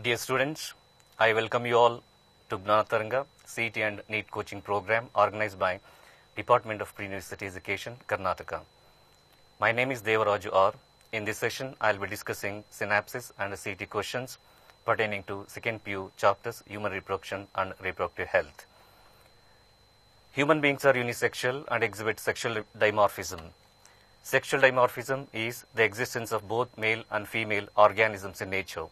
Dear students, I welcome you all to Gnanataranga CET and NEET coaching program organized by Department of Pre-University Education, Karnataka. My name is Devaraju R. In this session, I will be discussing synapses and CET questions pertaining to second PU chapters Human Reproduction and Reproductive Health. Human beings are unisexual and exhibit sexual dimorphism. Sexual dimorphism is the existence of both male and female organisms in nature.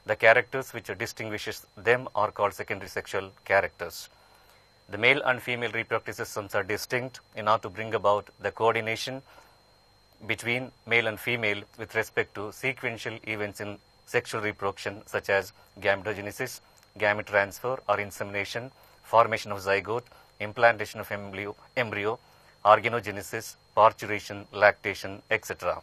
The characters which distinguishes them are called secondary sexual characters. The male and female reproductive systems are distinct in order to bring about the coordination between male and female with respect to sequential events in sexual reproduction such as gametogenesis, gamete transfer or insemination, formation of zygote, implantation of embryo, organogenesis, parturition, lactation, etc.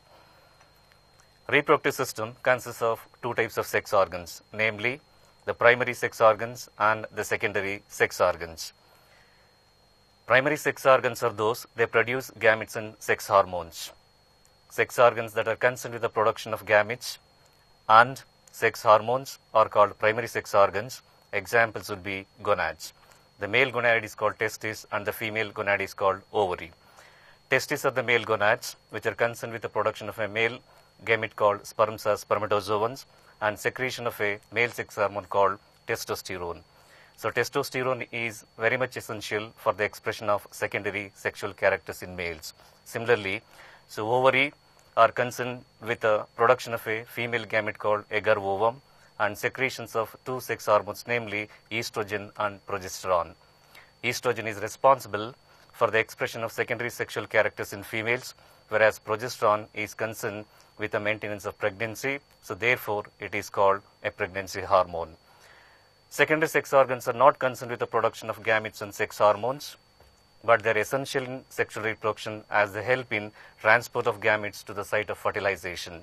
Reproductive system consists of two types of sex organs, namely the primary sex organs and the secondary sex organs. Primary sex organs are those they produce gametes and sex hormones. Sex organs that are concerned with the production of gametes and sex hormones are called primary sex organs. Examples would be gonads. The male gonad is called testis and the female gonad is called ovary. Testis are the male gonads which are concerned with the production of a male gamete called sperms or spermatozoans and secretion of a male sex hormone called testosterone. So testosterone is very much essential for the expression of secondary sexual characters in males. Similarly, so ovary are concerned with the production of a female gamete called agar ovum and secretions of two sex hormones, namely estrogen and progesterone. Estrogen is responsible for the expression of secondary sexual characters in females, whereas progesterone is concerned with the maintenance of pregnancy, so therefore it is called a pregnancy hormone. Secondary sex organs are not concerned with the production of gametes and sex hormones, but they are essential in sexual reproduction as they help in transport of gametes to the site of fertilization.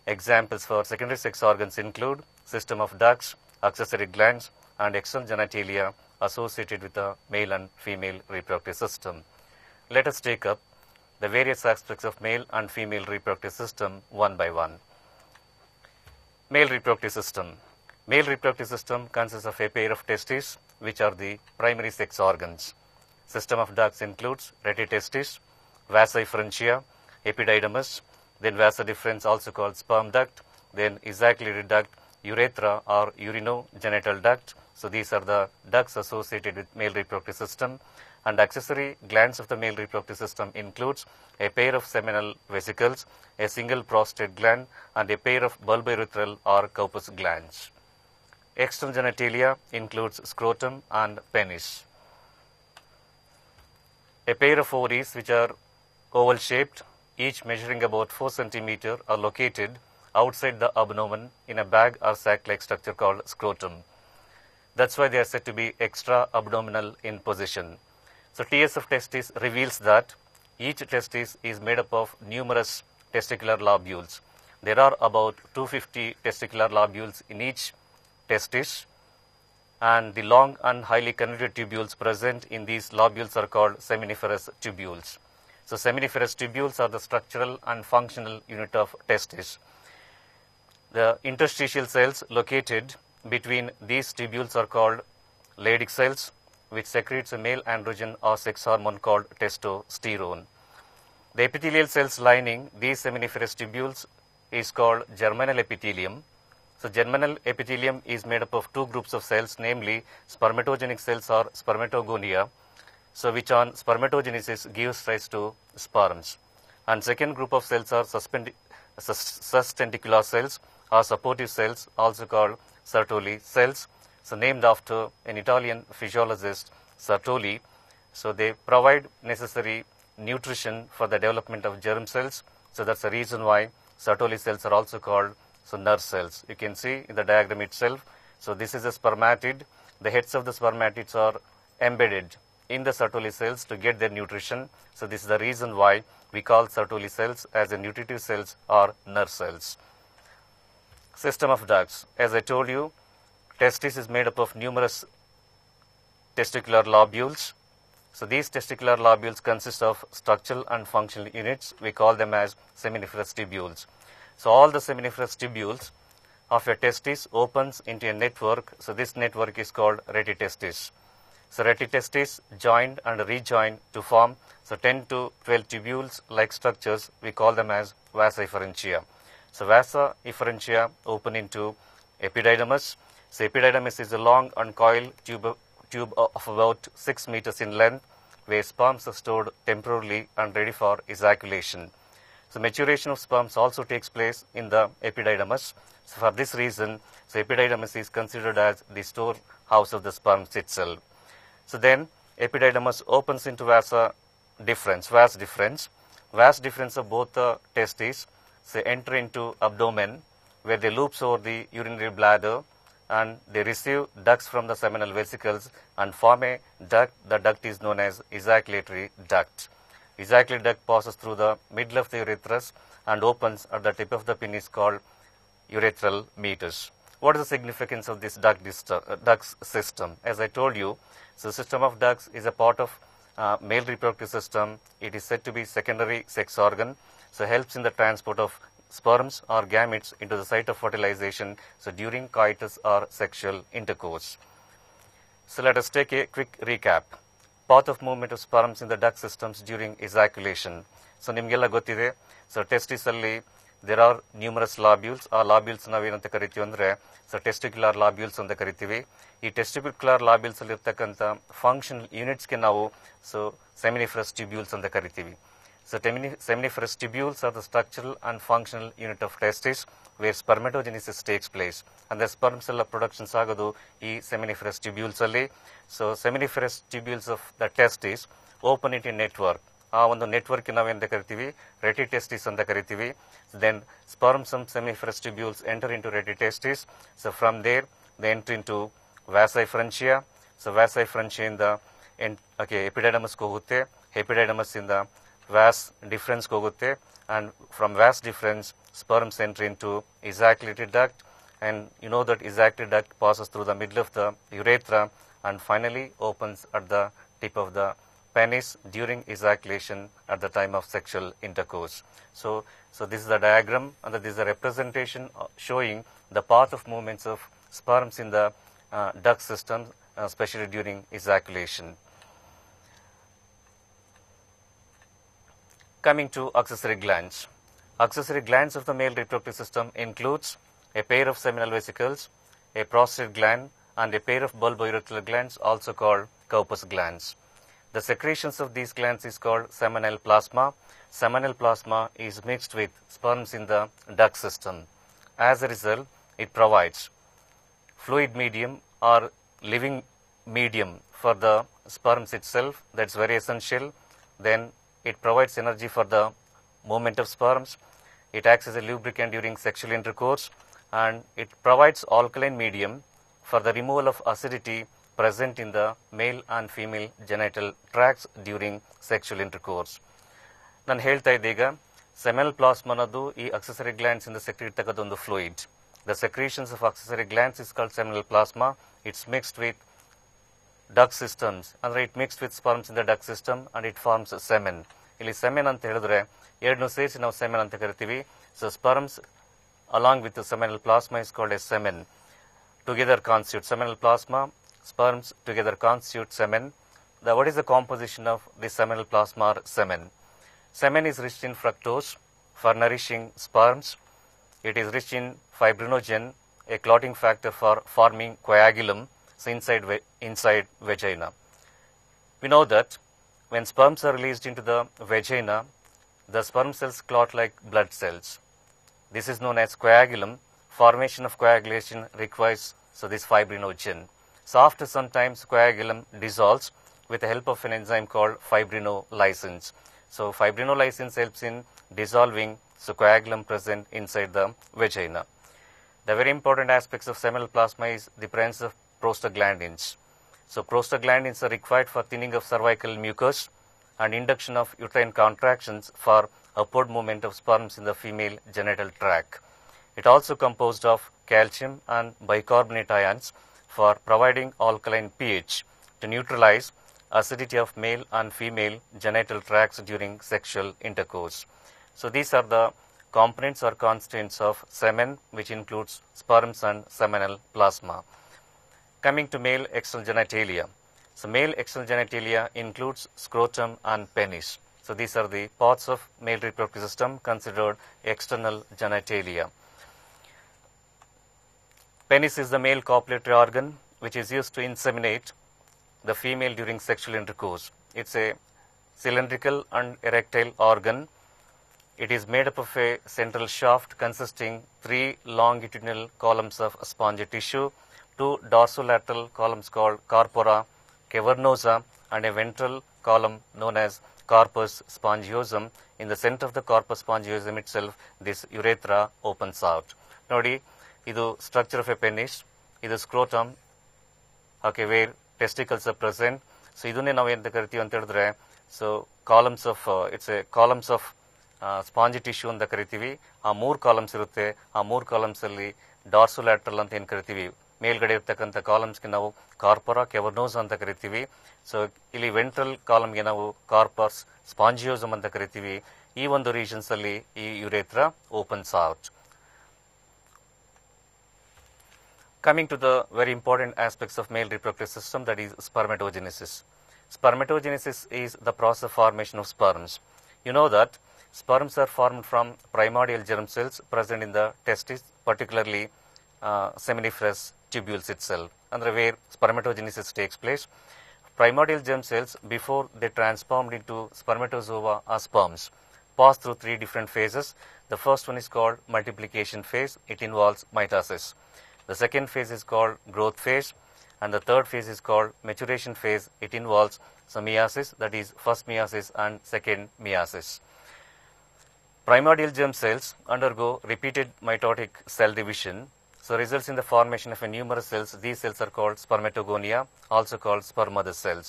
Examples for secondary sex organs include system of ducts, accessory glands, and external genitalia associated with the male and female reproductive system. Let us take up the various aspects of male and female reproductive system one by one. Male reproductive system. Male reproductive system consists of a pair of testes, which are the primary sex organs. System of ducts includes retitestis, vasa efferentia, epididymis, then vasa deferens, also called sperm duct, then ejaculatory duct, urethra or urinogenital duct. So these are the ducts associated with male reproductive system. And accessory glands of the male reproductive system includes a pair of seminal vesicles, a single prostate gland, and a pair of bulbourethral or corpus glands. External genitalia includes scrotum and penis. A pair of ovaries which are oval shaped, each measuring about 4 cm, are located outside the abdomen in a bag or sac-like structure called scrotum. That's why they are said to be extra abdominal in position. So TS of testis reveals that each testis is made up of numerous testicular lobules. There are about 250 testicular lobules in each testis, and the long and highly connected tubules present in these lobules are called seminiferous tubules. So seminiferous tubules are the structural and functional unit of testis. The interstitial cells located between these tubules are called Leydig cells, which secretes a male androgen or sex hormone called testosterone. The epithelial cells lining these seminiferous tubules is called germinal epithelium. So germinal epithelium is made up of two groups of cells, namely spermatogenic cells or spermatogonia, so which on spermatogenesis gives rise to sperms. And second group of cells are sustentacular cells or supportive cells, also called Sertoli cells. So named after an Italian physiologist, Sertoli. So they provide necessary nutrition for the development of germ cells. So that's the reason why Sertoli cells are also called nerve cells. You can see in the diagram itself. So this is a spermatid. The heads of the spermatids are embedded in the Sertoli cells to get their nutrition. So this is the reason why we call Sertoli cells as a nutritive cells or nerve cells. System of ducts. As I told you, testis is made up of numerous testicular lobules. So these testicular lobules consist of structural and functional units. We call them as seminiferous tubules. So all the seminiferous tubules of a testis opens into a network. So this network is called retitestis. So retitestis joined and rejoined to form 10 to 12 tubules like structures. We call them as vasa efferentia. So vasa efferentia open into epididymis. So epididymis is a long uncoiled tube of about 6 meters in length, where sperms are stored temporarily and ready for ejaculation. So maturation of sperms also takes place in the epididymis. So for this reason, epididymis is considered as the storehouse of the sperms itself. So then epididymis opens into vas deferens. Vas deferens of both the testes enter into abdomen, where they loops over the urinary bladder and they receive ducts from the seminal vesicles and form a duct. The duct is known as ejaculatory duct. Ejaculatory duct passes through the middle of the urethra and opens at the tip of the penis, called urethral meatus. What is the significance of this duct system? As I told you, the system of ducts is a part of male reproductive system. It is said to be secondary sex organ, so helps in the transport of sperms or gametes into the site of fertilization, so during coitus or sexual intercourse. So let us take a quick recap. Path of movement of sperms in the duct systems during ejaculation. So nimಗೆಲ್ಲ ಗೊತ್ತಿದೆ, so testis ಅಲ್ಲಿ there are numerous lobules. ಆ lobules ನಾವೇನಂತ ಕರಿತೀವಿ ಅಂದ್ರೆ testicular lobules ಅಂತ ಕರಿತೀವಿ. ಈ testicular lobules ಅಲ್ಲಿ ಇರ್ತಕ್ಕಂಥ ಫಂಕ್ಷನಲ್ ಯೂನಿಟ್ಸ್ ಗೆ ನಾವು seminiferous tubules ಅಂತ ಕರಿತೀವಿ. So seminiferous tubules are the structural and functional unit of testis, where spermatogenesis takes place, and the sperm cell productions ಆಗೋದು ಈ seminiferous tubules ಅಲ್ಲಿ. So seminiferous tubules of the testis open into a network. ಆ ಒಂದು network ನಾವೇಂತ ಕರಿತೀವಿ, retitestis ಅಂತ ಕರಿತೀವಿ. Then sperms and seminiferous tubules enter into retitestis. So from there they enter into vasa efferentia. So vasa efferentia ಇಂದ epididymis ಹೋಗುತ್ತೆ. Epididymis ಇಂದ vas deferens ಹೋಗುತ್ತೆ, and from vas deferens sperms enter into ejaculatory duct, and you know that ejaculatory duct passes through the middle of the urethra and finally opens at the tip of the penis during ejaculation at the time of sexual intercourse. So this is the diagram, and this is a representation showing the path of movements of sperms in the duct system, especially during ejaculation. Coming to accessory glands. Accessory glands of the male reproductive system includes a pair of seminal vesicles, a prostate gland, and a pair of bulbourethral glands, also called corpus glands. The secretions of these glands is called seminal plasma. Seminal plasma is mixed with sperms in the duct system. As a result, it provides fluid medium or living medium for the sperms itself. That's very essential. Then it provides energy for the movement of sperms. It acts as a lubricant during sexual intercourse, and it provides alkaline medium for the removal of acidity present in the male and female genital tracts during sexual intercourse. ನಾನು ಹೇಳ್ತಾ ಇದ್ದೆ ಈಗ seminal plasma ಅನ್ನೋದು ಈ accessory glands ಇಂದ secrete ತಕ್ಕದ ಒಂದು fluid. The secretions of accessory glands is called seminal plasma. It's mixed with duct systems, ಅಂದ್ರೆ it mixed with sperms in the duct system and it forms semen. ಇಲ್ಲಿ semen ಅಂತ ಹೇಳಿದ್ರೆ ಎರಡನ್ನೂ ಸೇರಿಸಿ ನಾವು ಸೆಮೆನ್ ಅಂತ ಕರಿತೀವಿ. So sperms along with the seminal plasma is called as semen. Together constitute seminal plasma, sperms together constitute semen. What is the composition of the seminal plasma or semen? Semen is rich in fructose for nourishing sperms. It is rich in fibrinogen, a clotting factor for forming coagulum, so inside vagina. We know that when sperms are released into the vagina, the sperm cells clot like blood cells. This is known as coagulum. Formation of coagulation requires this fibrinogen. So after some time, coagulum dissolves with the help of an enzyme called fibrinolysins. So fibrinolysins helps in dissolving coagulum present inside the vagina. The very important aspects of seminal plasma is the presence of prostaglandins. So prostaglandins are required for thinning of cervical mucus and induction of uterine contractions for upward movement of sperms in the female genital tract. It also composed of calcium and bicarbonate ions for providing alkaline pH to neutralize acidity of male and female genital tracts during sexual intercourse. So these are the components or constituents of semen, which includes sperms and seminal plasma. Coming to male external genitalia. So male external genitalia includes scrotum and penis. So these are the parts of male reproductive system considered external genitalia. Penis is the male copulatory organ which is used to inseminate the female during sexual intercourse. It's a cylindrical and erectile organ. It is made up of a central shaft consisting 3 longitudinal columns of spongy tissue, 2 dorsolateral columns called corpora cavernosa, and a ventral column known as corpus spongiosum. In the center of the corpus spongiosum itself, this urethra opens out. Nodi, idu structure of a penis, idu scrotum, okay, where testicles are present. So idune ನಾವು ಏನು ಕರಿತೀವಿ ಅಂತ ಹೇಳಿದ್ರೆ, so columns of it's a columns of spongy tissue ಅಂತ ಕರಿತೀವಿ. ಆ 3 columns ಇರುತ್ತೆ. ಆ 3 ಕಾಲಮ್ಸ್ ಅಲ್ಲಿ ಡಾರ್ಸೋಲ್ಯಾಟ್ರಲ್ ಅಂತ ಏನು ಕರಿತೀವಿ, ಮೇಲ್ಗಡೆ ಇರ್ತಕ್ಕಂಥ ಕಾಲಮ್ಸ್ಗೆ ನಾವು ಕಾರ್ಪೊರಾ ಕೆವರ್ನೋಸ್ ಅಂತ ಕರಿತೀವಿ. ಸೊ ಇಲ್ಲಿ ವೆಂಟ್ರಲ್ ಕಾಲಮ್ಗೆ ನಾವು ಕಾರ್ಪಸ್ ಸ್ಪಾಂಜಿಯೋಸಮ್ ಅಂತ ಕರಿತೀವಿ. ಈ ಒಂದು ರೀಜನ್ಸ್ ಅಲ್ಲಿ ಈ urethra opens out. Coming to the very important aspects of male reproductive system, that is spermatogenesis. Spermatogenesis is the process of formation of sperms. You know that sperms are formed from primordial germ cells present in the testis, particularly seminiferous tubules itself, and where spermatogenesis takes place. Primordial germ cells, before they transformed into spermatozoa or sperms, pass through 3 different phases. The first one is called multiplication phase. It involves mitosis. The second phase is called growth phase, and the third phase is called maturation phase. It involves some meiosis, that is first meiosis and second meiosis. Primordial germ cells undergo repeated mitotic cell division, so results in the formation of a numerous cells. These cells are called spermatogonia, also called sperm mother cells.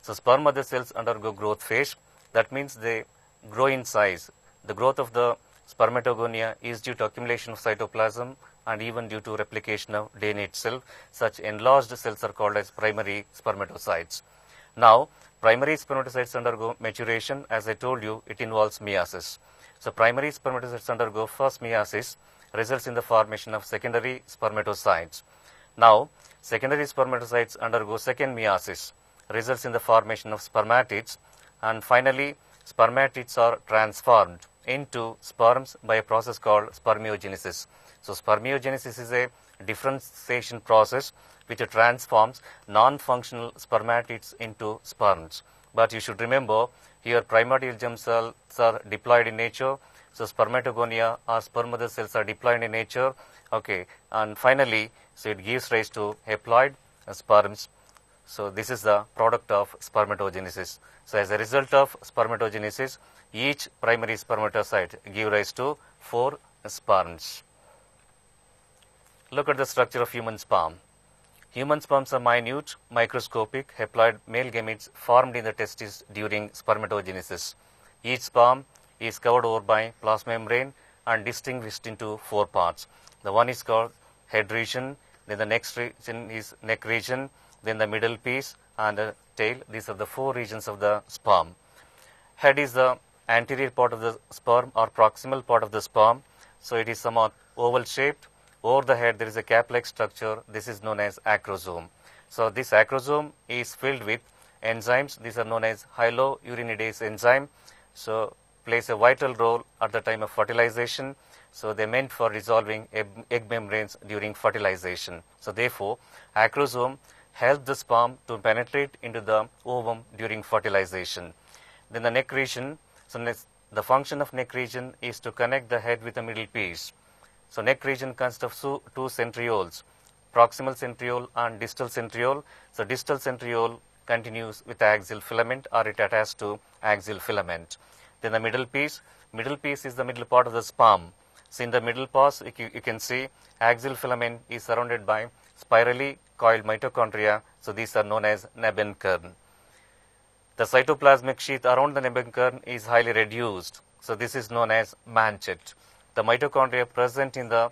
So sperm mother cells undergo growth phase. That means they grow in size. The growth of the spermatogonia is due to accumulation of cytoplasm and even due to replication of DNA itself. Such enlarged cells are called as primary spermatocytes. Now, primary spermatocytes undergo maturation. As I told you, it involves meiosis. So primary spermatocytes undergo first meiosis, results in the formation of secondary spermatocytes. Now, secondary spermatocytes undergo second meiosis, results in the formation of spermatids, and finally, spermatids are transformed into sperms by a process called spermiogenesis. So spermiogenesis is a differentiation process which transforms non-functional spermatids into sperms. But you should remember, here primordial germ cells are diploid in nature, so spermatogonia or sperm mother cells are diploid in nature. Okay, and finally, so it gives rise to haploid sperms. So this is the product of spermatogenesis. So as a result of spermatogenesis, each primary spermatocyte give rise to 4 sperms. Look at the structure of human sperm. Human sperms are minute, microscopic, haploid male gametes formed in the testis during spermatogenesis. Each sperm is covered over by plasma membrane and distinguished into 4 parts. The one is called head region, then the next region is neck region, then the middle piece and the tail. These are the 4 regions of the sperm. Head is the anterior part of the sperm or proximal part of the sperm. So it is somewhat oval shaped. Over the head there is a cap-like structure. This is known as acrosome. So this acrosome is filled with enzymes. These are known as hyaluronidase enzyme. So plays a vital role at the time of fertilization. So they're meant for dissolving egg membranes during fertilization. So therefore, acrosome helps the sperm to penetrate into the ovum during fertilization. Then the neck region. So the function of neck region is to connect the head with the middle piece. So neck region consists of 2 centrioles, proximal centriole and distal centriole. So distal centriole continues with the axial filament or it attaches to axial filament. Then the middle piece is the middle part of the sperm. So in the middle part, you can see axial filament is surrounded by spirally coiled mitochondria. So these are known as nebenkern. The cytoplasmic sheath around the nebenkern is highly reduced. So this is known as manchet. The mitochondria present in the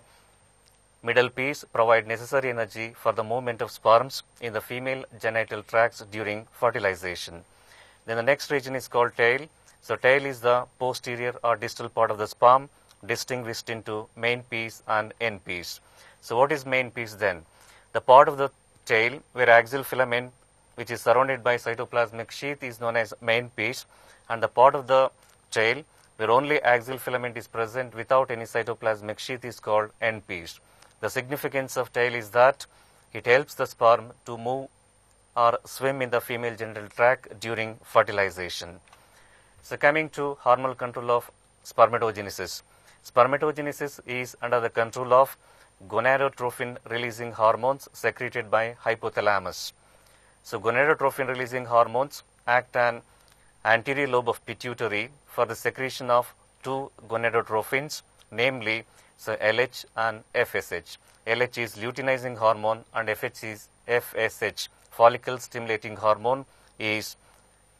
middle piece provide necessary energy for the movement of sperms in the female genital tracts during fertilization. Then the next region is called tail. So tail is the posterior or distal part of the sperm. distinguished into main piece and end piece. So what is main piece then? The part of the tail where axial filament which is surrounded by cytoplasmic sheath is known as main piece, and the part of the tail where only axial filament is present without any cytoplasmic sheath is called end piece. The significance of tail is that it helps the sperm to move or swim in the female genital tract during fertilization. So coming to hormonal control of spermatogenesis. Spermatogenesis is under the control of gonadotrophin releasing hormones secreted by hypothalamus. So gonadotrophin releasing hormones act an anterior lobe of pituitary for the secretion of two gonadotrophins, namely LH and FSH. LH is luteinizing hormone and FSH, follicle stimulating hormone, is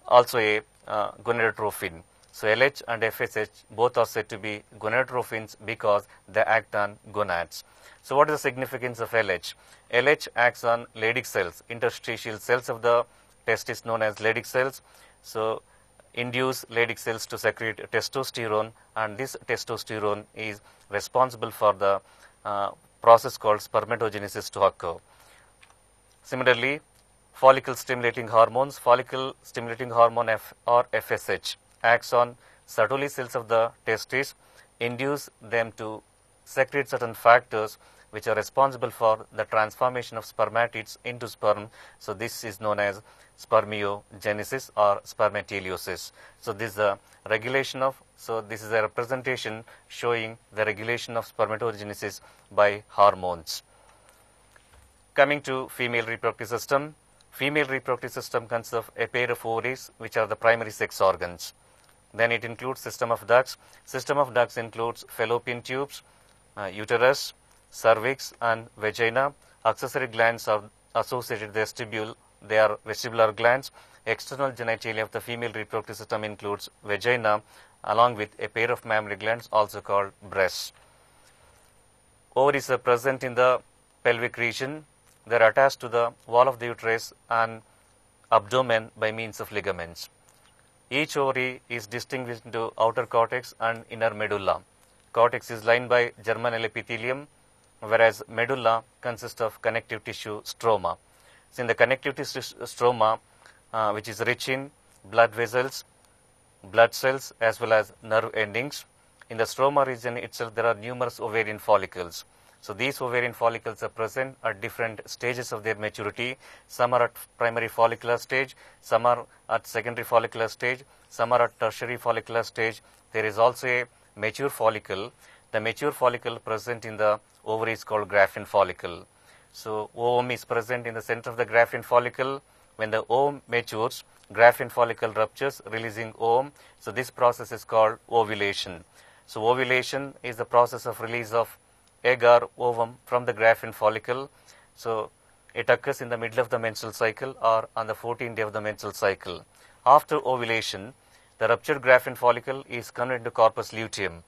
also a gonadotrophin. So LH and FSH both are said to be gonadotrophins because they act on gonads. So what is the significance of LH? LH acts on Leydig cells, interstitial cells of the testis known as Leydig cells. So induce Leydig cells to secrete testosterone, and this testosterone is responsible for the process called spermatogenesis to occur. Similarly, follicle stimulating hormone F or FSH acts on Sertoli cells of the testis, induce them to secrete certain factors which are responsible for the transformation of spermatids into sperm. So this is known as spermiogenesis or spermateliosis. So this is a regulation of, so this is a representation showing the regulation of spermatogenesis by hormones. Coming to female reproductive system. Female reproductive system consists of a pair of ovaries which are the primary sex organs. Then it includes system of ducts. System of ducts includes fallopian tubes, uterus, cervix and vagina. Accessory glands are associated with the vestibule. They are vestibular glands. External genitalia of the female reproductive system includes vagina along with a pair of mammary glands also called breasts. Ovaries are present in the pelvic region. They are attached to the wall of the uterus and abdomen by means of ligaments. Each ovary is distinguished into outer cortex and inner medulla. Cortex is lined by germinal epithelium, whereas medulla consists of connective tissue stroma. So in the connective tissue stroma, which is rich in blood vessels, blood cells as well as nerve endings. In the stroma region itself, there are numerous ovarian follicles. So these ovarian follicles are present at different stages of their maturity. Some are at primary follicular stage, some are at secondary follicular stage, some are at tertiary follicular stage. There is also a mature follicle. The mature follicle present in the ovary is called Graafian follicle. So ovum is present in the center of the Graafian follicle. When the ovum matures, Graafian follicle ruptures, releasing ovum. So this process is called ovulation. So ovulation is the process of release of egg or ovum from the Graafian follicle. So it occurs in the middle of the menstrual cycle or on the 14th day of the menstrual cycle. After ovulation, the ruptured Graafian follicle is converted into corpus luteum.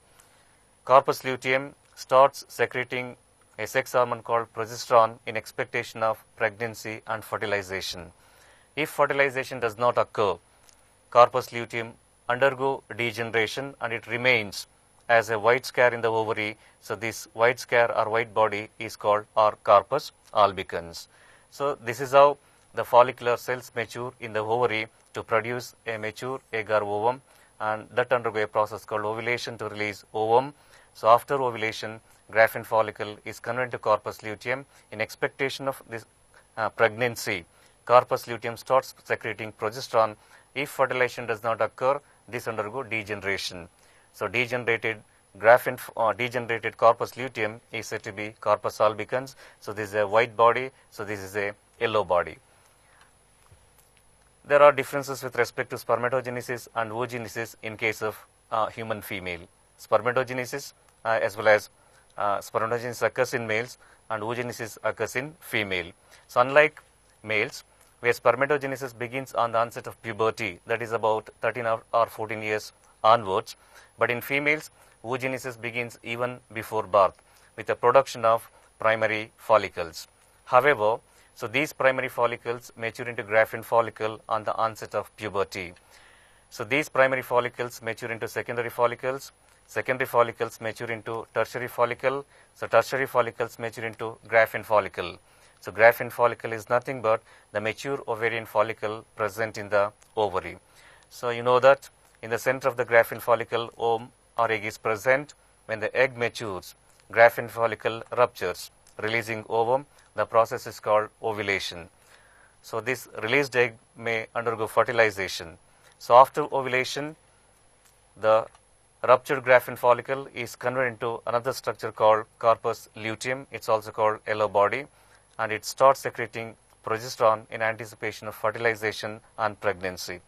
Corpus luteum starts secreting a sex hormone called progesterone in expectation of pregnancy and fertilization. If fertilization does not occur, corpus luteum undergo degeneration and it remains as a white scare in the ovary. So this white scare or white body is called or corpus albicans. So this is how the follicular cells mature in the ovary to produce a mature egg or ovum, and that undergo a process called ovulation to release ovum. So after ovulation, Graafian follicle is converted to corpus luteum. In expectation of this pregnancy, corpus luteum starts secreting progesterone. If fertilization does not occur, this undergo degeneration. So degenerated corpus luteum is said to be corpus albicans. So this is a white body. So this is a yellow body. There are differences with respect to spermatogenesis and oogenesis in case of human female. Spermatogenesis as well as spermatogenesis occurs in males and oogenesis occurs in female. So unlike males, where spermatogenesis begins on the onset of puberty, that is about 13 or 14 years onwards, but in females, oogenesis begins even before birth with the production of primary follicles. However, so these primary follicles mature into Graafian follicle on the onset of puberty. So these primary follicles mature into secondary follicles mature into tertiary follicle, so tertiary follicles mature into graphene follicle. So graphene follicle is nothing but the mature ovarian follicle present in the ovary. So you know that in the center of the graphene follicle, ovum or egg is present. When the egg matures, graphene follicle ruptures, releasing ovum. The process is called ovulation. So this released egg may undergo fertilization. So after ovulation, the ruptured graphene follicle is converted into another structure called corpus luteum. It's also called yellow body, and it starts secreting progesterone in anticipation of fertilization and pregnancy.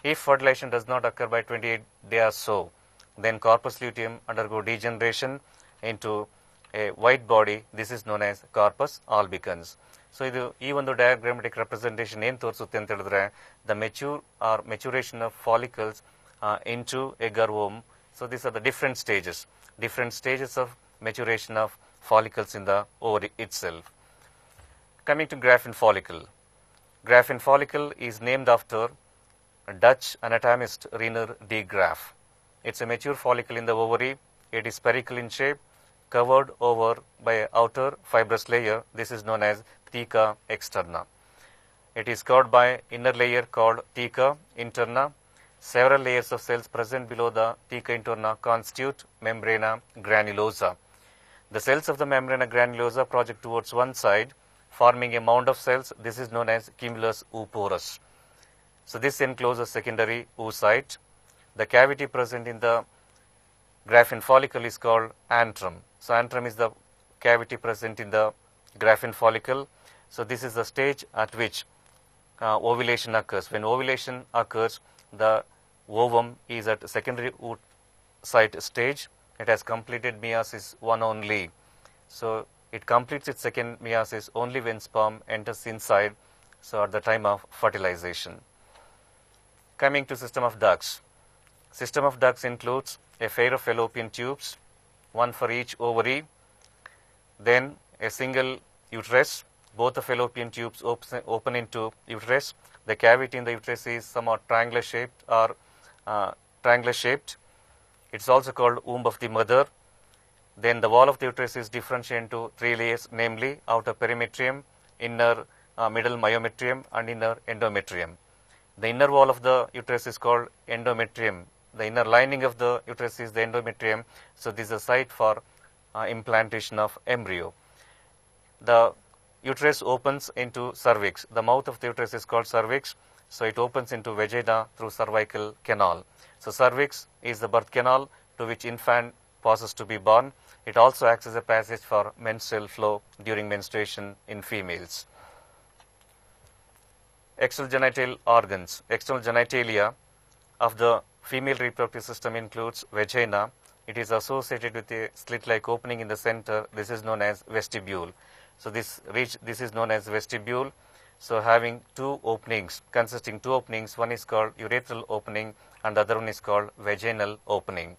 If fertilization does not occur by 28 days or so, then corpus luteum undergo degeneration into a white body. This is known as corpus albicans. So ಈ ಒಂದು diagrammatic representation ಏನು ತೋರಿಸುತ್ತೆ ಅಂತ ಹೇಳಿದ್ರೆ the mature or maturation of follicles into egg or ovum. So these are the different stages of maturation of follicles in the ovary itself. Coming to graphene follicle. Graphene follicle is named after Dutch anatomist Reiner de Graaf. It's a mature follicle in the ovary. It is spherical in shape, covered over by an outer fibrous layer. This is known as theca externa. It is covered by inner layer called theca interna. Several layers of cells present below the theca interna constitute membrana granulosa. The cells of the membrana granulosa project towards one side, forming a mound of cells. This is known as cumulus ooporus. So this encloses secondary oocyte. The cavity present in the graphene follicle is called antrum. So antrum is the cavity present in the graphene follicle. So this is the stage at which ovulation occurs. When ovulation occurs, the ovum is at secondary oocyte stage. It has completed meiosis one only. So it completes its second meiosis only when sperm enters inside, so at the time of fertilization. Coming to system of ducts. System of ducts includes a pair of fallopian tubes, one for each ovary, then a single uterus. Both the fallopian tubes open into uterus. The cavity in the uterus is somewhat triangular shaped. It's also called womb of the mother. Then the wall of the uterus is differentiated into three layers, namely outer perimetrium, inner middle myometrium, and inner endometrium. The inner wall of the uterus is called endometrium. The inner lining of the uterus is the endometrium. So this is a site for implantation of embryo. The uterus opens into cervix. The mouth of the uterus is called cervix. So it opens into vagina through cervical canal. So cervix is the birth canal to which infant passes to be born. It also acts as a passage for menstrual flow during menstruation in females. External genital organs. External genitalia of the female reproductive system includes vagina. It is associated with a slit-like opening in the center. This is known as vestibule. So this is known as vestibule. So having two openings, consisting two openings, one is called urethral opening and the other one is called vaginal opening.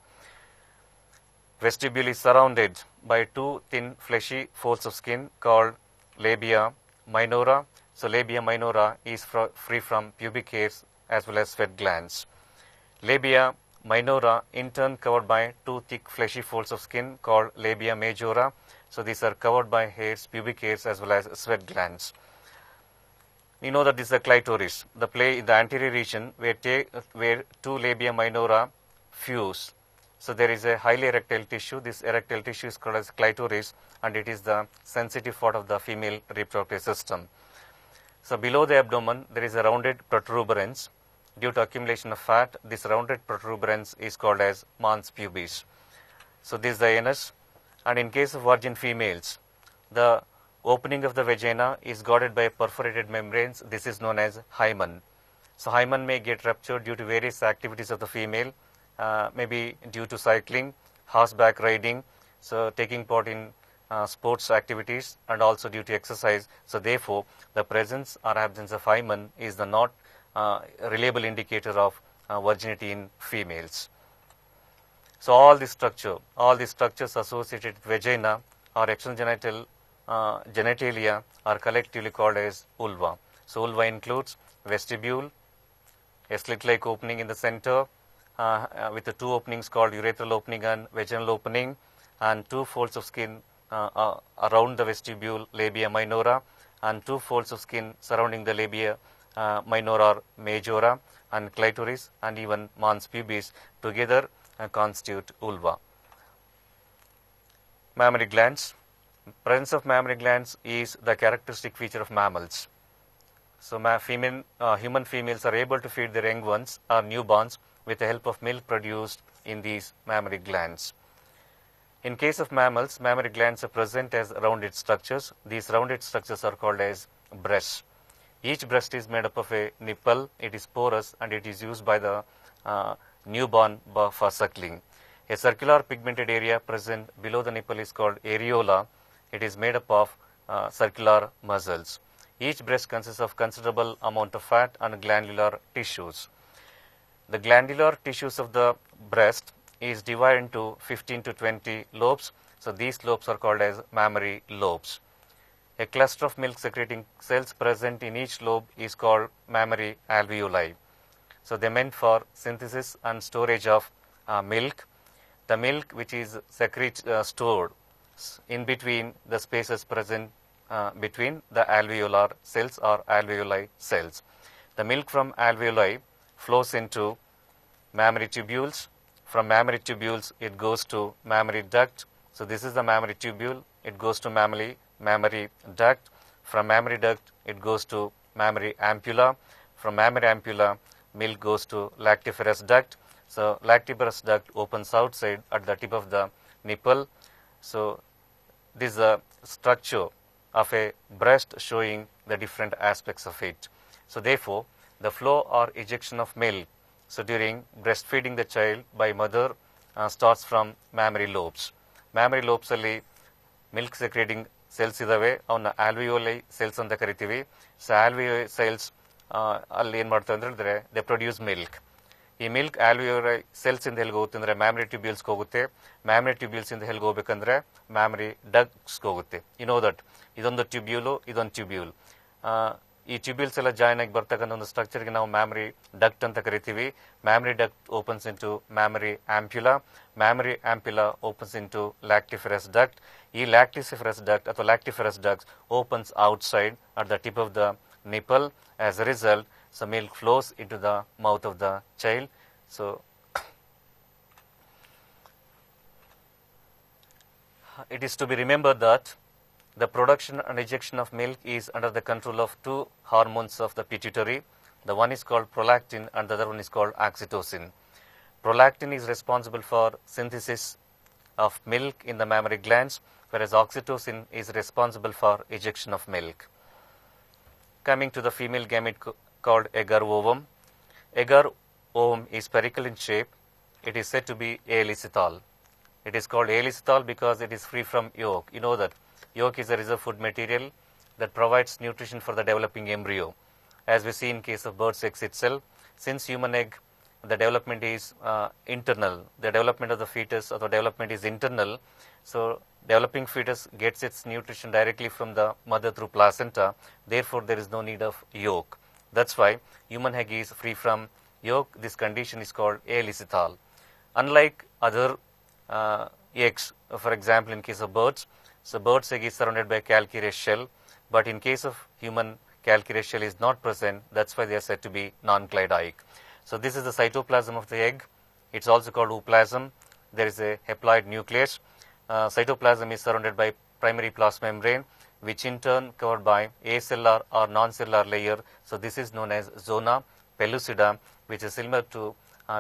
Vestibule is surrounded by two thin fleshy folds of skin called labia minora. So labia minora is free from pubic hairs as well as sweat glands. Labia minora in turn covered by two thick fleshy folds of skin called labia majora. So these are covered by hairs, pubic hairs as well as sweat glands. We know that this is the clitoris, the place in the anterior region where two labia minora fuse. So there is a highly erectile tissue. This erectile tissue is called as clitoris, and it is the sensitive part of the female reproductive system. So below the abdomen, there is a rounded protuberance. Due to accumulation of fat, this rounded protuberance is called as mons pubis. So this is the anus, and in case of virgin females, the opening of the vagina is guarded by perforated membranes. This is known as hymen. So hymen may get ruptured due to various activities of the female, maybe due to cycling, horseback riding, so taking part in sports activities, and also due to exercise. So therefore, the presence or absence of hymen is the not reliable indicator of virginity in females. So all these structures associated with vagina or external genital genitalia are collectively called as vulva. So vulva includes vestibule, a slit-like opening in the center with the two openings called urethral opening and vaginal opening, and two folds of skin around the vestibule, labia minora, and two folds of skin surrounding the labia minora majora, and clitoris and even mons pubis together constitute vulva. Mammary glands. Presence of mammary glands is the characteristic feature of mammals. So human females are able to feed their young ones or newborns with the help of milk produced in these mammary glands. In case of mammals, mammary glands are present as rounded structures. These rounded structures are called as breasts. Each breast is made up of a nipple. It is porous and it is used by the newborn for suckling. A circular pigmented area present below the nipple is called areola. It is made up of circular muscles. Each breast consists of considerable amount of fat and glandular tissues. The glandular tissues of the breast is divided into 15 to 20 lobes. So these lobes are called as mammary lobes. A cluster of milk secreting cells present in each lobe is called mammary alveoli. So they are meant for synthesis and storage of milk. The milk which is stored in between the spaces present between the alveolar cells or alveoli cells. The milk from alveoli flows into mammary tubules. From mammary tubules, it goes to mammary duct. So this is the mammary tubule. It goes to mammary duct. From mammary duct, it goes to mammary ampulla. From mammary ampulla, milk goes to lactiferous duct. So lactiferous duct opens outside at the tip of the nipple. So this is a structure of a breast showing the different aspects of it. So therefore, the flow or ejection of milk, so during breastfeeding the child by mother starts from mammary lobes. Mammary lobes alli milk secreting cells idave, avna alveoli cells anta kariತೀವಿ. So alveoli cells ಅಲ್ಲಿ ಏನು ಮಾಡ್ತಾರೆ ಅಂತ ಹೇಳಿದ್ರೆ they produce milk. ಈ milk alveoli cells ಇಂದ ಎಲ್ಲಿಗೆ ಹೋಗುತ್ತೆ ಅಂದರೆ ಮ್ಯಾಮರಿ ಟ್ಯೂಬ್ಯೂಲ್ಸ್ಗೆ ಹೋಗುತ್ತೆ. ಮ್ಯಾಮರಿ ಟ್ಯೂಬ್ಯೂಲ್ಸ್ ಇಂದ ಎಲ್ಲಿಗೆ ಹೋಗ್ಬೇಕಂದ್ರೆ ಮ್ಯಾಮರಿ ಡಕ್ಟ್ಸ್ಗೆ ಹೋಗುತ್ತೆ. ಯು ನೋ ದಟ್ ಇದೊಂದು ಟ್ಯೂಬ್ಯೂಲು, ಇದೊಂದು ಟ್ಯೂಬ್ಯೂಲ್. ಈ ಟ್ಯೂಬ್ಯೂಲ್ಸ್ ಎಲ್ಲ ಜಾಯ್ನ್ ಆಗಿ ಬರ್ತಕ್ಕಂಥ ಒಂದು ಸ್ಟ್ರಕ್ಚರ್ಗೆ ನಾವು ಮ್ಯಾಮರಿ ಡಕ್ಟ್ ಅಂತ ಕರಿತೀವಿ. Mammary duct opens into mammary ampulla. Mammary ampulla opens into lactiferous duct. ಈ ಲ್ಯಾಕ್ಟಿಫೆರಸ್ ಡಕ್ಟ್ ಅಥವಾ lactiferous duct opens outside at the tip of the nipple. As a result, so milk flows into the mouth of the child. So it is to be remembered that the production and ejection of milk is under the control of two hormones of the pituitary. The one is called prolactin and the other one is called oxytocin. Prolactin is responsible for synthesis of milk in the mammary glands, whereas oxytocin is responsible for ejection of milk. Coming to the female gamete called agar ovum. Agar ovum is spherical in shape. It is said to be aelicithal. It is called aelicithal because it is free from yolk. You know that yolk is a reserve food material that provides nutrition for the developing embryo. As we see in case of bird's eggs itself, since human egg, the development is internal. The development of the fetus or the development is internal. So developing fetus gets its nutrition directly from the mother through placenta. Therefore, there is no need of yolk. That's why human egg is free from yolk. This condition is called aelicithal. Unlike other eggs, for example, in case of birds, so bird's egg is surrounded by calcareous shell. But in case of human, calcareous shell is not present. That's why they are said to be non-cladoic. So this is the cytoplasm of the egg. It's also called ooplasm. There is a haploid nucleus. Cytoplasm is surrounded by primary plasma membrane, which in turn covered by acellular or non-cellular layer. So this is known as zona pellucida, which is similar to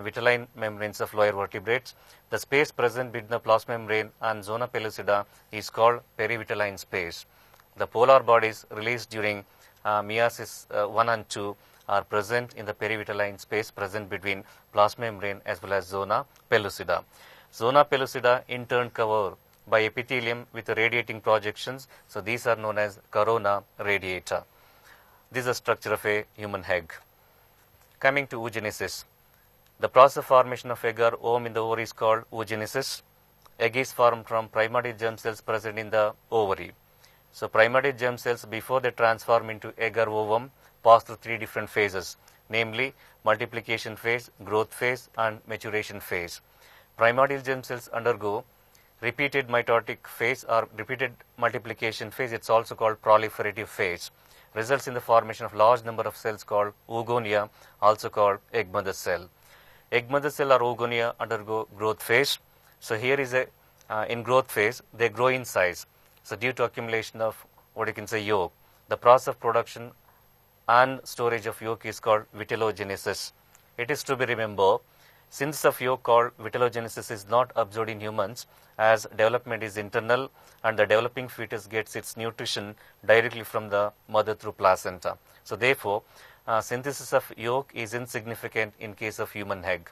vitelline membranes of lower vertebrates. The space present between the plasma membrane and zona pellucida is called perivitelline space. The polar bodies released during meiosis 1 and 2 are present in the perivitelline space present between plasma membrane as well as zona pellucida. Zona pellucida in turn covered by epithelium with radiating projections. So these are known as corona radiata. This is the structure of a human egg. Coming to oogenesis. The process of formation of agar ovum in the ovary is called oogenesis. Egg is formed from primordial germ cells present in the ovary. So primordial germ cells, before they transform into agar ovum, pass through three different phases. namely multiplication phase, growth phase, and maturation phase. Primordial germ cells undergo repeated mitotic phase or repeated multiplication phase. It's also called proliferative phase. Results in the formation of large number of cells called oogonia, also called egg mother cell. Egg mother cell or oogonia undergo growth phase. So here is a in growth phase they grow in size. So due to accumulation of what you can say yolk, the process of production and storage of yolk is called vitellogenesis. It is to be remembered, synthesis of yolk called vitellogenesis is not observed in humans, as development is internal and the developing fetus gets its nutrition directly from the mother through placenta. So therefore, synthesis of yolk is insignificant in case of human egg.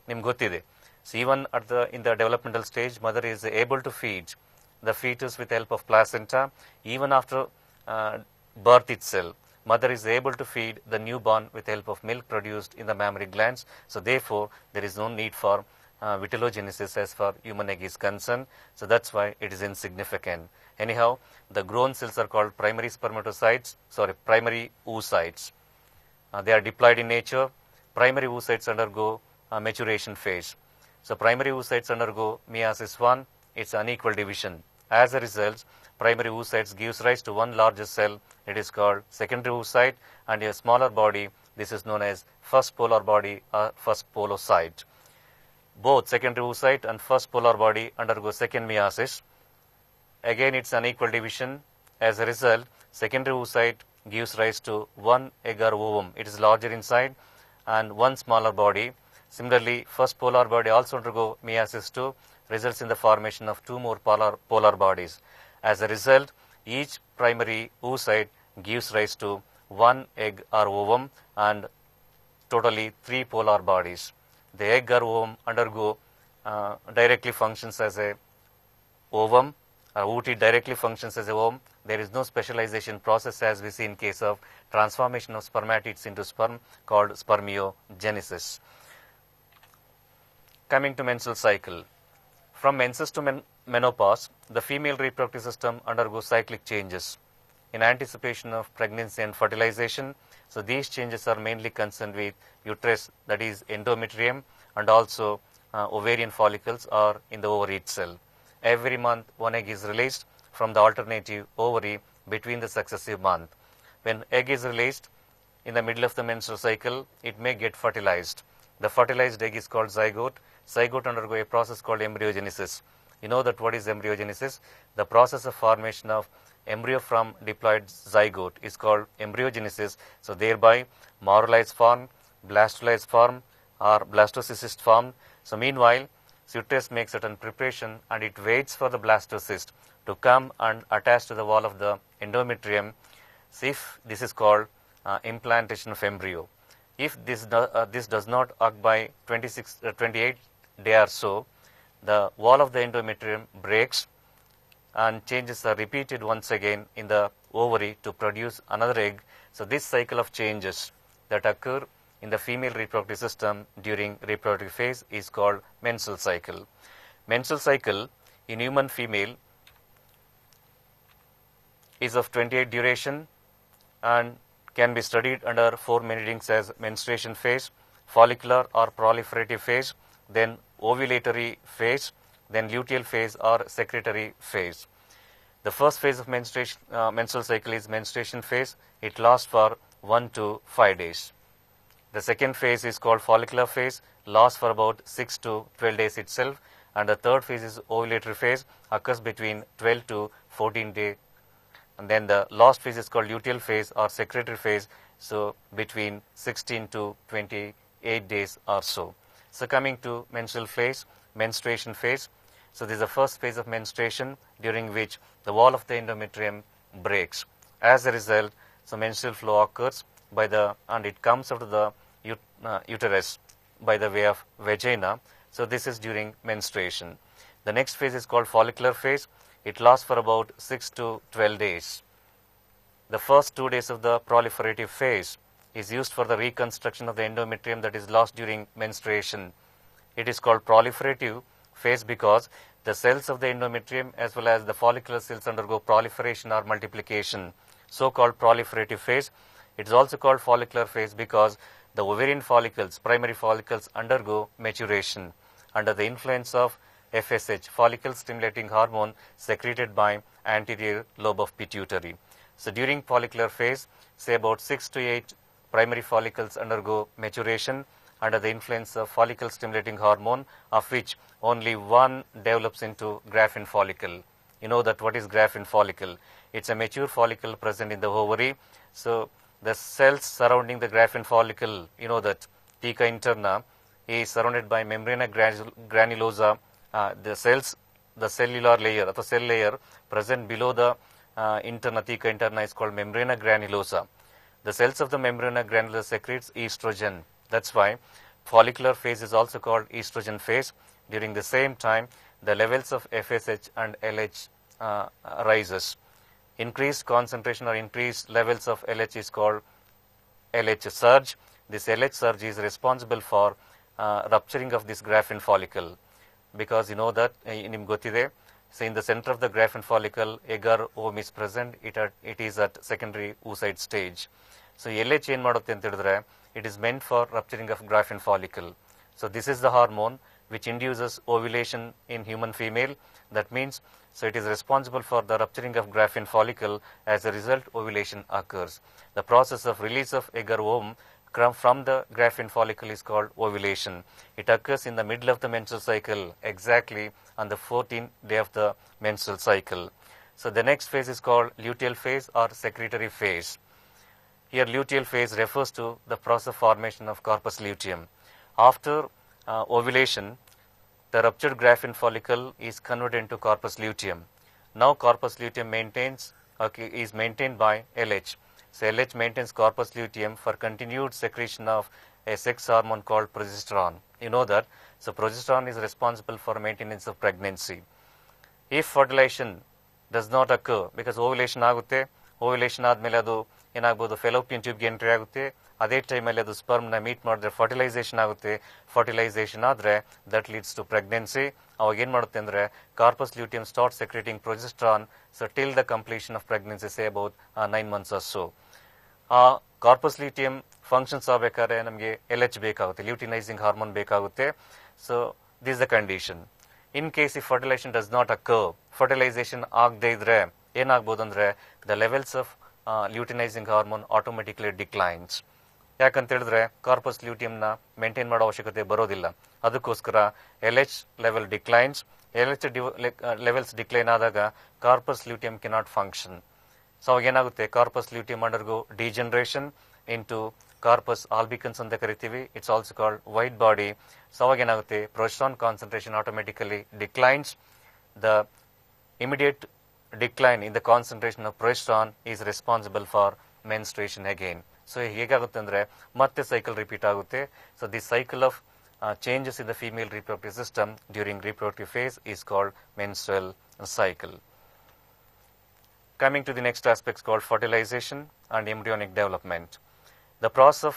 Nimge gottide. So even in the developmental stage, mother is able to feed the fetus with help of placenta. Even after birth itself, mother is able to feed the newborn with help of milk produced in the mammary glands. So therefore, there is no need for vitellogenesis as far human egg is concerned. So that's why it is insignificant. Anyhow, the grown cells are called primary primary oocytes. They are diploid in nature. Primary oocytes undergo maturation phase. So primary oocytes undergo meiosis 1, it's unequal division. As a result, primary oocytes gives rise to one larger cell, it is called secondary oocyte, and a smaller body, this is known as first polar body or first polocyte. Both secondary oocyte and first polar body undergo second meiosis. Again, it's unequal division. As a result, secondary oocyte gives rise to one egg or ovum, it is larger inside, and one smaller body. Similarly, first polar body also undergo meiosis 2, results in the formation of two more polar bodies. As a result, each primary oocyte gives rise to one egg or ovum and totally three polar bodies. The egg or ovum undergo directly functions as a ovum, ooty directly functions as a ovum. There is no specialization process as we see in case of transformation of spermatids into sperm called spermiogenesis. Coming to menstrual cycle. From menses to menopause, the female reproductive system undergoes cyclic changes in anticipation of pregnancy and fertilization. So these changes are mainly concerned with uterus, that is endometrium, and also ovarian follicles or in the ovary itself. Every month, one egg is released from the alternative ovary between the successive month. When egg is released in the middle of the menstrual cycle, it may get fertilized. The fertilized egg is called zygote. Zygote undergo a process called embryogenesis. You know that what is embryogenesis? The process of formation of embryo from diploid zygote is called embryogenesis. So thereby moralized form, blastolized form, or blastocyst form. So meanwhile, uterus makes certain preparation and it waits for the blastocyst to come and attach to the wall of the endometrium. So if this is called implantation of embryo. If this does not occur by 28 day or so, the wall of the endometrium breaks and changes are repeated once again in the ovary to produce another egg. So this cycle of changes that occur in the female reproductive system during reproductive phase is called menstrual cycle. Menstrual cycle in human female is of 28 duration and can be studied under four main headings as menstruation phase, follicular or proliferative phase, then ovulatory phase, then luteal phase or secretory phase. The first phase of menstrual cycle is menstruation phase. It lasts for 1 to 5 days. The second phase is called follicular phase, lasts for about 6 to 12 days itself. And the third phase is ovulatory phase, occurs between 12 to 14 days. And then the last phase is called luteal phase or secretory phase, so between 16 to 28 days or so. So coming to menstrual phase, menstruation phase. So this is the first phase of menstruation during which the wall of the endometrium breaks. As a result, so menstrual flow occurs and it comes out of the uterus by the way of vagina. So this is during menstruation. The next phase is called follicular phase. It lasts for about 6 to 12 days. The first 2 days of the proliferative phase is used for the reconstruction of the endometrium that is lost during menstruation. It is called proliferative phase because the cells of the endometrium as well as the follicular cells undergo proliferation or multiplication, so-called proliferative phase. It is also called follicular phase because the ovarian follicles, primary follicles undergo maturation under the influence of FSH, follicle stimulating hormone secreted by anterior lobe of pituitary. So during follicular phase, say about 6 to 8 primary follicles undergo maturation under the influence of follicle stimulating hormone, of which only one develops into graphene follicle. You know that what is graphene follicle? It's a mature follicle present in the ovary. So the cells surrounding the graphene follicle, you know that theca interna is surrounded by membrana granulosa. The cellular layer, or cell layer present below the theca interna is called membrana granulosa. The cells of the membrana granulosa secretes estrogen. That's why follicular phase is also called estrogen phase. During the same time, the levels of FSH and LH rises. Increased concentration or increased levels of LH is called LH surge. This LH surge is responsible for rupturing of this graphene follicle, because you know that so in the center of the graphene follicle, agar ovum is present. It is at secondary oocyte stage. So LH ಏನು ಮಾಡುತ್ತೆ ಅಂತ ಹೇಳಿದ್ರೆ, it is meant for rupturing of graphene follicle. So this is the hormone which induces ovulation in human female. That means, so it is responsible for the rupturing of graphene follicle. As a result, ovulation occurs. The process of release of agar ovum from the graphene follicle is called ovulation. It occurs in the middle of the menstrual cycle, exactly on the 14th day of the menstrual cycle. So the next phase is called luteal phase or secretory phase. Here luteal phase refers to the process of formation of corpus luteum. After ovulation, the ruptured graphene follicle is converted into corpus luteum. Now corpus luteum is maintained by LH. So LH maintains corpus luteum for continued secretion of a sex hormone called progesterone. You know that. So progesterone is responsible for maintenance of pregnancy. If fertilization does not occur, because ovulation ಆಗುತ್ತೆ, ovulation ಆದಮೇಲೆ ಅದು ಏನಾಗ್ಬೋದು, fallopian ಟ್ಯೂಬ್ಗೆ entry ಆಗುತ್ತೆ. ಅದೇ ಟೈಮಲ್ಲಿ ಅದು ಸ್ಪರ್ಮ್ನ meet ಮಾಡಿದ್ರೆ ಫರ್ಟಿಲೈಸೇಷನ್ ಆಗುತ್ತೆ. ಫರ್ಟಿಲೈಸೇಷನ್ ಆದರೆ ದಟ್ ಲೀಡ್ಸ್ ಟು ಪ್ರೆಗ್ನೆನ್ಸಿ. ಅವಾಗ ಏನು ಮಾಡುತ್ತೆ ಅಂದರೆ, corpus luteum start secreting progesterone. So till the completion of pregnancy, say about 9 months or so. ಆ ಕಾರ್ಪಸ್ ಲ್ಯೂಟಿಯಮ್ ಫಂಕ್ಷನ್ಸ್ ಆಗಬೇಕಾದ್ರೆ ನಮಗೆ LH ಬೇಕಾಗುತ್ತೆ, ಲ್ಯೂಟಿನೈಸಿಂಗ್ ಹಾರ್ಮೋನ್ ಬೇಕಾಗುತ್ತೆ. So this the condition. In case if fertilisation does not occur, fertilisation ಆಗದೆ ಇದ್ರೆ ಏನಾಗ್ಬೋದು ಅಂದರೆ, the levels of luteinising hormone automatically declines. ಯಾಕಂತ ಹೇಳಿದ್ರೆ ಕಾರ್ಪಸ್ ಲ್ಯೂಟಿಯಂನ ಮೇಂಟೈನ್ ಮಾಡೋ ಅವಶ್ಯಕತೆ ಬರೋದಿಲ್ಲ. ಅದಕ್ಕೋಸ್ಕರ LH level declines. LH levels decline ಆದಾಗ corpus luteum cannot function. So ಅವಾಗ ಏನಾಗುತ್ತೆ, corpus luteum undergo degeneration into corpus albicans ಅಂತ ಕರಿತೀವಿ. It's also called white body. So ಅವಾಗ ಏನಾಗುತ್ತೆ, progesterone concentration automatically declines. The immediate decline in the concentration of progesterone is responsible for menstruation again. So ಹೇಗಾಗುತ್ತೆ ಅಂದರೆ ಮತ್ತೆ cycle repeat ಆಗುತ್ತೆ. So this cycle of changes in the female reproductive system during reproductive phase is called menstrual cycle. Coming to the next aspect called fertilization and embryonic development. The process of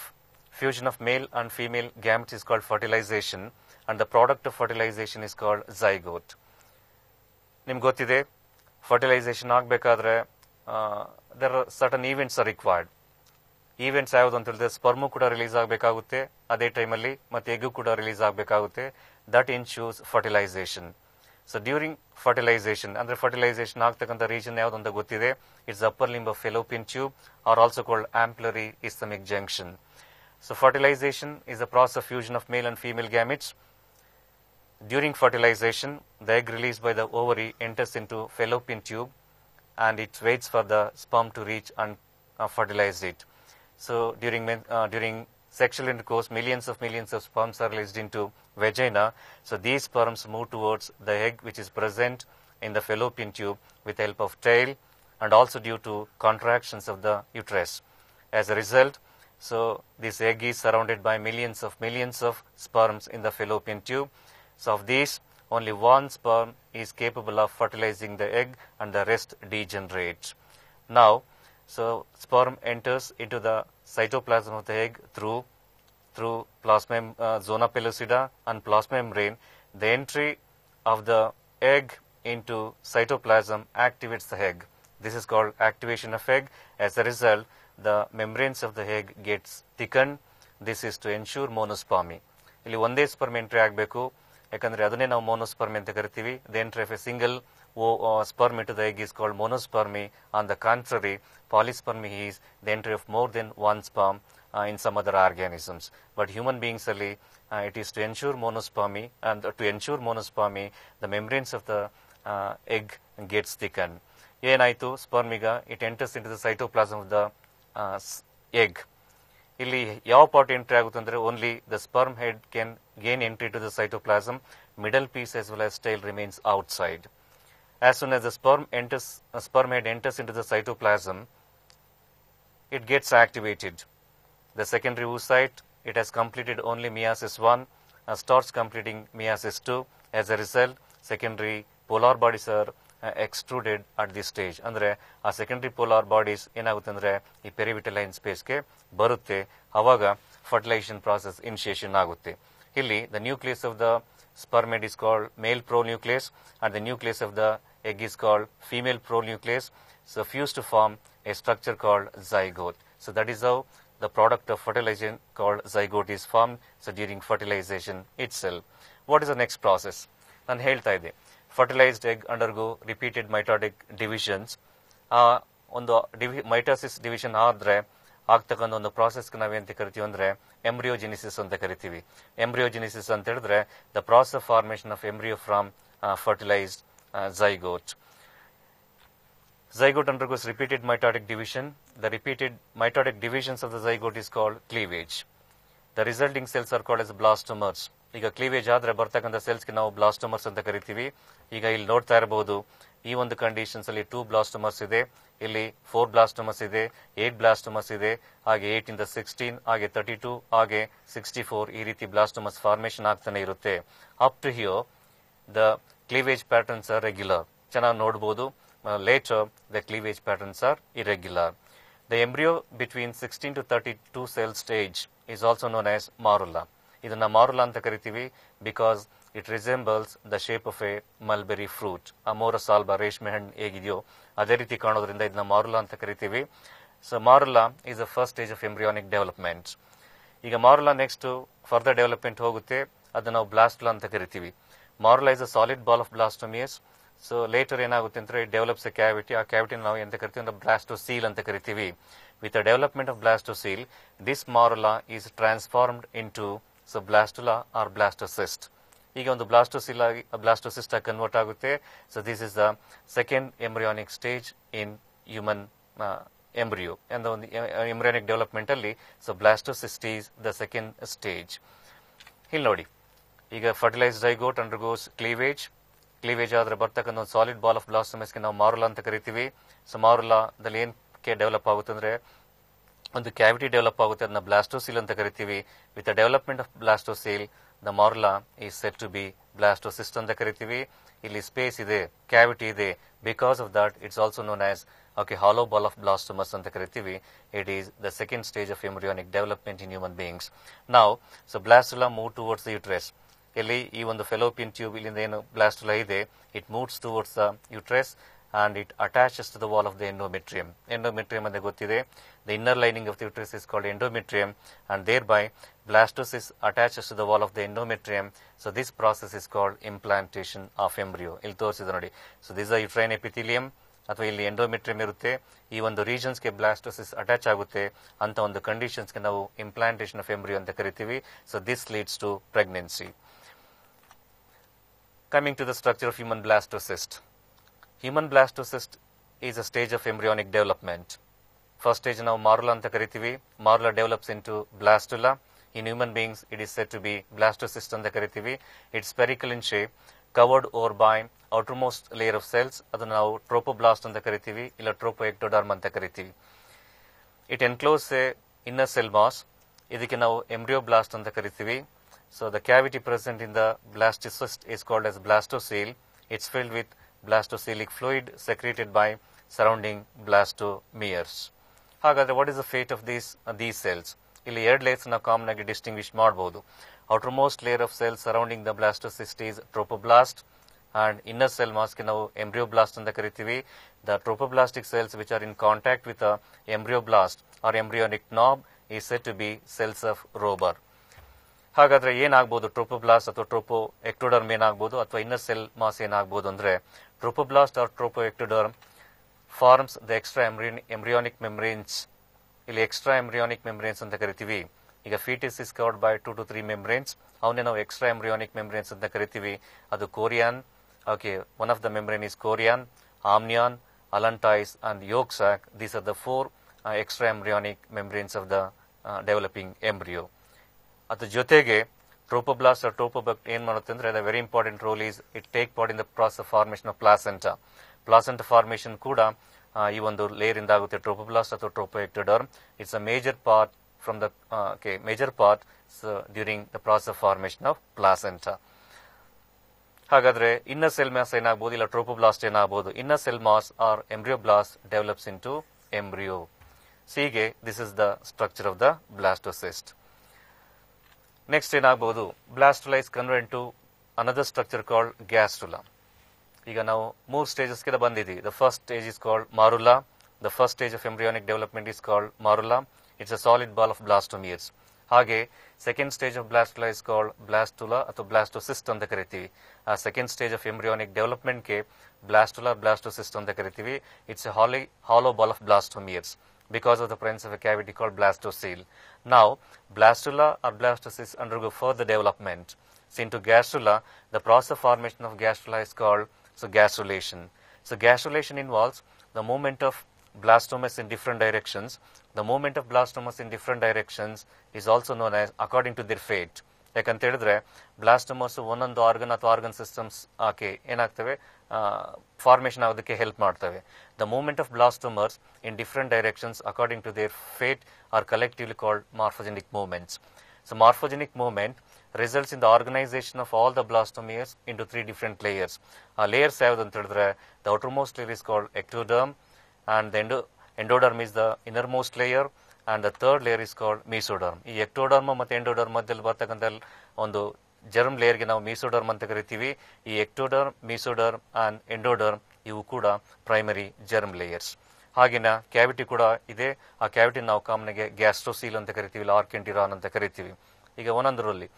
fusion of male and female gametes is called fertilization, and the product of fertilization is called zygote. ನಿಮ್ಗೆ ಗೊತ್ತಿದೆ, fertilization ಆಗಬೇಕಾದ್ರೆ there are certain events are required. Events ಯಾವುದು ಅಂತ ಹೇಳಿದ್ರೆ, sperm ಕೂಡ release ಆಗಬೇಕಾಗುತ್ತೆ ಅದೇ ಟೈಮಲ್ಲಿ, ಮತ್ತೆ ಎಗ್ಗು ಕೂಡ ರಿಲೀಸ್ ಆಗಬೇಕಾಗುತ್ತೆ. That ensures fertilisation. So during fertilisation ಅಂದ್ರೆ ಫರ್ಟಿಲೈಸೇಷನ್ ಆಗ್ತಕ್ಕಂಥ ರೀಜನ್ ಯಾವ್ದು ಅಂತ ಗೊತ್ತಿದೆ. It's upper limb of Fallopian tube or also called ampullary isthmic junction. So fertilisation is the process of fusion of male and female gametes. During fertilization, the egg released by the ovary enters into fallopian tube and it waits for the sperm to reach and fertilize it. So during sexual intercourse, millions of sperms are released into vagina. So these sperms move towards the egg which is present in the fallopian tube with the help of tail and also due to contractions of the uterus. As a result, so this egg is surrounded by millions of sperms in the fallopian tube. So of these, only one sperm is capable of fertilizing the egg and the rest degenerates. Now, so sperm enters into the cytoplasm of the egg through zona pellucida and plasma membrane. The entry of the egg into cytoplasm activates the egg. This is called activation of egg. As a result, the membranes of the egg gets thickened this is to ensure monospermy. ಇಲ್ಲಿ ಒಂದೇ sperm entry ಆಗಬೇಕು, ಯಾಕಂದ್ರೆ ಅದನ್ನೇ ನಾವು ಮೋನೋಸ್ಪರ್ಮಿ ಅಂತ ಕರಿತೀವಿ. The entry of A single sperm into the egg is called monospermy. On the contrary, polyspermy is the entry of more than one sperm in some other organisms. But human beings only, it is to ensure monospermy, and to ensure monospermy, the membranes of the egg gets thickened. ಏನಾಯಿತು, sperm ಈಗ it enters into the cytoplasm of the egg. ಇಲ್ಲಿ ಯಾವ part entry ಆಗುತ್ತೆ ಅಂದ್ರೆ only the sperm head can gain entry to the cytoplasm, middle piece as well as tail remains outside. As soon as the sperm head enters into the cytoplasm, it gets activated. The secondary oocyte, it has completed only meiosis 1, starts completing meiosis 2. As a result, secondary polar bodies are extruded at this stage. ಅಂದ್ರೆ ಆ secondary polar bodies ಏನಾಗುತ್ತೆ ಅಂದ್ರೆ ಈ ಪೆರಿವಿಟಲೈನ್ ಸ್ಪೇಸ್ಗೆ ಬರುತ್ತೆ. ಅವಾಗ fertilisation process initiation ಆಗುತ್ತೆ. ಇಲ್ಲಿ the nucleus of the sperm head is called male pronucleus, and the nucleus of the egg is called female pronucleus. So fused to form a structure called zygote. So that is how the product of fertilization called zygote is formed. So during fertilization itself, what is the next process? ನಾನು ಹೇಳ್ತಾ ಇದ್ದೆ, fertilized egg undergo repeated mitotic divisions. ಒಂದು mitosis division ಆದ್ರೆ ಆಗ್ತಕ್ಕಂಥ ಒಂದು ಪ್ರಾಸೆಸ್ಗೆ ನಾವೇಂತ ಕರಿತೀವಿ ಅಂದ್ರೆ ಎಂಬ್ರಿಯೋಜೆನಿಸಿಸ್ ಅಂತ ಕರಿತೀವಿ. ಎಂಬ್ರಿಯೋಜೆನಿಸಿಸ್ ಅಂತ ಹೇಳಿದ್ರೆ the process of formation of embryo from fertilised zygote. Zygote undergoes repeated mitotic division. The repeated mitotic divisions of the zygote is called cleavage. The resulting cells are called as blastomers. ಈಗ cleavage ಆದ್ರೆ ಬರ್ತಕ್ಕಂಥ ಸೆಲ್ಸ್ಗೆ ನಾವು ಬ್ಲಾಸ್ಟೋಮರ್ಸ್ ಅಂತ ಕರಿತೀವಿ. ಈಗ ಇಲ್ಲಿ ನೋಡ್ತಾ ಇರಬಹುದು, ಈ ಒಂದು ಕಂಡೀಷನ್ಸ್ ಅಲ್ಲಿ 2 ಬ್ಲಾಸ್ಟೋಮರ್ಸ್ ಇದೆ, ಇಲ್ಲಿ 4 ಬ್ಲಾಸ್ಟೋಮರ್ಸ್ ಇದೆ, 8 ಬ್ಲಾಸ್ಟೋಮರ್ಸ್ ಇದೆ, ಹಾಗೆ 8 ಇಂದ 16, ಹಾಗೆ 32, ಹಾಗೆ 64, ಈ ರೀತಿ ಬ್ಲಾಸ್ಟೋಮರ್ಸ್ ಫಾರ್ಮೇಶನ್ ಆಗ್ತಾನೆ ಇರುತ್ತೆ. Up to here the cleavage patterns are regular. ಚೆನ್ನಾಗಿ ನೋಡಬಹುದು. Later the cleavage patterns are irregular. The embryo between 16 to 32 cell stage is also known as morula. ಇದನ್ನ morula ಅಂತ ಕರಿತೀವಿ because it resembles the shape of a mulberry fruit. ಅಮೋರಸ್ ಆಲ್ಬಾ, ರೇಷ್ಮೆ ಹಣ್ಣು ಹೇಗಿದೆಯೋ ಅದೇ ರೀತಿ ಕಾಣೋದ್ರಿಂದ ಇದನ್ನ morula ಅಂತ ಕರಿತೀವಿ. So morula is the first stage of embryonic development. ಈಗ morula next further development ಹೋಗುತ್ತೆ, ಅದನ್ನ ನಾವು blastula ಅಂತ ಕರಿತೀವಿ. Morula is a solid ball of blastomeres. So later ಏನಾಗುತ್ತೆ ಅಂದ್ರೆ it develops a cavity. ಆ ಕ್ಯಾವಿಟಿ ನಾವು ಎಂತ ಕರಿತೀವಿ ಅಂದ್ರೆ blastocele ಅಂತ ಕರಿತೀವಿ. With the development of blastocele, this morula is transformed into blastula or blastocyst. ಈಗ ಒಂದು blastocyst ಆಗಿ ಕನ್ವರ್ಟ್ ಆಗುತ್ತೆ. So this is the second embryonic stage in human embryo. And the embryonic development ಅಲ್ಲಿ blastocyst is the second stage. ಇಲ್ಲಿ ನೋಡಿ, ಈಗ fertilised zygote undergoes cleavage. Cleavage ಆದ್ರೆ ಬರ್ತಕ್ಕಂಥ ಒಂದು ಸಾಲಿಡ್ ಬಾಲ್ ಆಫ್ ಬ್ಲಾಸ್ಟೋಮೆಸ್ಗೆ ನಾವು ಮಾರುಲಾ ಅಂತ ಕರಿತೀವಿ. ಸೊ ಮಾರುಲಾದಲ್ಲಿ ಏನಕ್ಕೆ ಡೆವಲಪ್ ಆಗುತ್ತೆ ಅಂದ್ರೆ ಒಂದು ಕ್ಯಾವಿಟಿ ಡೆವಲಪ್ ಆಗುತ್ತೆ, ಅದನ್ನ ಬ್ಲಾಸ್ಟೋಸೀಲ್ ಅಂತ ಕರಿತೀವಿ. With the development of blastocoel the morula is said to be blastocyst ಅಂತ ಕರಿತೀವಿ. ಇಲ್ಲಿ ಸ್ಪೇಸ್ ಇದೆ, ಕ್ಯಾವಿಟಿ ಇದೆ, because of that it's also known as hollow ball of blastomeres ಅಂತ ಕರಿತೀವಿ. It is the second stage of embryonic development in human beings. ನಾವು blastula move towards the uterus. ಇಲ್ಲಿ ಈ ಒಂದು ಫೆಲೋಪಿಯನ್ ಟ್ಯೂಬ್ ಇಲ್ಲಿಂದ ಏನು ಬ್ಲಾಸ್ಟುಲಾ ಇದೆ, it moves towards the uterus and it attaches to the wall of the endometrium. Endometrium ಅಂದ್ರೆ ಗೊತ್ತಿದೆ. The inner lining of the uterus is called endometrium, and thereby blastocyst attaches to the wall of the endometrium. So this process is called implantation of embryo. ಇಲ್ಲಿ ತೋರಿಸಿದೆ ನೋಡಿ. So this is a uterine epithelium ಅಥವಾ ಇಲ್ಲಿ endometrium ಇರುತ್ತೆ. ಈ ಒಂದು ರೀಜನ್ಸ್ಗೆ blastocyst attach ಆಗುತ್ತೆ ಅಂತ ಒಂದು ಕಂಡೀಷನ್ಸ್ಗೆ ನಾವು ಇಂಪ್ಲಾಂಟೇಷನ್ ಆಫ್ ಎಂಬ್ರಿಯೋ ಅಂತ ಕರಿತೀವಿ. So this leads to pregnancy. Coming to the structure of human blastocyst. Human blastocyst is a stage of embryonic development. First stage ನಾವು ಮಾರುಲಾ ಅಂತ ಕರಿತೀವಿ. ಮಾರುಲಾ develops into blastula. In human beings, it is said to be blastocyst ಅಂತ ಕರಿತೀವಿ. It's spherical in shape, covered over by outermost layer of cells. ಅದನ್ನು ನಾವು ಟ್ರೋಪೋಬ್ಲಾಸ್ಟ್ ಅಂತ ಕರಿತೀವಿ, ಇಲ್ಲ ಟ್ರೋಪೋಎಕ್ಟೋಡರ್ಮ್ ಅಂತ ಕರಿತೀವಿ. It encloses a inner cell mass. ಇದಕ್ಕೆ ನಾವು embryoblast ಅಂತ ಕರಿತೀವಿ. So the cavity present in the blastocyst is called as blastocele. It's filled with blastocelic fluid secreted by surrounding blastomeres. ಹಾಗಾದ್ರೆ what is the fate of these cells? ಇಲ್ಲಿ ಎರಡು layers ನಾವು common ಆಗಿ distinguish ಮಾಡಬಹುದು. outermost layer of cells surrounding the blastocyst is trophoblast, and inner cell mass ಗೆ ನಾವು embryoblast ಅಂತ ಕರಿತೀವಿ. The tropoblastic cells which are in contact with the embryoblast or embryonic knob is said to be cells of Rober. ಹಾಗಾದ್ರೆ ಏನಾಗಬಹುದು ಟ್ರೋಪೋಬ್ಲಾಸ್ಟ್ ಅಥವಾ tropo ectoderm ಏನಾಗಬಹುದು ಅಥವಾ inner cell mass ಏನಾಗಬಹುದು ಅಂದ್ರೆ trophoblast or trophectoderm forms the extra embryonic membranes. ಇಲ್ಲಿ extra embryonic membranes ಅಂತ ಕರಿತೀವಿ. ಈಗ foetus is covered by 2 to 3 membranes. ಅವನ್ನೇ ನಾವು ಎಕ್ಸ್ಟ್ರಾ ಎಂಬ್ರಿಯಾನಿಕ್ ಮೆಂಬ್ರೇನ್ಸ್ ಅಂತ ಕರಿತೀವಿ. ಅದು chorion. Okay, one of the membrane is chorion, amnion, allantois and yolk sac. These are the 4 extra embryonic membranes of the developing embryo. ಅದ್ರ ಜೊತೆಗೆ ಟ್ರೋಪೋಬ್ಲಾಸ್ಟ್ or ಟ್ರೋಪೋಬಕ್ಟ್ ಏನ್ ಮಾಡುತ್ತೆ ಅಂದ್ರೆ the very important role is it take part in the process formation of placenta. Placenta formation ಕೂಡ ಈ ಒಂದು layer ಇಂದ ಆಗುತ್ತೆ. ಟ್ರೋಪೋಬ್ಲಾಸ್ಟ್ ಅಥವಾ trophectoderm it's a major part from the major part during the process of formation of placenta. ಹಾಗಾದ್ರೆ inner cell mass ಏನಾಗಬಹುದು, ಇಲ್ಲ trophoblast ಏನಾಗಬಹುದು. Inner cell mass or embryoblast develops into embryo. ಹೀಗೆ this is the structure of the blastocyst. Next ಏನಾಗಬಹುದು, blastula is convert to another structure called gastrula. ಈಗ ನಾವು 3 ಸ್ಟೇಜಸ್ಗೆ ಬಂದಿದ್ದೀವಿ. The first stage is called morula. The first stage of embryonic development is called morula. It's a solid ball of blastomeres. ಹಾಗೆ second stage of blastula is called blastula ಅಥವಾ blastocyst ಅಂತ ಕರಿತೀವಿ. ಆ second stage of embryonic ಡೆವಲಪ್ಮೆಂಟ್ಗೆ blastula blastocyst ಅಂತ ಕರಿತೀವಿ. It's a hollow ball of blastomeres because of the presence of a cavity called blastocele. Now, blastula or blastocysts undergo further development. So, into gastrula, the process of formation of gastrula is called gastrulation. So, gastrulation involves the movement of blastomas in different directions. The movement of blastomas in different directions is also known as according to their fate. ಯಾಕಂತ ಹೇಳಿದ್ರೆ ಬ್ಲಾಸ್ಟೋಮಸ್ ಒಂದೊಂದು organ ಅಥವಾ organ systems ಏನಾಗ್ತವೆ formation ಆಗೋದಕ್ಕೆ help ಮಾಡ್ತವೆ. The movement of blastomeres in different directions according to their fate are collectively called morphogenic movements. So morphogenic movement results in the organization of all the blastomeres into 3 different layers. ಆ layers ಯಾವ್ದು ಅಂತ ಹೇಳಿದ್ರೆ the outermost layer is called ectoderm and the endoderm is the innermost layer and the third layer is called mesoderm. ಈ ectoderm ಮತ್ತೆ endoderm ಮಧ್ಯದಲ್ಲಿ ಬರ್ತಕ್ಕಂಥ ಒಂದು germ ಲೇಯರ್ಗೆ ನಾವು mesoderm ಅಂತ ಕರಿತೀವಿ. ಈ ectoderm, mesoderm and endoderm ಇವು ಕೂಡ ಪ್ರೈಮರಿ ಜರ್ಮ್ ಲೇಯರ್ಸ್. ಹಾಗೆನ ಕ್ಯಾವಿಟಿ ಕೂಡ ಇದೆ. ಆ ಕ್ಯಾವಿಟಿ ನಾವು ಕಾಮನ್ಗೆ ಗ್ಯಾಸ್ಟ್ರೋಸೀಲ್ ಅಂತ ಕರಿತೀವಿ, ಆರ್ಕೆಂಟಿರಾನ್ ಅಂತ ಕರಿತೀವಿ. ಈಗ ಒಂದೊಂದರಲ್ಲಿ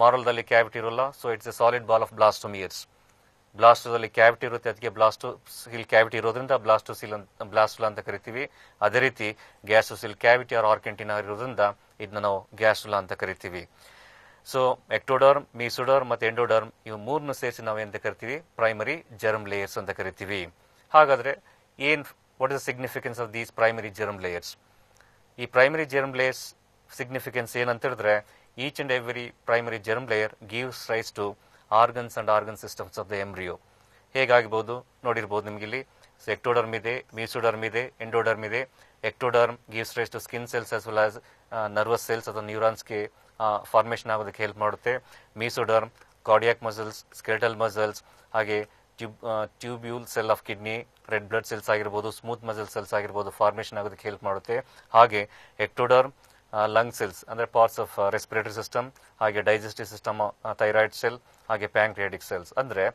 ಮಾರಲ್ದಲ್ಲಿ ಕ್ಯಾವಿಟಿ ಇರೋಲ್ಲ, so it's a solid ball of blastomeres. ಬ್ಲಾಸ್ಟೋದಲ್ಲಿ ಕ್ಯಾವಿಟಿ ಇರುತ್ತೆ, ಅದಕ್ಕೆ ಬ್ಲಾಸ್ಟೋಸಿಲ್ ಕ್ಯಾವಿಟಿ ಇರೋದ್ರಿಂದ ಬ್ಲಾಸ್ಟುಲಾ ಅಂತ ಕರಿತೀವಿ. ಅದೇ ರೀತಿ ಗ್ಯಾಸ್ಟ್ರೋಸಿಲ್ ಕ್ಯಾವಿಟಿ ಆರ್ ಆರ್ಕೆಂಟಿನಾ ಇರೋದ್ರಿಂದ ಇದನ್ನ ನಾವು ಗ್ಯಾಸ್ಟ್ರುಲಾ ಅಂತ ಕರಿತೀವಿ. ಸೊ ಎಕ್ಟೋಡರ್ಮ್, ಮೀಸೋಡರ್ಮ್ ಮತ್ತೆ ಎಂಡೋಡರ್ಮ್ ಇವು 3 ಸೇರಿಸಿ ನಾವು ಏನಂತ ಕರಿತೀವಿ, ಪ್ರೈಮರಿ ಜರ್ಮ್ ಲೇಯರ್ಸ್ ಅಂತ ಕರಿತೀವಿ. ಹಾಗಾದ್ರೆ what is the significance of these primary germ layers? ಈ ಪ್ರೈಮರಿ ಜರ್ಮ್ ಲೇಯರ್ಸ್ ಸಿಗ್ನಿಫಿಕೆನ್ಸ್ ಏನಂತ ಹೇಳಿದ್ರೆ each and every primary germ layer gives rise to organs and organ systems of the embryo. ಹೇಗಾಗಬಹುದು ನೋಡಿರ್ಬೋದು ನಿಮ್ಗೆ ಇಲ್ಲಿ. Ectoderm ಇದೆ, ಮೀಸೋಡರ್ಮ್ ಇದೆ, ಎಂಡೋಡರ್ಮ್ ಇದೆ. Ectoderm gives rise to skin cells as well as nervous cells ಅಥವಾ ನ್ಯೂರಾನ್ಸ್ಗೆ formation ಆಗೋದಕ್ಕೆ ಹೆಲ್ಪ್ ಮಾಡುತ್ತೆ. ಮೀಸೋಡರ್ಮ್ cardiac muscles, skeletal muscles, ಹಾಗೆ tubule cell of kidney, red blood cells ಆಗಿರ್ಬೋದು, ಸ್ಮೂತ್ ಮಸಲ್ ಸೆಲ್ಸ್ ಆಗಿರ್ಬೋದು ಫಾರ್ಮೇಶನ್ ಆಗೋದಕ್ಕೆ ಹೆಲ್ಪ್ ಮಾಡುತ್ತೆ. ಹಾಗೆ ಎಕ್ಟೋಡರ್ಮ್ ಲಂಗ್ ಸೆಲ್ಸ್ ಅಂದ್ರೆ ಪಾರ್ಟ್ಸ್ ಆಫ್ ರೆಸ್ಪಿರೇಟರಿ ಸಿಸ್ಟಮ್, ಹಾಗೆ ಡೈಜೆಸ್ಟಿವ್ ಸಿಸ್ಟಮ್, ಥೈರಾಯ್ಡ್ ಸೆಲ್, ಹಾಗೆ ಪ್ಯಾಂಕ್ರಿಯಾಟಿಕ್ ಸೆಲ್ಸ್. ಅಂದ್ರೆ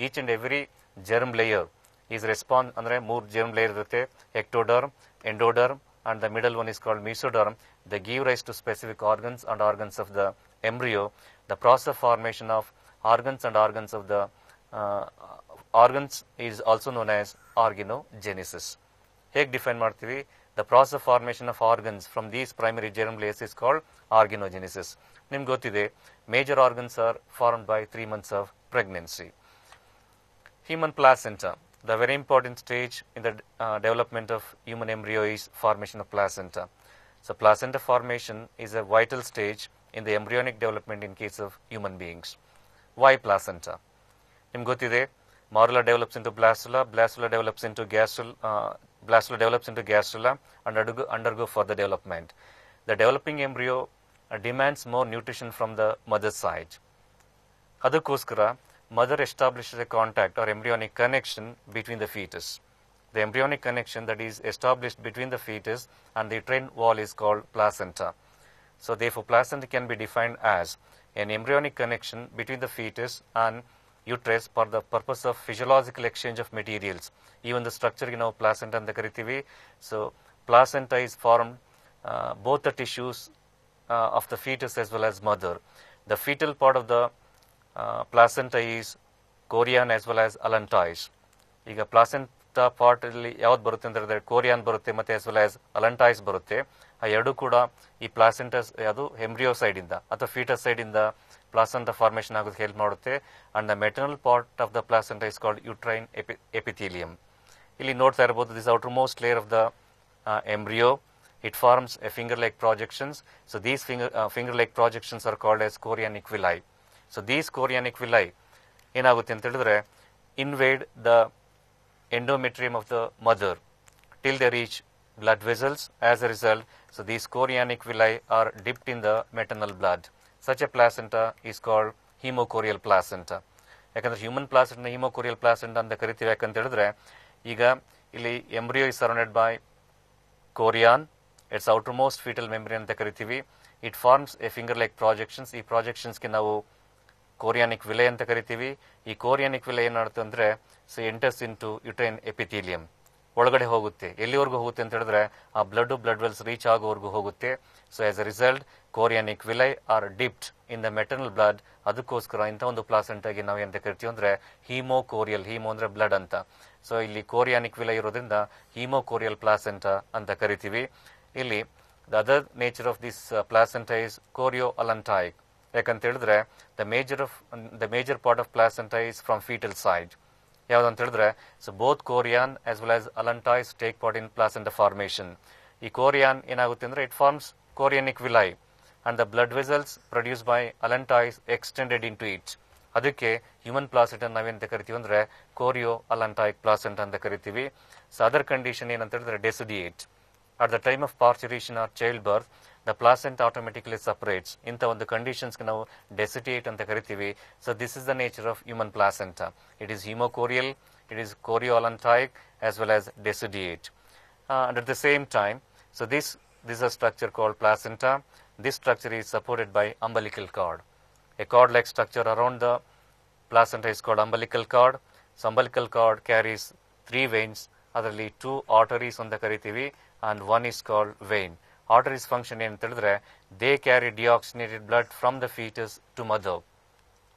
each and every germ layer is response ಅಂದ್ರೆ 3 ಜರ್ಮ್ ಲೇಯರ್ ಇರುತ್ತೆ, ectoderm, endoderm and the middle one is called mesoderm. They give rise to specific organs and organs of the embryo. The process of formation of organs and organs of the organs is also known as organogenesis. ಹೇಗೆ define ಮಾಡ್ತೀವಿ? The process of formation of organs from these primary germ layers is called organogenesis. ನಿಮ್ಗೆ ಗೊತ್ತಿದೆ, major organs are formed by 3 months of pregnancy. Human placenta, the very important stage in the development of human embryo is formation of placenta. So placenta formation is a vital stage in the embryonic development in case of human beings. Why placenta? ನಿಮ್ಗೆ ಗೊತ್ತಿದೆ, morula develops into blastula, blastula develops into gastrula and undergo further development. The developing embryo demands more nutrition from the mother's side. ಅದಕ್ಕೋಸ್ಕರ mother establishes a contact or embryonic connection between the fetus. The embryonic connection that is established between the fetus and the uterine wall is called placenta. So therefore placenta can be defined as an embryonic connection between the fetus and uterus for the purpose of physiological exchange of materials. Even the structure placenta anta karitivi. So placenta is formed both the tissues of the fetus as well as mother. The fetal part of the placenta is chorion as well as allantois. ಈಗ placenta part ಅಲ್ಲಿ ಯಾವ್ದು ಬರುತ್ತೆ ಅಂತ ಹೇಳಿದ್ರೆ ಕೋರಿಯಾನ್ ಬರುತ್ತೆ ಮತ್ತೆ as well as allantois ಬರುತ್ತೆ. ಆ ಎರಡು ಕೂಡ ಈ ಪ್ಲಾಸೆಂಟಸ್ ಅದು ಎಂಬ್ರಿಯೋ ಸೈಡ್ ಇಂದ ಅಥವಾ ಫೀಟಸ್ ಸೈಡ್ ಇಂದ ಪ್ಲಾಸೆಂಟಾ ಫಾರ್ಮೇಷನ್ ಆಗೋದಕ್ಕೆ ಹೆಲ್ಪ್ ಮಾಡುತ್ತೆ. And the maternal part of the placenta is called uterine epithelium. ಇಲ್ಲಿ ನೋಡ್ತಾ ಇರಬಹುದು this outermost layer of the embryo. It forms a finger-like projections. So these finger-like projections are called as chorionic villi. So these chorionic villi ಏನಾಗುತ್ತೆ ಅಂತ ಹೇಳಿದ್ರೆ invade the endometrium of the mother till they reach blood vessels. As a result, so these chorionic villi are dipped in the maternal blood. Such a placenta is called hemochorial placenta. ಯಾಕಂದ್ರೆ human placenta ಹಿಮೋಕೋರಿಯಲ್ placenta ಅಂತ ಕರಿತೀವಿ. ಯಾಕಂತ ಹೇಳಿದ್ರೆ ಈಗ ಇಲ್ಲಿ embryo is surrounded by chorion, its outermost fetal membrane ಅಂತ ಕರಿತೀವಿ. It forms a finger-like projections. ಈ projections ಗೆ ನಾವು chorionic villi ಅಂತ ಕರಿತೀವಿ. ಈ chorionic villi ಏನು ಮಾಡುತ್ತೆ ಅಂದ್ರೆ so enters into uterine epithelium, ಒಳಗಡೆ ಹೋಗುತ್ತೆ. ಎಲ್ಲಿವರೆಗೂ ಹೋಗುತ್ತೆ ಅಂತ ಹೇಳಿದ್ರೆ ಆ ಬ್ಲಡ್ ವೆಲ್ಸ್ ರೀಚ್ ಆಗೋವರೆಗೂ ಹೋಗುತ್ತೆ. So as a result chorionic villi are dipped in the maternal blood. ಅದಕ್ಕೋಸ್ಕರ ಇಂಥ ಒಂದು ಪ್ಲಾಸೆಂಟಾಗಿ ನಾವು ಎಂತ ಕರಿತೀವಿ ಅಂದ್ರೆ ಹೀಮೋಕೋರಿಯಲ್, ಹೀಮೋ ಅಂದ್ರೆ ಬ್ಲಡ್ ಅಂತ. ಸೊ ಇಲ್ಲಿ chorionic villi ಇರೋದ್ರಿಂದ ಹೀಮೋಕೋರಿಯಲ್ ಪ್ಲಾಸೆಂಟಾ ಅಂತ ಕರಿತೀವಿ. ಇಲ್ಲಿ the other nature of this placenta is chorioallantoic. ಯಾಕಂತ ಹೇಳಿದ್ರೆ the major part of placenta is from foetal side. ಯಾವ್ದಂತ ಹೇಳಿದ್ರೆ so both chorion as well as allantois take part in placenta formation. ಈ chorion ಏನಾಗುತ್ತೆ ಅಂದ್ರೆ it forms chorionic villi and the blood vessels produced by allantois extended into it. ಅದಕ್ಕೆ human placenta ನಾವೇಂತ ಕರಿತೀವಿ ಅಂದ್ರೆ ಕೋರಿಯೋ-ಅಲಂಟಾಯಿಕ್ placenta ಅಂತ ಕರಿತೀವಿ. ಸೊ ಅದರ್ ಕಂಡೀಷನ್ ಏನಂತ ಹೇಳಿದ್ರೆ deciduate. At the time of parturition or child birth the placenta automatically separates. ಇಂಥ ಒಂದು ಕಂಡೀಷನ್ಸ್ಗೆ ನಾವು ಡೆಸಿಡಿಯೇಟ್ ಅಂತ ಕರಿತೀವಿ. So this is the nature of human placenta. It is haemochorial, it is chorioallantoic as well as deciduate. And at the same time, so this is a structure called placenta. This structure is supported by umbilical cord. A cord-like structure around the placenta is called umbilical cord. So umbilical cord carries 3 veins, otherly 2 arteries on the karitivi, and 1 is called vein. Arteries function in tildre, they carry deoxygenated blood from the fetus to mother,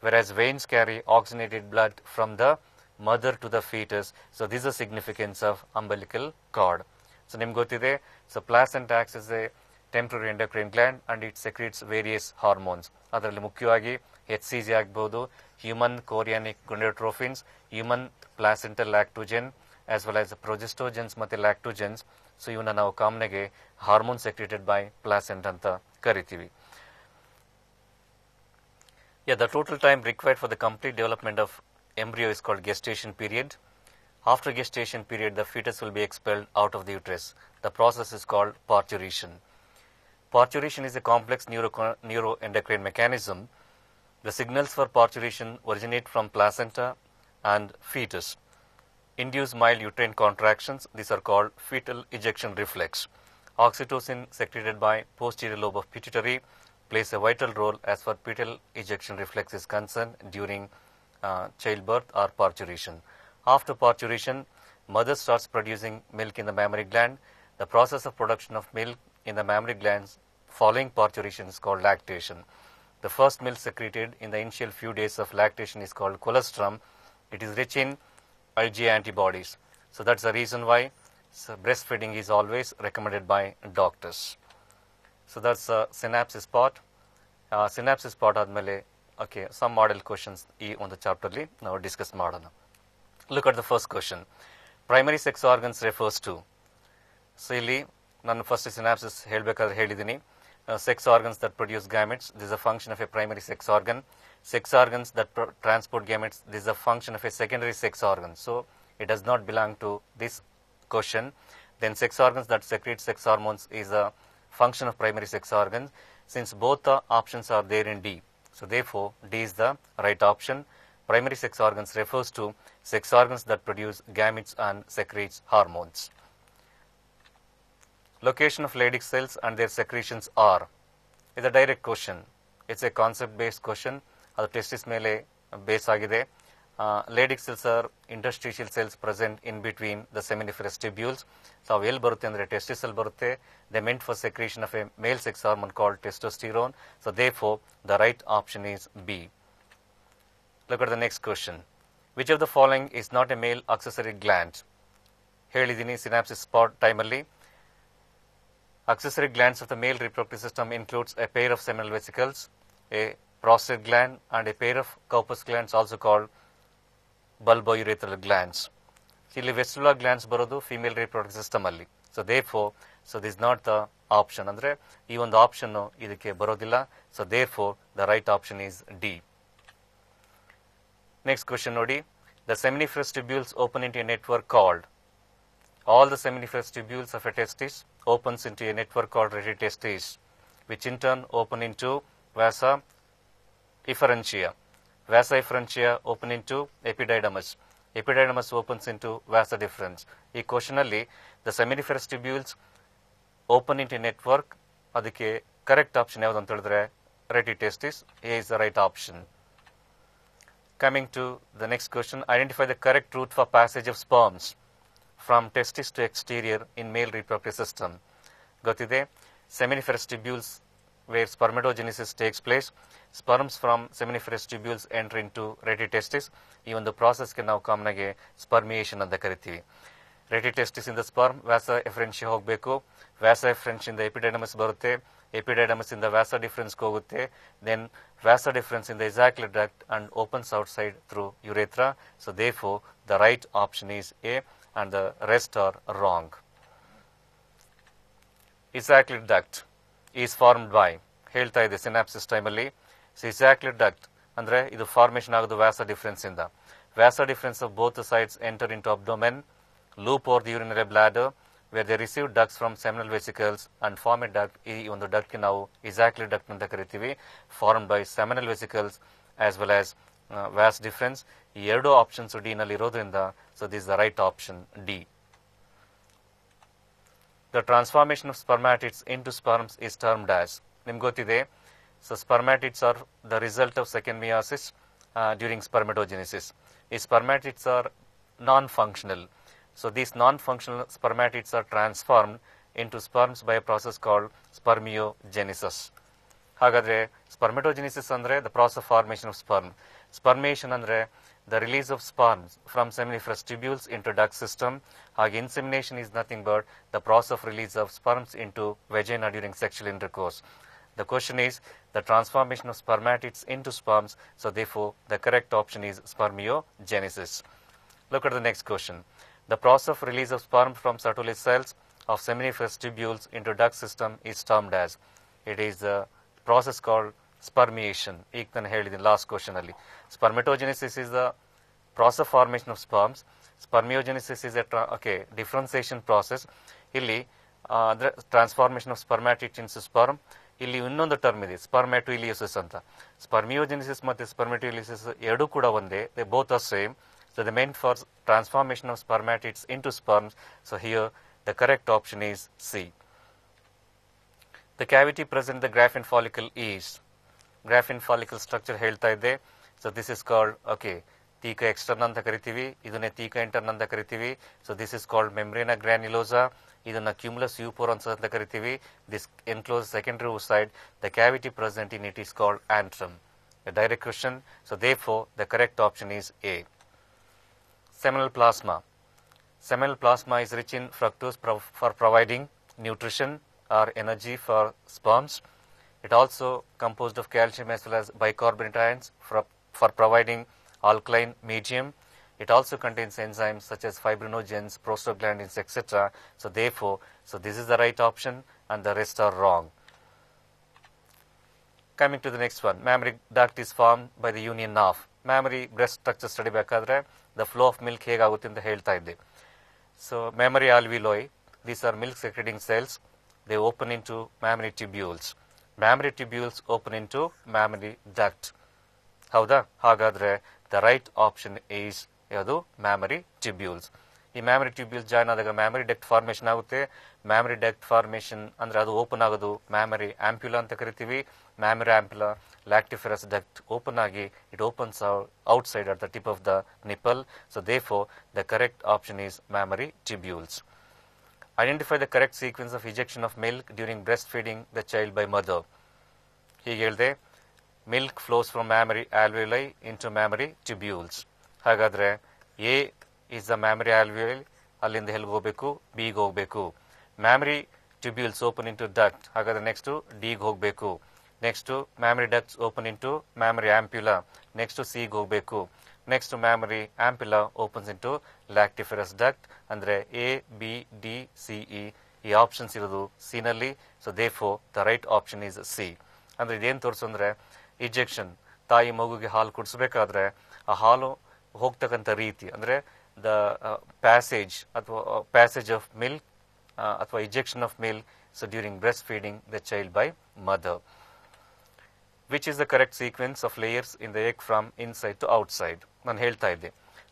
whereas veins carry oxygenated blood from the mother to the fetus. So this is the significance of umbilical cord. So ನಿಮ್ಗೆ ಗೊತ್ತಿದೆ, so placenta acts as a temporary endocrine gland and it secretes various hormones. ಅದರಲ್ಲಿ ಮುಖ್ಯವಾಗಿ HCG ಆಗ್ಬೋದು, human chorionic gonadotropins, human placental lactogen, as well as progestogens ಮತ್ತೆ lactogens. So ಇವನ್ನ ನಾವು ಕಾಮನೆಗೆ hormone ಸೆಕ್ರೆಟೆಡ್ by placenta ಅಂತ ಕರಿತೀವಿ. The total time required for the complete development of embryo is called gestation period. After gestation period, the fetus will be expelled out of the uterus. The process is called parturition. Parturition is a complex neuroendocrine mechanism. The signals for parturition originate from placenta and fetus. Induce mild uterine contractions. These are called fetal ejection reflex. Oxytocin secreted by posterior lobe of pituitary plays a vital role as far as fetal ejection reflex is concerned during childbirth or parturition. After parturition, mother starts producing milk in the mammary gland. The process of production of milk in the mammary glands following parturition is called lactation. The first milk secreted in the initial few days of lactation is called colostrum. It is rich in IgA antibodies. So that's the reason why breastfeeding is always recommended by doctors. So that's synapsis part. Synapsis part ಆದ್ಮೇಲೆ okay, some model questions ಈ ಒಂದು chapter ಅಲ್ಲಿ ನಾವು discuss ಮಾಡೋಣ. Look at the first question. Primary sex organs refers to. So ಇಲ್ಲಿ ನಾನು first synopsis ಹೇಳಬೇಕಾದ್ರೆ ಹೇಳಿದ್ದೀನಿ. Sex organs that produce gametes, this is a function of a primary sex organ. Sex organs that transport gametes, this is a function of a secondary sex organ. So it does not belong to this question. Then sex organs that secrete sex hormones is a function of primary sex organs. Since both the options are there in D, so therefore D is the right option. Primary sex organs refers to sex organs that produce gametes and secretes hormones. Location of Leydig cells and their secretions are. It's a direct question. It's a concept based question. ಅದು testis ಮೇಲೆ base ಆಗಿದೆ. Leydig cells are interstitial cells present in between the seminiferous tubules. So ಅವು ಎಲ್ಲಿ ಬರುತ್ತೆ ಅಂದರೆ testis ಅಲ್ಲಿ ಬರುತ್ತೆ. They meant for secretion of a male sex hormone called testosterone. So therefore the right option is B. Look at the next question. Which of the following is not a male accessory gland? ಹೇಳಿದ್ದೀನಿ synopsis spot ಟೈಮಲ್ಲಿ. Accessory glands of the male reproductive system includes a pair of seminal vesicles, a prostate gland, and a pair of corpus glands also called bulbourethral glands. ಇಲ್ಲಿ vestibular glands ಬರೋದು female reproductive system ಅಲ್ಲಿ. So therefore this not the option, ಅಂದ್ರೆ ಈ ಒಂದು option ಇದಕ್ಕೆ ಬರೋದಿಲ್ಲ. So therefore the right option is D. Next question ನೋಡಿ. The seminiferous tubules open into a network called. All the seminiferous tubules of a testis opens into a network called retitestis, which in turn open into vasa efferentia. Vasa efferentia open into epididymis. Epididymis opens into vasa deferens. ಈ question ಅಲ್ಲಿ the seminiferous tubules open into a network, ಅದಕ್ಕೆ correct option ಯಾವುದು ಅಂತ ಹೇಳಿದ್ರೆ retitestis. A is the right option. Coming to the next question, identify the correct route for passage of sperms from testis to exterior in male reproductive system. ಗೊತ್ತಿದೆ, seminiferous tubules where spermatogenesis takes place, sperms from seminiferous tubules enter into retitestis. ಈ ಒಂದು ಪ್ರಾಸೆಸ್ಗೆ ನಾವು common ಆಗಿ ಸ್ಪರ್ಮಿಯೇಷನ್ ಅಂತ ಕರಿತೀವಿ. retitestis ಇಂದ sperm ವ್ಯಾಸ ಎಫರೆನ್ಷಿಯಾ ಹೋಗಬೇಕು, ವ್ಯಾಸ ಎಫರೆನ್ಷಿಯಾ ಇಂದ ಎಪಿಡೈಡಮಸ್ ಬರುತ್ತೆ, ಎಪಿಡೈಡಮಸ್ ಇಂದ ವ್ಯಾಸ ಡಿಫರೆನ್ಸ್ಗೆ ಹೋಗುತ್ತೆ, ದೆನ್ ವ್ಯಾಸ ಡಿಫರೆನ್ಸ್ ಇಂದ ejaculate duct and opens outside through urethra. So therefore the right option is A and the rest are wrong. Ejaculate duct is formed by, ಹೇಳ್ತಾ ಇದೆ ಸಿನಾಪ್ಸಿಸ್ ಟೈಮಲ್ಲಿ. ejaculate duct ಅಂದ್ರೆ ಇದು ಫಾರ್ಮೇಷನ್ ಆಗೋದು ವ್ಯಾಸ ಡಿಫರೆನ್ಸ್ ಇಂದ. Vas deferens of both sides enter into abdomen, loop over the urinary bladder where they receive ducts from seminal vesicles and form a duct. ಈ ಒಂದು duct ನಾವು ejaculate duct ಅಂತ ಕರಿತೀವಿ, formed by seminal vesicles as well as vas difference. ಈ ಎರಡು options D ನಲ್ಲಿ ಇರೋದ್ರಿಂದ so this the right option D. The transformation of spermatids into sperms is termed as. ನಿಮ್ಗೆ ಗೊತ್ತಿದೆ, so spermatids are the result of second meiosis during spermatogenesis. ಈ spermatids are non functional. So these non functional spermatids are transformed into sperms by a process called spermiogenesis. ಹಾಗಾದ್ರೆ spermatogenesis ಅಂದ್ರೆ the process of formation of sperm. Spermiation ಅಂದ್ರೆ the release of sperms from seminiferous tubules into duct system. Hage insemination is nothing but the process of release of sperms into vagina during sexual intercourse. The question is the transformation of spermatids into sperms. So therefore the correct option is spermiogenesis. Look at the next question. The process of release of sperm from Sertoli cells of seminiferous tubules into duct system is termed as. It is the process called spermiation. ಈಗ ನಾನು ಹೇಳಿದ್ದೀನಿ last question ಅಲ್ಲಿ. Spermatogenesis is the process formation of sperms. Spermiogenesis is a differentiation process. ಇಲ್ಲಿ ಅಂದ್ರೆ transformation of spermatids in sperm. ಇಲ್ಲಿ ಇನ್ನೊಂದು term ಇದೆ ಸ್ಪರ್ಮ್ಯಾಟೋಇಲಿಯೋಸಿಸ್ ಅಂತ. ಸ್ಪರ್ಮಿಯೋಜೆನಿಸಿಸ್ ಮತ್ತೆ ಸ್ಪರ್ಮ್ಯಾಟೋಇಲಿಯೋಸಿಸ್ ಎರಡೂ ಕೂಡ ಒಂದೇ. They both are same. So they meant for transformation of spermatids into sperms. So here the correct option is C. The cavity present in the Graafian follicle is. Graafian follicle structure ಹೇಳ್ತಾ ಇದೆ. So this is called theca externa ಅಂತ ಕರಿತೀವಿ, ಇದನ್ನೇ theca interna ಅಂತ ಕರಿತೀವಿ. So this is called membrana granulosa, ಇದನ್ನ cumulus oophorus ಅಂತ ಕರಿತೀವಿ. This enclose secondary oocyte. The cavity present in it is called antrum. A direct question. So therefore the correct option is A. Seminal plasma. Seminal plasma is rich in fructose for providing nutrition or energy for sperms. It also composed of calcium as well as bicarbonate ions for providing alkaline medium. It also contains enzymes such as fibrinogens, prostaglandins, etc. So therefore, this is the right option and the rest are wrong. Coming to the next one, mammary duct is formed by the union of. Mammary breast structure study ಬೇಕಾದ್ರೆ the flow of milk ಹೇಗಾಗುತ್ತೆ ಅಂತ ಹೇಳ್ತಾ ಇದ್ದೆ. So mammary alveoli, these are milk secreting cells. They open into mammary tubules. Mammary tubules open into mammary duct. ಹೌದಾ? ಹಾಗಾದ್ರೆ the right option is ಯಾವುದು? Mammary tubules. ಈ mammary tubules join ಆದಾಗ mammary duct formation ಆಗುತ್ತೆ. Mammary duct formation ಅಂದ್ರೆ ಅದು open ಆಗೋದು mammary ampulla ಅಂತ ಕರಿತೀವಿ. Mammary ampulla lactiferous duct open agi, it opens out outside at the tip of the nipple. So therefore the correct option is mammary tubules. Identify the correct sequence of ejection of milk during breastfeeding the child by mother. ಹೀಗೆ ಹೇಳಿದೆ, milk flows from mammary alveoli into mammary tubules. ಹಾಗಾದ್ರೆ A is the mammary alveoli, ಅಲ್ಲಿಂದ ಎಲ್ಲಿಗೆ ಹೋಗಬೇಕು, B ಗೆ ಹೋಗಬೇಕು. mammary tubules open into duct, ಹಾಗಾದ್ರೆ next D ಗೆ ಹೋಗಬೇಕು. Next to mammary ducts open into mammary ampulla. Next to C ಗೆ ಹೋಗಬೇಕು. Next to mammary ampulla opens into lactiferous duct. ಅಂದ್ರೆ A, B, D, C, E ಈ options ಇರೋದು C ನಲ್ಲಿ. So therefore the right option is C. ಅಂದ್ರೆ ಇದೇನು ತೋರಿಸು ಅಂದ್ರೆ ಇಜೆಕ್ಷನ್, ತಾಯಿ ಮಗುಗೆ ಹಾಲು ಕುಡಿಸಬೇಕಾದ್ರೆ ಆ ಹಾಲು ಹೋಗ್ತಕ್ಕಂಥ ರೀತಿ ಅಂದ್ರೆ ದ ಪ್ಯಾಸೇಜ್ ಅಥವಾ ಪ್ಯಾಸೇಜ್ ಆಫ್ ಮಿಲ್ಕ್ ಅಥವಾ ejection of milk so during breast feeding the child by mother. Which is the correct sequence of layers in the egg from inside to outside? ನಾನು ಹೇಳ್ತಾ ಇದ್ದೆ.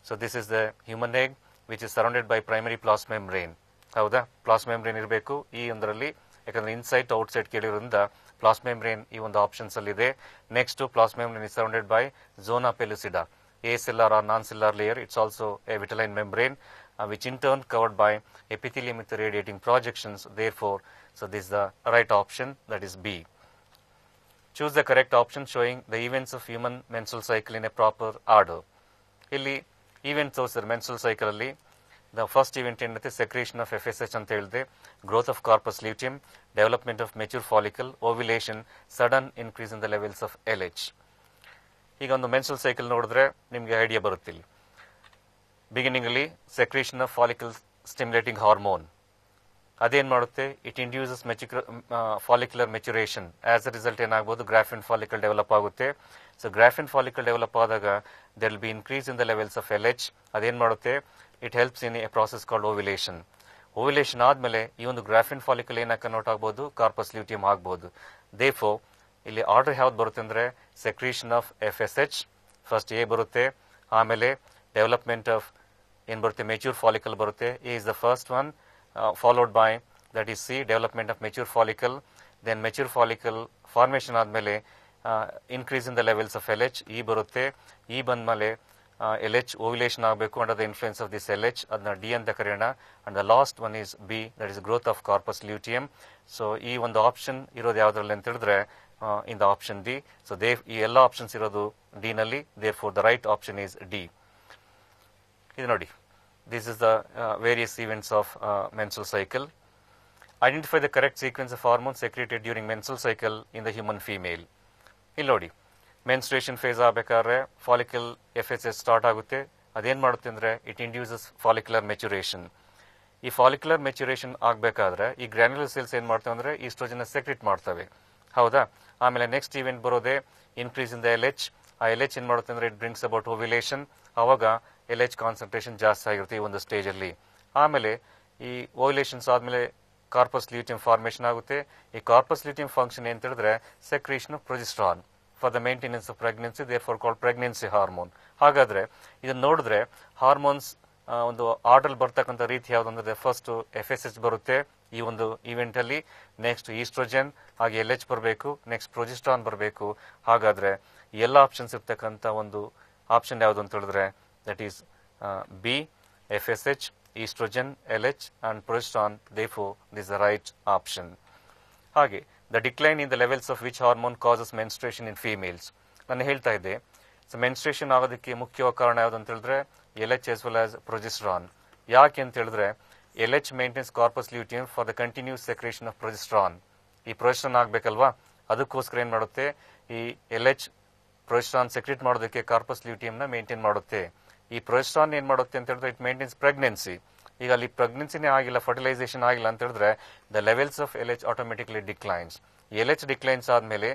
So this is the human egg which is surrounded by primary plasma membrane. ಹೌದಾ, plasma membrane ಇರಬೇಕು ಈ ಒಂದರಲ್ಲಿ, ಯಾಕಂದ್ರೆ inside to outside ಕೇಳಿರೋದ್ರಿಂದ plasma membrane ಈ ಒಂದು ಆಪ್ಷನ್ಸ್ ಅಲ್ಲಿ ಇದೆ. Next plasma membrane is surrounded by zona pellucida, a cellular or non-cellular layer. It's also a vitelline membrane which in turn covered by epithelium with radiating projections. Therefore, so this is the right option, that is B. Choose the correct option showing the events of human menstrual cycle in a proper order. ಇಲ್ಲಿ events ತೋರಿಸಿದ್ರೆ menstrual cycle ಅಲ್ಲಿ the first event ಏನಂತೆ secretion of FSH ಅಂತ ಹೇಳಿದೆ, growth of corpus luteum, development of mature follicle, ovulation, sudden increase in the levels of LH. ಈಗ ಒಂದು menstrual cycle ನೋಡಿದ್ರೆ ನಿಮಗೆ ಐಡಿಯಾ ಬರುತ್ತೆ. ಇಲ್ಲಿ ಬಿಗಿನಿಂಗ್ ಅಲ್ಲಿ secretion of follicle stimulating hormone, ಅದೇನು ಮಾಡುತ್ತೆ, it induces follicular maturation. As a result ಏನಾಗಬಹುದು, ಗ್ರಾಫಿನ್ ಫಾಲಿಕಲ್ ಡೆವಲಪ್ ಆಗುತ್ತೆ. ಸೊ ಗ್ರಾಫಿನ್ ಫಾಲಿಕಲ್ ಡೆವಲಪ್ ಆದಾಗ there will be increase in the levels of LH. ಅದೇನು ಮಾಡುತ್ತೆ, it helps in a process called ovulation. Ovulation ಆದ್ಮೇಲೆ ಈ ಒಂದು Graafian follicle ಏನಾಗಿ convert ಆಗ್ಬೋದು, ಕಾರ್ಪಸ್ ಲ್ಯೂಟಿಯಂ ಆಗ್ಬೋದು. ದೇಫೋ ಇಲ್ಲಿ ಆರ್ಡರ್ ಯಾವ್ದು ಬರುತ್ತೆ ಅಂದ್ರೆ ಸೆಕ್ರೀಷನ್ ಆಫ್ FSH ಫಸ್ಟ್ ಎ ಬರುತ್ತೆ, ಆಮೇಲೆ ಡೆವಲಪ್ಮೆಂಟ್ ಆಫ್ ಏನ್ ಬರುತ್ತೆ, ಮೆಚ್ಯೂರ್ ಫಾಲಿಕಲ್ ಬರುತ್ತೆ. A is the first one, followed by that is C, development of mature follicle. Then mature follicle formation ಆದ್ಮೇಲೆ increase in the levels of LH E ಬರುತ್ತೆ. E ಬಂದ್ಮೇಲೆ LH ovulation ಆಗಬೇಕು under the influence of this LH, ಅದನ್ನ D ಅಂತ ಕರೆಯೋಣ. And the last one is B, that is growth of corpus luteum. So ಈ ಒಂದು option ಇರೋದು ಯಾವ್ದ್ರಲ್ಲಿ ಅಂತ ಹೇಳಿದ್ರೆ in the option D. So ಈ ಎಲ್ಲ ಆಪ್ಷನ್ಸ್ ಇರೋದು D ನಲ್ಲಿ. Therefore the right option is D. ಇದು ನೋಡಿ, this is the various events of menstrual cycle. Identify the correct sequence of hormones secreted during menstrual cycle in the human female. ಇಲ್ಲಿ ನೋಡಿ, menstruation face ಆಗಬೇಕಾದ್ರೆ follicle FSH start ಆಗುತ್ತೆ. ಅದೇನ್ ಮಾಡುತ್ತೆ ಅಂದ್ರೆ it induces follicular maturation. ಈ follicular maturation ಆಗಬೇಕಾದ್ರೆ ಈ ಗ್ರಾನ್ಯುಲರ್ ಸೆಲ್ಸ್ ಏನ್ ಮಾಡ್ತವೆ ಅಂದ್ರೆ ಈಸ್ಟ್ರೋಜನ್ ಸೆಕ್ರೆಟ್ ಮಾಡ್ತವೆ. ಹೌದಾ, ಆಮೇಲೆ ನೆಕ್ಸ್ಟ್ ಇವೆಂಟ್ ಬರೋದೇ ಇನ್ಕ್ರೀಸ್ ಇನ್ ದ LH. ಆ LH ಏನ್ ಮಾಡುತ್ತೆ ಅಂದ್ರೆ ಇಟ್ ಬ್ರಿಂಗ್ಸ್ ಅಬೌಟ್ ಓವ್ಯುಲೇಷನ್. ಅವಾಗ LH ಕಾನ್ಸಂಟ್ರೇಷನ್ ಜಾಸ್ತಿ ಆಗಿರುತ್ತೆ ಈ ಒಂದು ಸ್ಟೇಜ್ ಅಲ್ಲಿ. ಆಮೇಲೆ ಈ ಓವ್ಯುಲೇಷನ್ಸ್ ಆದ್ಮೇಲೆ ಕಾರ್ಪಸ್ ಲ್ಯೂಟಿಯಂ ಫಾರ್ಮೇಷನ್ ಆಗುತ್ತೆ. ಈ ಕಾರ್ಪಸ್ ಲ್ಯೂಟಿಯಂ ಫಂಕ್ಷನ್ ಏನ್ ಹೇಳಿದ್ರೆ secretion of progesterone for the maintenance of pregnancy, therefore called pregnancy hormone. ಹಾಗಾದ್ರೆ ಇದನ್ನ ನೋಡಿದ್ರೆ ಹಾರ್ಮೋನ್ಸ್ ಒಂದು ಆರ್ಡರ್ ಬರ್ತಕ್ಕಂಥ ರೀತಿ ಯಾವ್ದು ಅಂದ್ರೆ ಫಸ್ಟ್ FSH ಬರುತ್ತೆ ಈ ಒಂದು ಇವೆಂಟ್ ಅಲ್ಲಿ, ನೆಕ್ಸ್ಟ್ ಈಸ್ಟ್ರೋಜನ್, ಹಾಗೆ LH ಬರಬೇಕು, ನೆಕ್ಸ್ಟ್ ಪ್ರೊಜೆಸ್ಟ್ರಾನ್ ಬರಬೇಕು. ಹಾಗಾದ್ರೆ ಎಲ್ಲ ಆಪ್ಷನ್ಸ್ ಇರ್ತಕ್ಕಂಥ ಒಂದು ಆಪ್ಷನ್ ಯಾವ್ದು ಅಂತ ಹೇಳಿದ್ರೆ that is B, FSH, estrogen, LH and progesterone. Therefore this is the right option. ಹಾಗೆ the decline in the levels of which hormone causes menstruation in females. ನಾನು ಹೇಳ್ತಾ ಇದ್ದೆ, ಸೊ ಮೆನ್ಸ್ಟ್ರೇಷನ್ ಆಗೋದಕ್ಕೆ ಮುಖ್ಯವಾದ ಕಾರಣ ಯಾವ್ದು ಅಂತ ಹೇಳಿದ್ರೆ LH as well as progesterone. ಯಾಕೆ ಅಂತ ಹೇಳಿದ್ರೆ LH maintains corpus luteum for the continuous secretion of progesterone. ಈ ಪ್ರೊಜೆಸ್ಟ್ರಾನ್ ಆಗ್ಬೇಕಲ್ವಾ, ಅದಕ್ಕೋಸ್ಕರ ಏನ್ ಮಾಡುತ್ತೆ, ಈ LH ಪ್ರೊಜೆಸ್ಟ್ರಾನ್ ಸೆಕ್ರೆಟ್ ಮಾಡೋದಕ್ಕೆ ಕಾರ್ಪಸ್ ಲ್ಯೂಟಿಯಂ ನ ಮೇಂಟೈನ್ ಮಾಡುತ್ತೆ. ಈ ಪ್ರೊಜೆಸ್ಟ್ರಾನ್ ಏನ್ ಮಾಡುತ್ತೆ ಅಂತ ಹೇಳಿದ್ರೆ ಇಟ್ ಮೇಂಟೈನ್ಸ್ ಪ್ರೆಗ್ನೆನ್ಸಿ. ಈಗ ಅಲ್ಲಿ ಪ್ರೆಗ್ನೆನ್ಸಿನೇ ಆಗಿಲ್ಲ, ಫರ್ಟಿಲೈಸೇಷನ್ ಆಗಿಲ್ಲ ಅಂತ ಹೇಳಿದ್ರೆ the levels of LH automatically declines. LH declines ಆದ್ಮೇಲೆ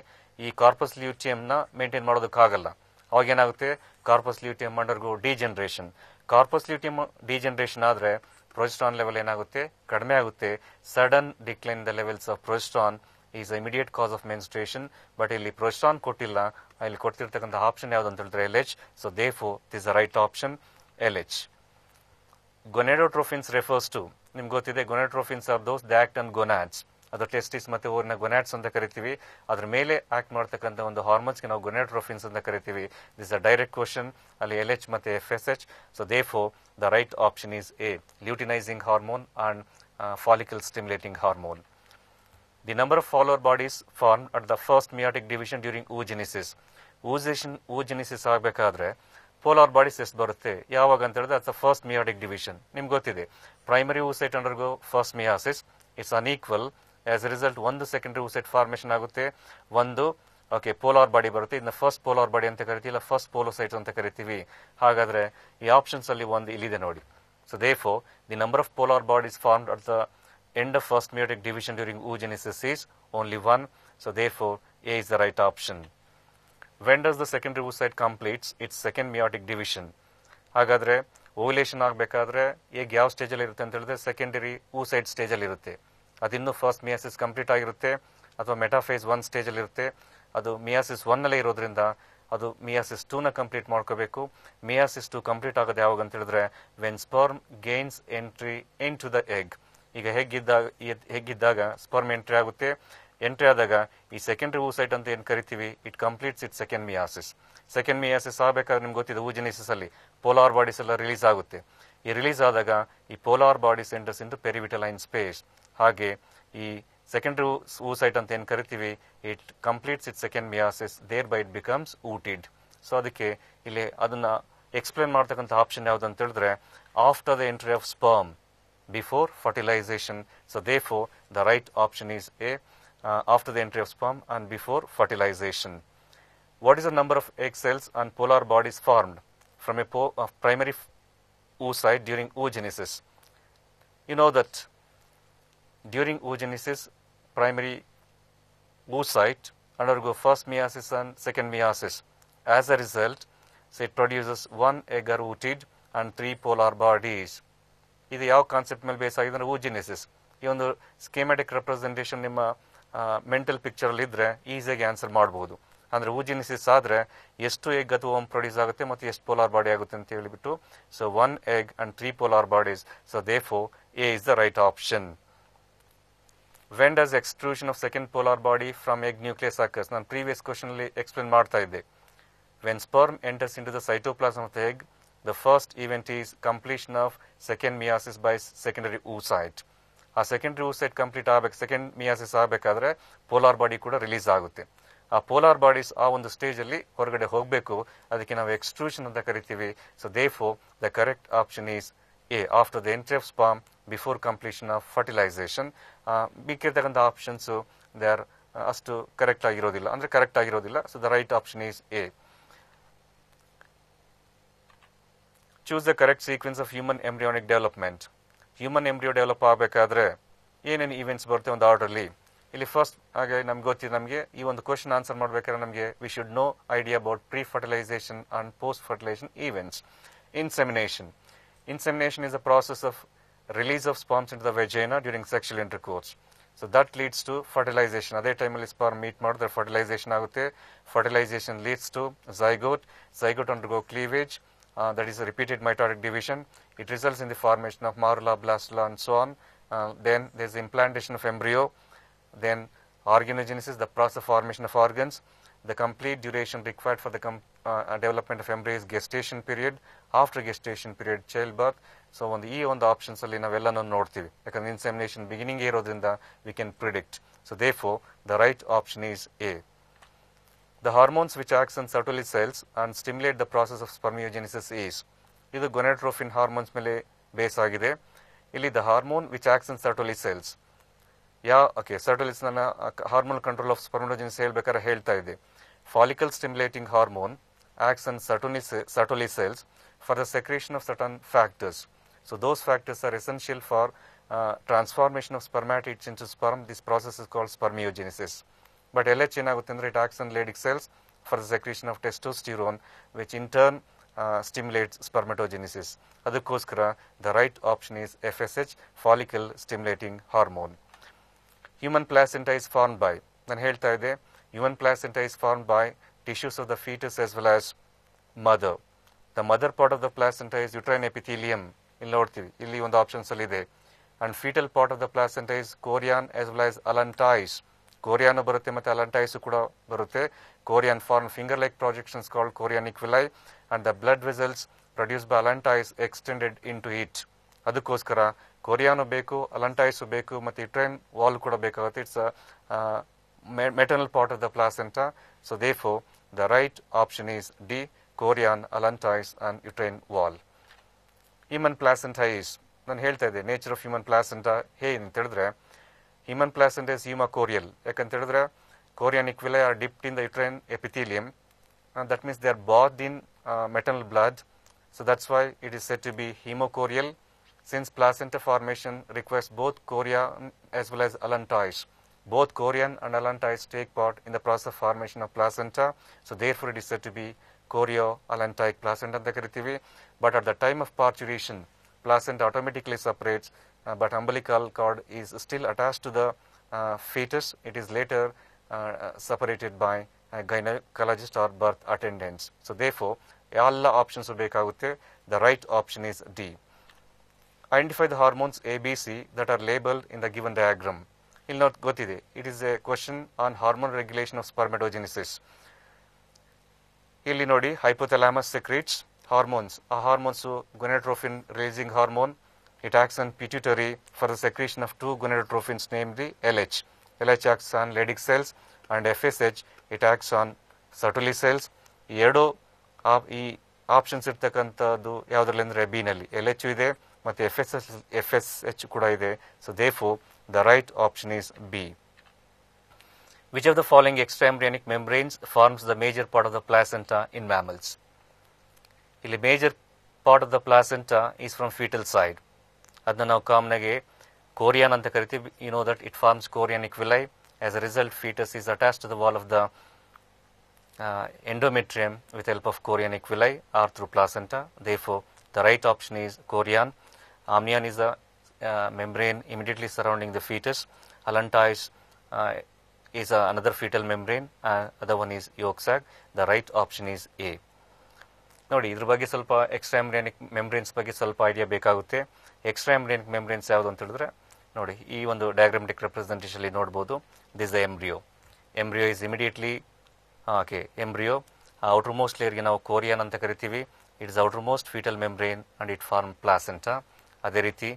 ಈ ಕಾರ್ಪಸ್ ಲ್ಯೂಟಿಯಂ ನ ಮೇಂಟೈನ್ ಮಾಡೋದಕ್ಕಾಗಲ್ಲ. ಅವಾಗ ಏನಾಗುತ್ತೆ, corpus luteum undergo degeneration. Corpus luteum degeneration ಆದ್ರೆ ಪ್ರೊಜೆಸ್ಟ್ರಾನ್ ಲೆವೆಲ್ ಏನಾಗುತ್ತೆ, ಕಡಿಮೆ ಆಗುತ್ತೆ. Sudden decline the levels of progesterone is immediate cause of menstruation. But ಇಲ್ಲಿ ಪ್ರೊಜೆಸ್ಟ್ರಾನ್ ಕೊಟ್ಟಿಲ್ಲ, ಇಲ್ಲಿ ಕೊಡ್ತಿರ್ತಕ್ಕಂಥ ಆಪ್ಷನ್ ಯಾವ್ದು ಅಂತ ಹೇಳಿದ್ರೆ LH. So therefore this the right option, LH. Gonadotrophins refers to, ನಿಮ್ಗೆ ಗೊತ್ತಿದೆ gonadotrophins are those that act on gonads. ಅದು ಟೆಸ್ಟಿಸ್ ಮತ್ತು ಓರಿನ ಗೊನಾಡ್ಸ್ ಅಂತ ಕರಿತೀವಿ. ಅದ್ರ ಮೇಲೆ ಆಕ್ಟ್ ಮಾಡ್ತಕ್ಕಂಥ ಒಂದು ಹಾರ್ಮೋನ್ಸ್ಗೆ ನಾವು gonadotrophins ಅಂತ ಕರಿತೀವಿ. ದಿಸ್ ಅ ಡೈರೆಕ್ಟ್ ಕ್ವಶನ್, ಅಲ್ಲಿ LH ಮತ್ತು FSH. So therefore the right option is A, luteinizing hormone and follicle stimulating hormone. The number of follower bodies formed at the first meiotic division during oogenesis. oogenesis ಆಗಬೇಕಾದ್ರೆ polar bodies ಎಷ್ಟು ಬರುತ್ತೆ ಯಾವಾಗ ಅಂತ ಹೇಳಿದ್ರೆ ಅಟ್ಸ್ the first meiotic division. ನಿಮ್ಗೆ ಗೊತ್ತಿದೆ primary oocyte undergo first meiosis, it's unequal. As A result ಒಂದು secondary oocyte formation ಆಗುತ್ತೆ, ಒಂದು ಪೋಲಾರ್ ಬಾಡಿ ಬರುತ್ತೆ. ಇದನ್ನ ಫಸ್ಟ್ ಪೋಲಾರ್ ಬಾಡಿ ಅಂತ ಕರಿತೀವಿ, ಇಲ್ಲ ಫಸ್ಟ್ ಪೋಲೋಸೈಟ್ ಅಂತ ಕರಿತೀವಿ. ಹಾಗಾದ್ರೆ ಈ ಆಪ್ಷನ್ಸ್ ಅಲ್ಲಿ ಒಂದು ಇಲ್ಲಿದೆ ನೋಡಿ. So therefore the number of polar bodies formed at the end of first meiotic division during oogenesis is only 1. So therefore A is the right option. When does the secondary oocyte completes its second meiotic division? ಹಾಗಾದ್ರೆ ovulation ಆಗಬೇಕಾದ್ರೆ egg ಯಾವ ಸ್ಟೇಜಲ್ಲಿ ಇರುತ್ತೆ ಅಂತ ಹೇಳಿದ್ರೆ secondary oocyte ಸ್ಟೇಜಲ್ಲಿ ಇರುತ್ತೆ. ಅದಿನ್ನೂ ಫಸ್ಟ್ ಮಿಯಾಸಿಸ್ ಕಂಪ್ಲೀಟ್ ಆಗಿರುತ್ತೆ, ಅಥವಾ ಮೆಟಾಫೇಸ್ 1 ಸ್ಟೇಜಲ್ಲಿ ಇರುತ್ತೆ. ಅದು ಮಿಯಾಸಿಸ್ 1 ಇರೋದ್ರಿಂದ ಅದು ಮಿಯಾಸಿಸ್ 2ನ ಕಂಪ್ಲೀಟ್ ಮಾಡ್ಕೋಬೇಕು. ಮಿಯಾಸಿಸ್ 2 ಕಂಪ್ಲೀಟ್ ಆಗೋದು ಯಾವಾಗ ಅಂತ ಹೇಳಿದ್ರೆ when sperm gains entry into the egg. ಈಗ ಹೆಗ್ಗಿದ್ದಾಗ ಸ್ಪರ್ಮ್ ಎಂಟ್ರಿ ಆಗುತ್ತೆ. ಎಂಟ್ರಿ ಆದಾಗ ಈ ಸೆಕೆಂಡರಿ oocyte ಅಂತ ಏನು ಕರಿತೀವಿ, it completes it second meiosis. Second meiosis ಆಗಬೇಕಾದ್ರೆ ನಿಮ್ಗೆ ಗೊತ್ತಿದೆ oogenesis ಅಲ್ಲಿ ಪೋಲಾರ್ ಬಾಡೀಸ್ ಎಲ್ಲ ರಿಲೀಸ್ ಆಗುತ್ತೆ. ಈ ರಿಲೀಸ್ ಆದಾಗ ಈ polar bodies enters into perivitelline space. ಹಾಗೆ ಈ ಸೆಕೆಂಡರಿ oocyte ಅಂತ ಏನು ಕರಿತೀವಿ, it completes it second meiosis, thereby it becomes ooted. So ಅದಕ್ಕೆ ಇಲ್ಲಿ ಅದನ್ನ ಎಕ್ಸ್ಪ್ಲೇನ್ ಮಾಡ್ತಕ್ಕಂಥ ಆಪ್ಷನ್ ಯಾವುದು ಅಂತ ಹೇಳಿದ್ರೆ after the entry of sperm before fertilisation. So therefore the right option is A, after the entry of sperm and before fertilization. What is the number of egg cells and polar bodies formed from a primary oocyte during oogenesis? You know that during oogenesis, primary oocyte undergo first meiosis and second meiosis. As a result, so it produces 1 egg are ooted and 3 polar bodies. ಇದು ಯಾವ concept ಮೇಲೆ base ಆಗಿದೆ ಅಂದ್ರೆ oogenesis. ಈ ಒಂದು schematic representation ನಿಮ್ಮ mental picture ಅಲ್ಲಿ ಇದ್ರೆ ಈಸಿಯಾಗಿ ಆನ್ಸರ್ ಮಾಡಬಹುದು. ಅಂದ್ರೆ oogenesis ಆದ್ರೆ ಎಷ್ಟು ಎಗ್ ಅಥವಾ ಓಮ್ ಪ್ರೊಡ್ಯೂಸ್ ಆಗುತ್ತೆ ಮತ್ತು ಎಷ್ಟು ಪೋಲಾರ್ ಬಾಡಿ ಆಗುತ್ತೆ ಅಂತ ಹೇಳಿಬಿಟ್ಟು. So 1 egg and 3 polar bodies. So therefore A is the right option. When does extrusion of second polar body from egg nucleus occurs? ನಾನು ಪ್ರೀವಿಯಸ್ ಕ್ವಶನ್ ಅಲ್ಲಿ ಎಕ್ಸ್ಪ್ಲೇನ್ ಮಾಡ್ತಾ ಇದ್ದೆ. When sperm enters into the cytoplasm of the egg, the first event is completion of second meiosis by secondary oocyte. ಆ secondary oocyte complete ಆಗಬೇಕು, second meiosis ಆಗಬೇಕಾದ್ರೆ polar body ಕೂಡ release ಆಗುತ್ತೆ. ಆ polar bodies ಆ ಒಂದು ಸ್ಟೇಜ್ ಅಲ್ಲಿ ಹೊರಗಡೆ ಹೋಗಬೇಕು, ಅದಕ್ಕೆ ನಾವು ಎಕ್ಸ್ಟ್ರೂಷನ್ ಅಂತ ಕರಿತೀವಿ. So therefore the correct option is A, after the entry of sperm before completion of fertilization. ಬಿಕ್ಕಿರ್ತಕ್ಕಂಥ ಆಪ್ಷನ್ಸ್ ದೇ ಆರ್ ಅಷ್ಟು ಕರೆಕ್ಟ್ ಆಗಿರೋದಿಲ್ಲ, ಅಂದ್ರೆ ಕರೆಕ್ಟ್ ಆಗಿರೋದಿಲ್ಲ. So the right option is A. Choose the correct sequence of human embryonic development. Human embryo develop ಆಗಬೇಕಾದ್ರೆ ಏನೇನು events ಬರುತ್ತೆ ಒಂದು orderly. ಇಲ್ಲಿ ಫಸ್ಟ್ ಹಾಗೆ ನಮ್ಗೆ ಗೊತ್ತಿದೆ, ನಮಗೆ ಈ ಒಂದು ಕ್ವಶನ್ ಆನ್ಸರ್ ಮಾಡಬೇಕಾದ್ರೆ ನಮಗೆ we should know idea about pre fertilization and post fertilization events. Insemination. Insemination is a process of release of sperms into the vagina during sexual intercourse. So that leads to fertilization. ಅದೇ ಟೈಮಲ್ಲಿ sperm meet ಮಾಡಿದ್ರೆ fertilisation ಆಗುತ್ತೆ. Fertilization leads to zygote. Zygote undergo cleavage. That is a repeated mitotic division. It results in the formation of morula, blastula and so on. Then there is the implantation of embryo. Then organogenesis, the process of formation of organs. The complete duration required for the development of embryo is gestation period. After gestation period, childbirth. So ಈ ಒಂದು options ಅಲ್ಲಿ ನಾವೆಲ್ಲನೂ ನೋಡ್ತೀವಿ, ಯಾಕಂದ್ರೆ insemination beginning ಇರೋದ್ರಿಂದ we can predict. So therefore the right option is A. The hormones which acts on Sertoli cells and stimulate the process of spermatogenesis is. ಇದು gonadotrophin hormones ಮೇಲೆ base ಆಗಿದೆ. ಇಲ್ಲಿ the hormone which acts on Sertoli cells. Sertoli ನನ್ನ hormone control of ಸ್ಪರ್ಮಟೋಜೆನಿಸಿಸ್ ಹೇಳ್ಬೇಕಾದ್ರೆ ಹೇಳ್ತಾ ಇದೆ. Follicle stimulating hormone acts on Sertoli cells for the secretion of certain factors. So those factors are essential for transformation of spermatids into sperm. This process is called spermiogenesis. But LH ಏನಾಗುತ್ತೆ ಅಂದ್ರೆ it acts on Leydig cells for the secretion of testosterone, which in turn stimulates spermatogenesis. ಅದಕ್ಕೋಸ್ಕರ the right option is FSH, follicle stimulating hormone. Human placenta is formed by, ನಾನು ಹೇಳ್ತಾ ಇದ್ದೆ, human placenta is formed by tissues of the fetus as well as mother. The mother part of the placenta is uterine epithelium. ಇಲ್ಲಿ ನೋಡ್ತೀವಿ, ಇಲ್ಲಿ ಒಂದು options ಅಲ್ಲಿ ಇದೆ. And foetal part of the placenta is chorion as well as allantois. Chorion ಬರುತ್ತೆ ಮತ್ತೆ allantois ಕೂಡ ಬರುತ್ತೆ. Chorion form finger like projections called chorionic villi and the blood vessels produce by allantois extended into it. ಅದಕ್ಕೋಸ್ಕರ chorion ಬೇಕು, ಅಲಂಟೈಸು ಬೇಕು, ಮತ್ತು uterine wall ಕೂಡ ಬೇಕಾಗುತ್ತೆ. It's maternal part of the placenta. So therefore the right option is D, chorion, allantois and uterine wall. Human placenta is, ನಾನು ಹೇಳ್ತಾ ಇದ್ದೆ nature of human placenta ಅಂತ ಹೇಳಿದ್ರೆ, ಹ್ಯೂಮನ್ ಪ್ಲಾಸೆಂಟಾ ಇಸ್ ಹ್ಯೂಮಕೋರಿಯಲ್. ಯಾಕಂತ ಹೇಳಿದ್ರೆ chorionic villi are dipped in the uterine epithelium, that means they are bathed in maternal blood. So that's why it is said to be hemocorial, since placenta formation requires both chorion as well as allantois. Both chorion and allantois take part in the process of formation of placenta. So therefore it is said to be chorio-allantoic placenta ಅಂತ ಕರಿತೀವಿ. But at the time of parturition, placenta automatically separates, but umbilical cord is still attached to the fetus. It is later separated by gynecologist or birth attendants. So therefore all options ಬೇಕಾಗುತ್ತೆ. The right option is D. Identify the hormones ABC that are labeled in the given diagram. ಇಲ್ಲಿ ನಾವು ಗೊತ್ತಿದೆ, it is a question on hormone regulation of spermatogenesis. ಇಲ್ಲಿ ನೋಡಿ, hypothalamus secretes hormones. ಆ hormones gonadotrophin releasing hormone. It acts on pituitary for the secretion of two gonadotrophins namely LH. LH acts on Leydig cells and FSH it acts on Sertoli cells. ಈ ಎರಡು ಈ options ಇರ್ತಕ್ಕಂಥದ್ದು ಯಾವುದ್ರಲ್ಲಿ ಅಂದರೆ ಬಿನಲ್ಲಿ LH ಇದೆ ಮತ್ತು FSH ಕೂಡ ಇದೆ. So therefore the right option is B. Which of the following extraembryonic membranes forms the major part of the placenta in mammals? ಇಲ್ಲಿ major part of the placenta is from fetal side. ಅದನ್ನ ನಾವು ಕಾಮನ್ಗೆ ಕೋರಿಯಾನ್ ಅಂತ ಕರಿತೀವಿ. You know that it forms chorionic villi. As a result, fetus is attached to the wall of the endometrium with help of chorionic villi or through placenta. Therefore, the right option is chorion. Amnion is the membrane immediately surrounding the fetus. Allantois is another fetal membrane. Other one is yolk sac. The right option is A. ನೋಡಿ, ಇದ್ರ ಬಗ್ಗೆ ಸ್ವಲ್ಪ ಎಕ್ಸ್ಟ್ರಾಎಂಬ್ರಿಯಾನಿಕ್ membranes ಬಗ್ಗೆ ಸ್ವಲ್ಪ idea ಬೇಕಾಗುತ್ತೆ. ಎಕ್ಸ್ಟ್ರಾಎಂಬ್ರಿಯಾನಿಕ್ membranes ಯಾವುದು ಅಂತ ಹೇಳಿದ್ರೆ, ನೋಡಿ ಈ ಒಂದು ಡಯಾಗ್ರಾಮೆಟಿಕ್ ರೆಪ್ರೆಸೆಂಟೇಷನ್ ಅಲ್ಲಿ ನೋಡ್ಬೋದು. This the embryo. Embryo is immediately embryo. Outermost ಲೇಯರ್ಗೆ ನಾವು ಕೋರಿಯಾನ್ ಅಂತ ಕರಿತೀವಿ. It is outermost foetal membrane and it form placenta. ಅದೇ ರೀತಿ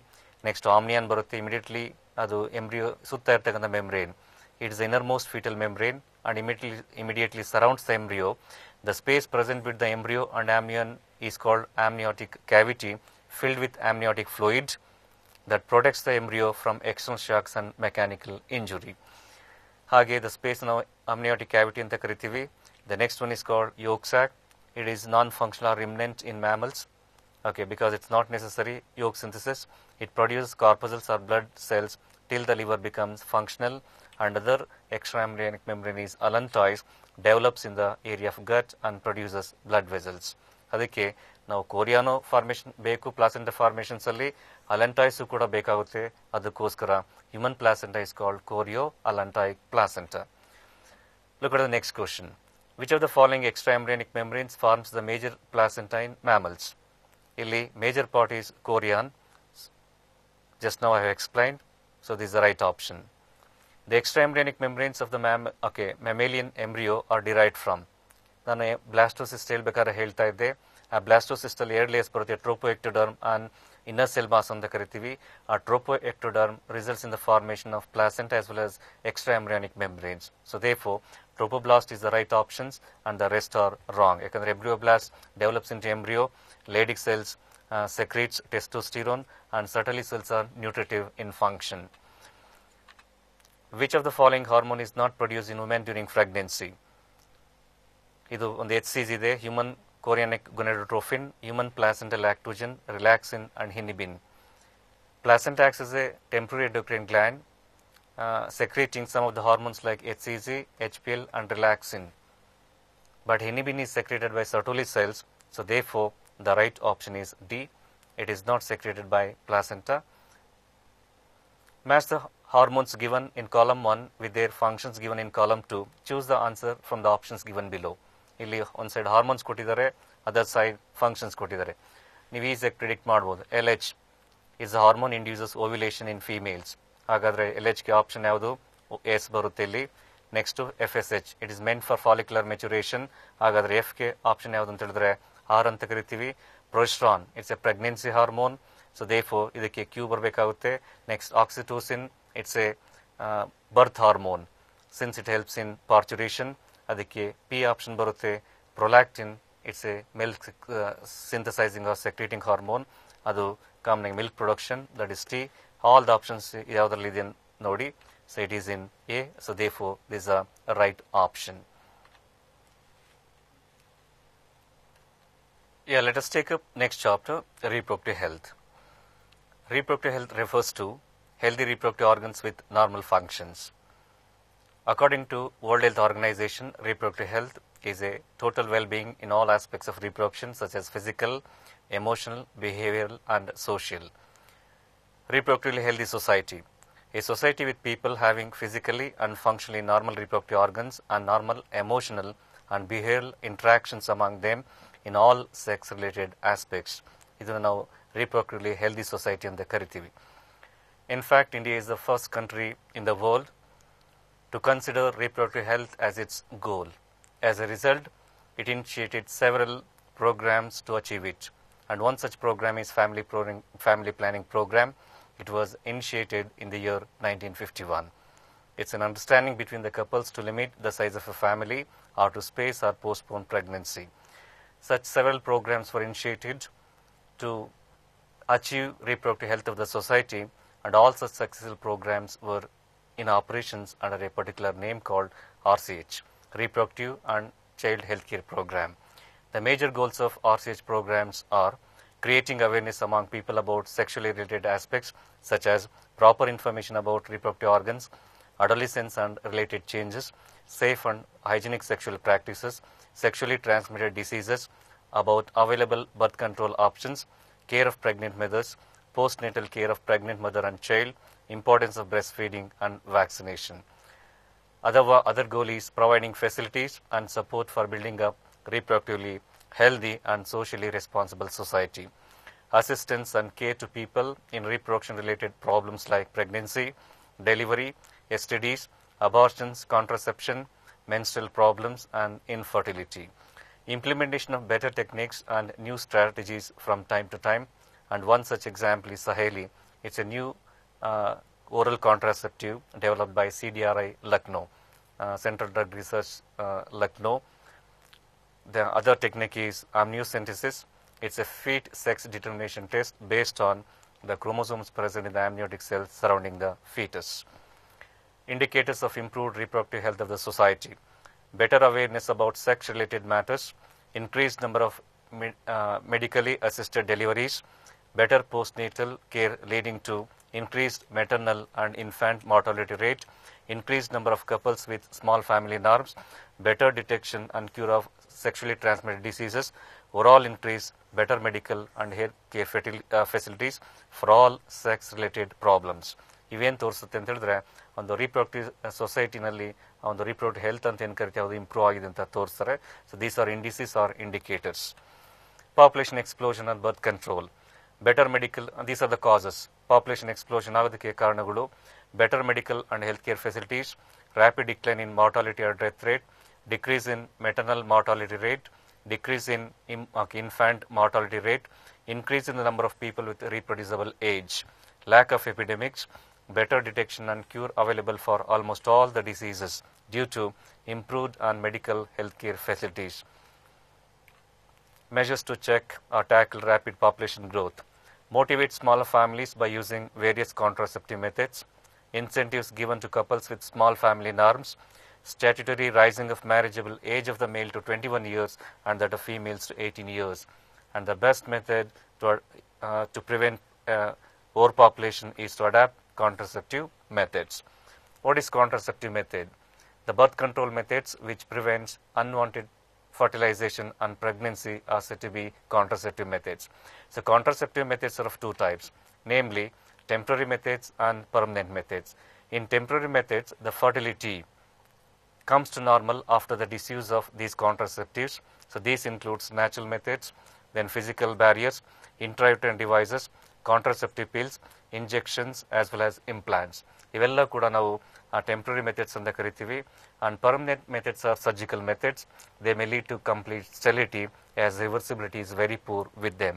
ನೆಕ್ಸ್ಟ್ ಆಮ್ನಿಯಾನ್ ಬರುತ್ತೆ. ಇಮಿಡಿಯೇಟ್ಲಿ ಅದು ಎಂಬ್ರಿಯೋ ಸುತ್ತ ಇರ್ತಕ್ಕಂಥ membrane. It is inner most foetal membrane and immediately surrounds the embryo. The space present between the embryo and amnion is called amniotic cavity, filled with amniotic fluid that protects the embryo from external shocks and mechanical injury. ಹಾಗೆ the space ನಾವು amniotic cavity ಅಂತ ಕರಿತೀವಿ. The next one is called yolk sac. It is non-functional or imminent in mammals. Because it's not necessary yolk synthesis. It produces corpuscles or blood cells till the liver becomes functional. And other extraembryonic membrane is allantois, develops in the area of gut and produces blood vessels. ಅದಕ್ಕೆ ನಾವು ಕೋರಿಯಾನೋ formation ಬೇಕು placenta formations ಅಲ್ಲಿ, allantois ಕೂಡ ಬೇಕಾಗುತ್ತೆ. ಅದಕ್ಕೋಸ್ಕರ human placenta is called chorioallantoic placenta. Look at the next question. Which of the following extraembryonic membranes forms the major placenta in mammals? ಇಲ್ಲಿ major part is chorion. Just now I have explained. So this is the right option. The extraembryonic membranes of the mammalian embryo are derived from. ನಾನು blastocyst ಹೇಳ್ಬೇಕಾದ್ರೆ ಹೇಳ್ತಾ ಇದ್ದೆ, ಆ blastocyst ಅಲ್ಲಿ 2 layers ಬರುತ್ತೆ, trophoectoderm and inner cell mass ಅಂತ ಕರಿತೀವಿ. ಆ trophoectoderm results in the formation of placenta as well as extraembryonic membranes. So therefore tropoblast is the right options and the rest are wrong. ಯಾಕಂದ್ರೆ embryoblast develops into embryo, Leydig cells secretes testosterone and Sertoli cells are nutritive in function. Which of the following hormone is not produced in women during pregnancy? ಇದು ಒಂದು HCG ಇದೆ, human chorionic gonadotrophin, human placental lactogen, relaxin and inhibin. Placenta acts as a temporary endocrine gland, secreting some of the hormones like HCG, HPL and relaxin. But inhibin is secreted by Sertoli cells, so therefore the right option is D. It is not secreted by placenta. Match the hormones given in column 1 with their functions given in column 2. Choose the answer from the options given below. ಇಲ್ಲಿ ಒಂದು side hormones ಕೊಟ್ಟಿದ್ದಾರೆ, other side functions ಕೊಟ್ಟಿದ್ದಾರೆ. ನೀವು ಈಸಿಯಾಗಿ predict ಮಾಡ್ಬೋದು. LH is a hormone induces ovulation in females. ಹಾಗಾದರೆ LHಗೆ option ಯಾವುದು? S ಬರುತ್ತೆ ಇಲ್ಲಿ. Next FSH, it is meant for follicular maturation. ಹಾಗಾದರೆ ಎಫ್ಗೆ ಆಪ್ಷನ್ ಯಾವುದು ಅಂತ ಹೇಳಿದ್ರೆ ಆರ್ ಅಂತ ಕರಿತೀವಿ. Progesterone, it's a pregnancy hormone. So therefore ಇದಕ್ಕೆ ಕ್ಯೂ ಬರಬೇಕಾಗುತ್ತೆ. Next oxytocin, it's a birth hormone since it helps in parturition. ಅದಕ್ಕೆ ಪಿ ಆಪ್ಷನ್ ಬರುತ್ತೆ. Prolactin, it's a milk synthesising or secreting hormone. ಅದು common milk production, that is T. All the options ಯಾವುದರಲ್ಲಿ ಇದೆ ನೋಡಿ. So it is in A, so therefore this is a right option. Yeah, let us take up next chapter, reproductive health. Reproductive health refers to healthy reproductive organs with normal functions. According to World Health Organization, reproductive health is a total well-being in all aspects of reproduction such as physical, emotional, behavioral and social. Reproductively healthy society. A society with people having physically and functionally normal reproductive organs and normal emotional and behavioral interactions among them in all sex-related aspects. ಇದನ್ನು ನಾವು reproductively healthy society ಅಂತ ಕರಿತೀವಿ. In fact, India is the first country in the world to consider reproductive health as its goal. As a result, it initiated several programs to achieve it. And one such program is family planning program. It was initiated in the year 1951. It's an understanding between the couples to limit the size of a family or to space or postpone pregnancy. Such several programs were initiated to achieve reproductive health of the society, and all such successful programs were in operations under a particular name called RCH, Reproductive and Child Healthcare Program. The major goals of RCH programs are creating awareness among people about sexually related aspects such as proper information about reproductive organs, adolescence and related changes, safe and hygienic sexual practices, sexually transmitted diseases, about available birth control options, care of pregnant mothers, postnatal care of pregnant mother and child, importance of breastfeeding and vaccination. Other goal is providing facilities and support for building up reproductively healthy and socially responsible society. Assistance and care to people in reproduction related problems like pregnancy, delivery, STDs, abortions, contraception, menstrual problems and infertility. Implementation of better techniques and new strategies from time to time, and one such example is Saheli. It's a new oral contraceptive developed by CDRI Lucknow, Central Drug Research Lucknow. The other technique is amniocentesis. It's a feet sex determination test based on the chromosomes present in the amniotic cells surrounding the fetus. Indicators of improved reproductive health of the society. Better awareness about sex-related matters, increased number of medically assisted deliveries, better postnatal care leading to increased maternal and infant mortality rate, increased number of couples with small family norms, better detection and cure of sexually transmitted diseases, overall increase, better medical and health care facilities for all sex-related problems. ಇವೇನು ತೋರಿಸುತ್ತೆ ಅಂತ ಹೇಳಿದ್ರೆ ಒಂದು reproductive ಸೊಸೈಟಿನಲ್ಲಿ ಒಂದು reproductive health ಅಂತ ಏನು ಕರಿತೀವಿ ಅದು ಇಂಪ್ರೂವ್ ಆಗಿದೆ ಅಂತ ತೋರಿಸ್ತಾರೆ. So these are indices or indicators. Population explosion and birth control, better medical, these are the causes. Population explosion ಆಗೋದಕ್ಕೆ ಕಾರಣಗಳು better medical and healthcare facilities, rapid decline in mortality or death rate, decrease in maternal mortality rate, decrease in infant mortality rate, increase in the number of people with reproducible age, lack of epidemics, better detection and cure available for almost all the diseases due to improved and medical healthcare facilities. Measures to check or tackle rapid population growth, motivate smaller families by using various contraceptive methods, incentives given to couples with small family norms, statutory rising of marriageable age of the male to 21 years and that of females to 18 years. And the best method to prevent overpopulation is to adapt contraceptive methods. What is contraceptive method? The birth control methods which prevents unwanted fertilization and pregnancy are said to be contraceptive methods. So contraceptive methods are of two types, namely temporary methods and permanent methods. In temporary methods, the fertility comes to normal after the disuse of these contraceptives. So these includes natural methods, then physical barriers, intrauterine devices, contraceptive pills, injections as well as implants. ಇವೆಲ್ಲ ಕೂಡ ನಾವು temporary methods ಅಂತ ಕರಿತೀವಿ. And permanent methods are surgical methods. They may lead to complete sterility as reversibility is very poor with them.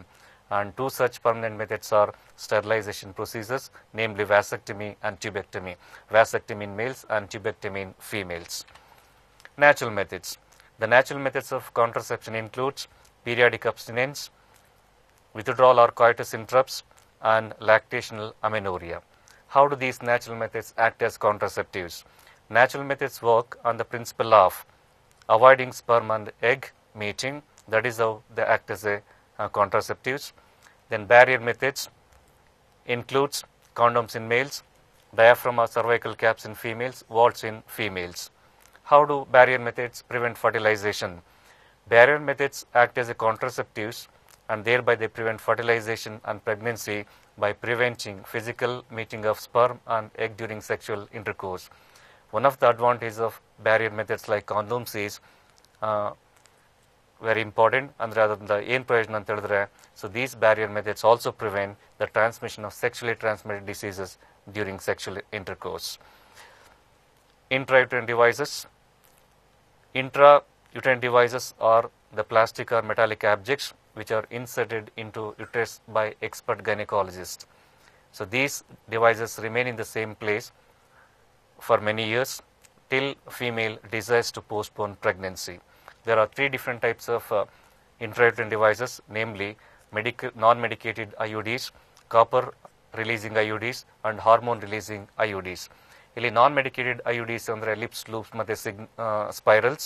And two such permanent methods are sterilization procedures, namely vasectomy and tubectomy. Vasectomy in males and tubectomy in females. Natural methods. The natural methods of contraception includes periodic abstinence, withdrawal or coitus interrupts, and lactational amenorrhea. How do these natural methods act as contraceptives? Natural methods work on the principle of avoiding sperm and egg meeting. That is how they act as a contraceptives. Then barrier methods includes condoms in males, diaphragm or cervical caps in females, vaults in females. How do barrier methods prevent fertilization? Barrier methods act as a contraceptives and thereby they prevent fertilization and pregnancy by preventing physical meeting of sperm and egg during sexual intercourse. One of the advantages of barrier methods like condoms is very important, and rather than the ಏನು ಪ್ರಯೋಜನ ಅಂತ ಹೇಳಿದ್ರೆ, so these barrier methods also prevent the transmission of sexually transmitted diseases during sexual intercourse. Intrauterine devices. Intrauterine devices are the plastic or metallic objects which are inserted into uterus by expert gynecologists. So these devices remain in the same place for many years till female desires to postpone pregnancy. There are three different types of intrauterine devices, namely non-medicated IUDs, copper releasing IUDs, and hormone releasing IUDs. ಇಲ್ಲಿ non-medicated IUDs ಅಂದರೆ lips, loops ಮತ್ತು spirals.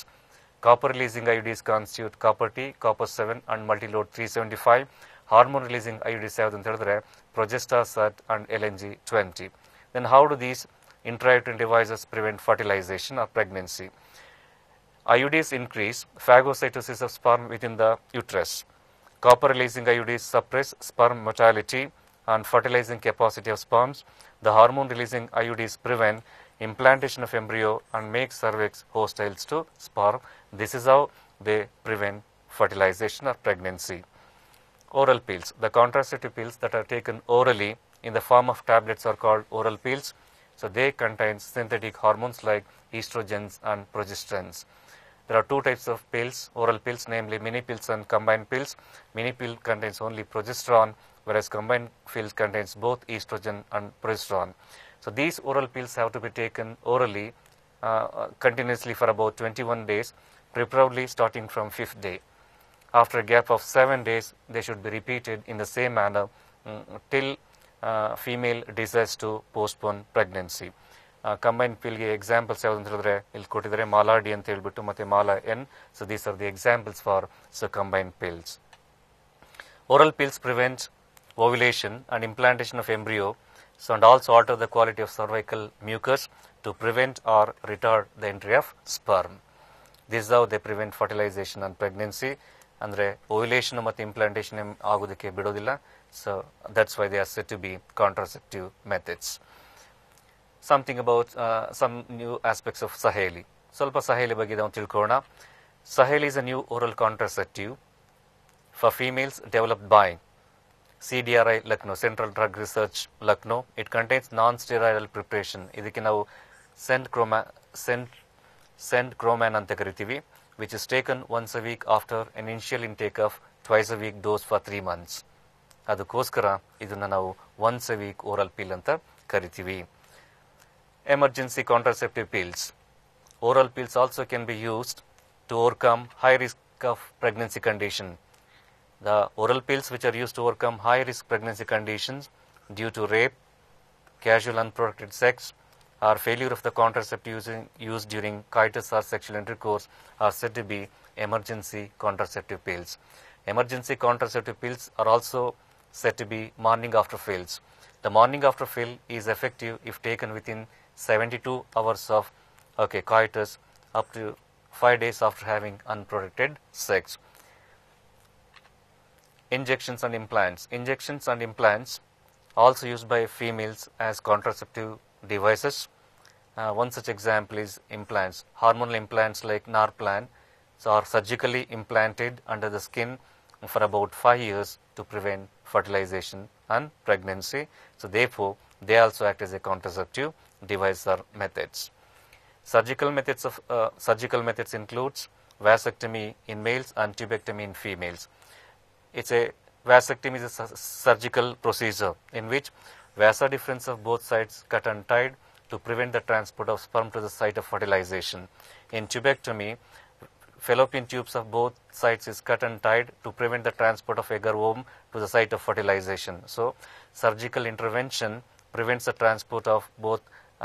Copper releasing IUDs constitute copper T, copper 7 and multiload 375. Hormone releasing IUDs ಯಾವುದು ಅಂತ ಹೇಳಿದ್ರೆ progestasat and LNG 20. Then how do these intrauterine devices prevent fertilization or pregnancy? IUDs increase phagocytosis of sperm within the uterus. Copper releasing IUDs suppress sperm motility and fertilizing capacity of sperms. The hormone releasing IUDs prevent implantation of embryo and make cervix hostile to sperm. This is how they prevent fertilization or pregnancy. Oral pills. The contraceptive pills that are taken orally in the form of tablets are called oral pills. So they contain synthetic hormones like estrogens and progesterones. There are two types of pills, oral pills, namely mini pills and combined pills. Mini pill contains only progesterone, whereas combined pill contains both estrogen and progesterone. So these oral pills have to be taken orally continuously for about 21 days, preferably starting from 5th day. After a gap of 7 days, they should be repeated in the same manner till female desires to postpone pregnancy. Combined pill examples ಯಾವುದು ಅಂತ ಹೇಳಿದ್ರೆ ಇಲ್ಲಿ ಕೊಟ್ಟಿದ್ದಾರೆ Mala D ಅಂತ ಹೇಳ್ಬಿಟ್ಟು ಮತ್ತೆ Mala N. So these are the examples for combined pills. Oral pills prevent ovulation and implantation of embryo, so and also alter the quality of cervical mucus to prevent or retard the entry of sperm. This is how they prevent fertilization and pregnancy. ಅಂದರೆ ovulation ಮತ್ತು implantation ಆಗೋದಕ್ಕೆ ಬಿಡೋದಿಲ್ಲ. So that's why they are said to be contraceptive methods. Something about some new aspects of Saheli. ಸ್ವಲ್ಪ ಸಹೇಲಿ ಬಗ್ಗೆ ನಾವು ತಿಳ್ಕೊಳ್ಳೋಣ. Saheli is a new oral contraceptive for females developed by CDRI Lucknow, Central Drug Research Lucknow. It contains non-steroidal preparation. ಇದಕ್ಕೆ ನಾವು Sendcroman ಅಂತ ಕರಿತೀವಿ, which is taken once a week after an initial intake of twice a week dose for 3 months. ಅದಕ್ಕೋಸ್ಕರ ಇದನ್ನು ನಾವು once a week oral pill ಅಂತ ಕರಿತೀವಿ. Emergency contraceptive pills. Oral pills also can be used to overcome high risk of pregnancy condition. The oral pills which are used to overcome high risk pregnancy conditions due to rape, casual unprotected sex, or failure of the contraceptive used during coitus or sexual intercourse are said to be emergency contraceptive pills. Emergency contraceptive pills are also said to be morning after pills. The morning after pill is effective if taken within 72 hours of coitus up to 5 days after having unprotected sex. Injections and implants. Injections and implants also used by females as contraceptive devices. One such example is implants. Hormonal implants like Narplan are surgically implanted under the skin for about 5 years to prevent fertilization and pregnancy. So therefore, they also act as a contraceptive device or methods. Surgical methods includes vasectomy in males and tubectomy in females. Vasectomy is a surgical procedure in which vasa deferens of both sides cut and tied to prevent the transport of sperm to the site of fertilization. In tubectomy, fallopian tubes of both sides is cut and tied to prevent the transport of egg or ovum to the site of fertilization. So, surgical intervention prevents the transport of both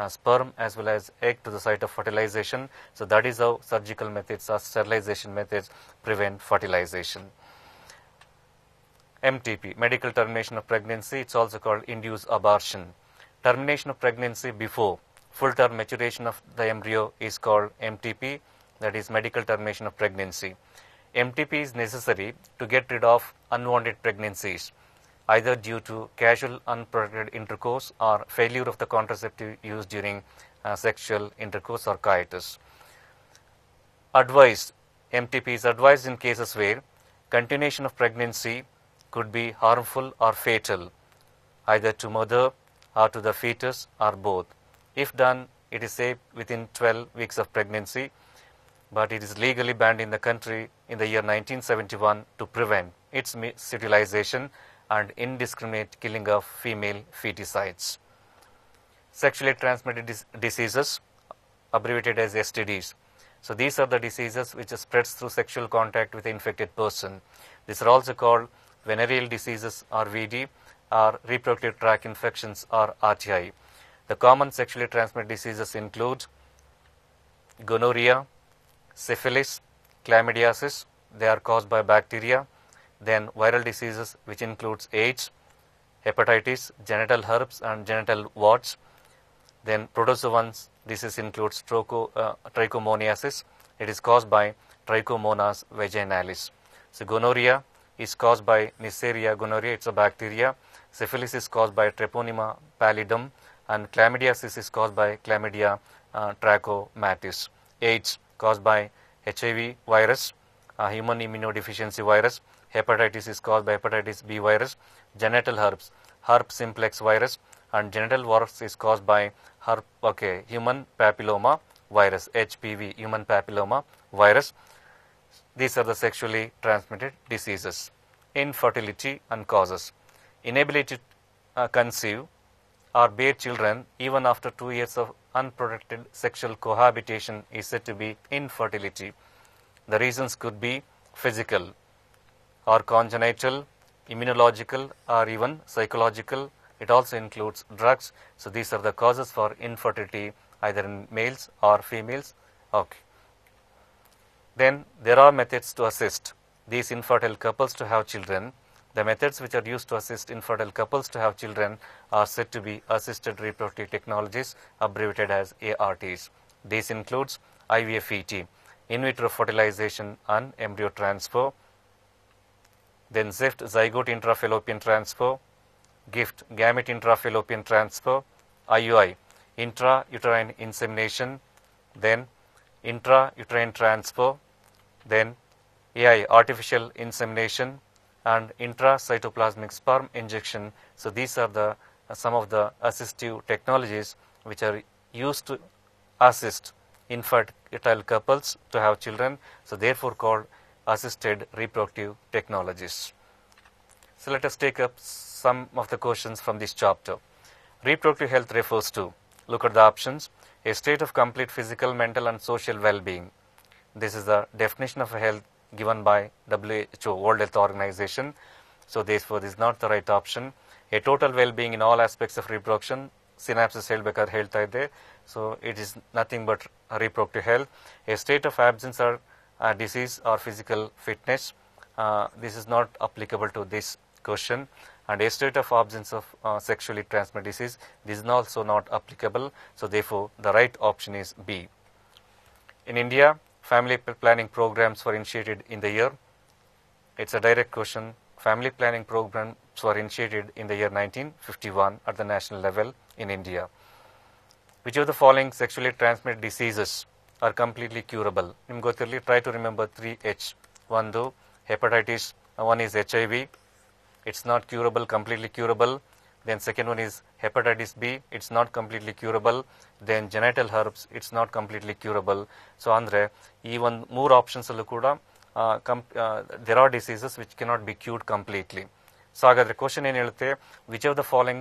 sperm as well as egg to the site of fertilization. So, that is how surgical methods or sterilization methods prevent fertilization. MTP, medical termination of pregnancy, it's also called induced abortion. Termination of pregnancy before full term maturation of the embryo is called MTP, that is medical termination of pregnancy. MTP is necessary to get rid of unwanted pregnancies, either due to casual unprotected intercourse or failure of the contraceptive used during sexual intercourse or coitus. Advised, MTP is advised in cases where continuation of pregnancy could be harmful or fatal, either to mother or to the fetus or both. If done, it is safe within 12 weeks of pregnancy, but it is legally banned in the country in the year 1971 to prevent its misutilization and indiscriminate killing of female feticides. Sexually transmitted diseases, abbreviated as STDs. So these are the diseases which spreads through sexual contact with the infected person. These are also called venereal diseases or VD, or reproductive tract infections or RTI. The common sexually transmitted diseases include gonorrhea, syphilis, chlamydiasis, they are caused by bacteria, then viral diseases which includes AIDS, hepatitis, genital herpes and genital warts, then protozoans disease includes trichomoniasis, it is caused by Trichomonas vaginalis. So gonorrhea is caused by Neisseria gonorrhea, it's a bacteria. Syphilis is caused by Treponema pallidum, and chlamydiasis is caused by Chlamydia trachomatis. AIDS caused by HIV virus, human immunodeficiency virus. Hepatitis is caused by hepatitis B virus. Genital herpes, herpes simplex virus, and genital warts is caused by human papilloma virus, HPV, human papilloma virus. These are the sexually transmitted diseases. Infertility and causes. Inability to conceive or bear children even after 2 years of unprotected sexual cohabitation is said to be infertility. The reasons could be physical or congenital, immunological or even psychological. It also includes drugs. So these are the causes for infertility either in males or females. Then there are methods to assist these infertile couples to have children. The methods which are used to assist infertile couples to have children are said to be assisted reproductive technologies, abbreviated as ARTs. These includes IVF-ET, in vitro fertilization and embryo transfer, then ZIFT, zygote intrafallopian transfer, GIFT, gamete intrafallopian transfer, IUI, intrauterine insemination, then intrauterine transfer, then AI, artificial insemination, and intracytoplasmic sperm injection. So these are the some of the assistive technologies which are used to assist infertile couples to have children. So therefore called assisted reproductive technologies. So let us take up some of the questions from this chapter. Reproductive health refers to, look at the options, a state of complete physical, mental and social well-being. This is the definition of health given by WHO, World Health Organization. So therefore this is not the right option. A total well-being in all aspects of reproduction, synapses helbekar ಹೇಳ್ತಾ ಇದೆ. So it is nothing but reproductive health. A state of absence or disease or physical fitness. This is not applicable to this question. And a state of absence of sexually transmitted disease, this is also not applicable. So therefore the right option is B. In India, family planning programs were initiated in the year. It's a direct question. Family planning programs were initiated in the year 1951 at the national level in India. Which of the following sexually transmitted diseases are completely curable? ನಿಮ್ಗೆ ಗೊತ್ತಿರಲಿ, try to remember 3H. One hepatitis, one is HIV, it's not curable, completely curable. Then second one is hepatitis B, it's not completely curable. Then genital herpes, it's not completely curable. So andre even more options allu kuda there are diseases which cannot be cured completely. So hagadre question ಏನು ಹೇಳುತ್ತೆ, which of the following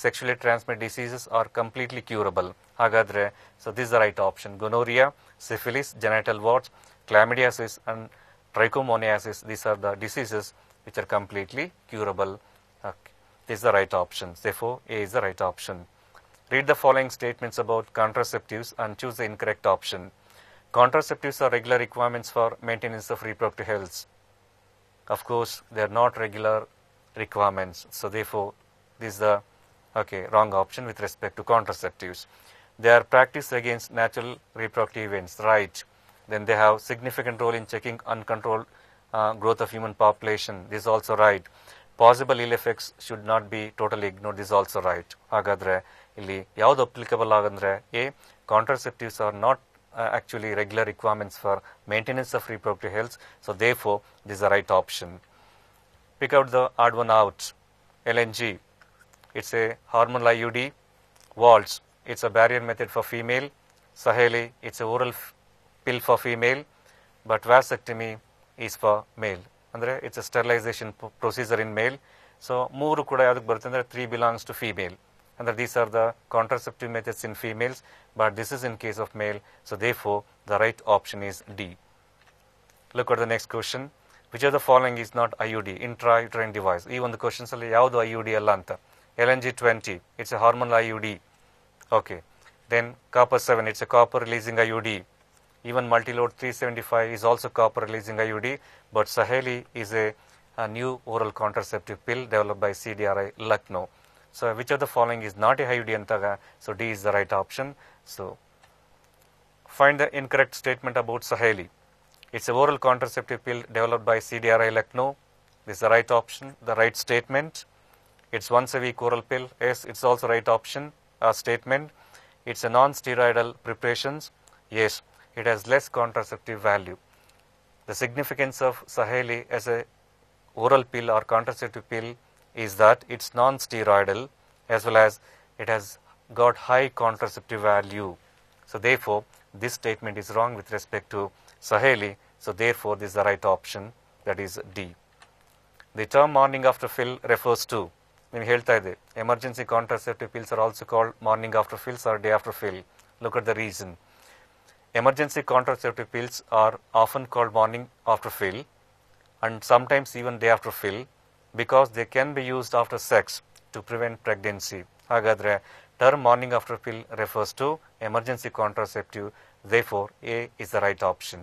sexually transmitted diseases are completely curable? Hagadre, so this is the right option: gonorrhea, syphilis, genital warts, chlamydiasis and trichomoniasis. These are the diseases which are completely curable. This is the right option. Therefore, A is the right option. Read the following statements about contraceptives and choose the incorrect option. Contraceptives are regular requirements for maintenance of reproductive health. Of course, they are not regular requirements. So, therefore, this is the wrong option with respect to contraceptives. They are practiced against natural reproductive events, right? Then they have significant role in checking uncontrolled growth of human population. This is also right. Possible ill effects should not be totally ignored. This is also right. Hagadre ಇಲ್ಲಿ ಯಾವುದು applicable ಆಗಂದ್ರೆ A, contraceptives are not actually regular requirements for maintenance of reproductive health. So therefore, this is the right option. Pick out the odd one out. LNG, it's a hormonal IUD. Waltz, it's a barrier method for female. Saheli, it's a oral pill for female. But vasectomy is for male. Andre it's a sterilization procedure in male. So ಮೂರು ಕೂಡ ಯಾವ್ದಕ್ಕೆ ಬರುತ್ತೆ ಅಂದ್ರೆ 3 belongs to female. And these are the contraceptive methods in females, but this is in case of male. So therefore, the right option is D. Look at the next question. Which of the following is not IUD, intrauterine device? Even the questions are ಯಾವುದು IUD ಅಲ್ಲ ಅಂತ. LNG20, it's a hormonal IUD. Okay. Then copper 7, it's a copper releasing IUD. Even multilode 375 is also copper releasing IUD, but Saheli is a new oral contraceptive pill developed by CDRI Lucknow. So which of the following is not a IUD antaga? So D is the right option. So find the incorrect statement about Saheli. It's a oral contraceptive pill developed by CDRI Lucknow. This is the right option, the right statement. It's once a week oral pill. Yes, it's also right option, statement. It's a non-steroidal preparations. Yes, it has less contraceptive value. The significance of Saheli as a oral pill or contraceptive pill is that it's non-steroidal as well as it has got high contraceptive value. So therefore, this statement is wrong with respect to Saheli. So therefore, this is the right option, that is D. The term morning after pill refers to, నేను ಹೇಳ್ತಾ ಇದ್ದೆ, emergency contraceptive pills are also called morning after pills or day after pill. Look at the reason. Emergency contraceptive pills are often called morning after pill and sometimes even day after pill because they can be used after sex to prevent pregnancy. Hagadre, term morning after pill refers to emergency contraceptive. Therefore, A is the right option.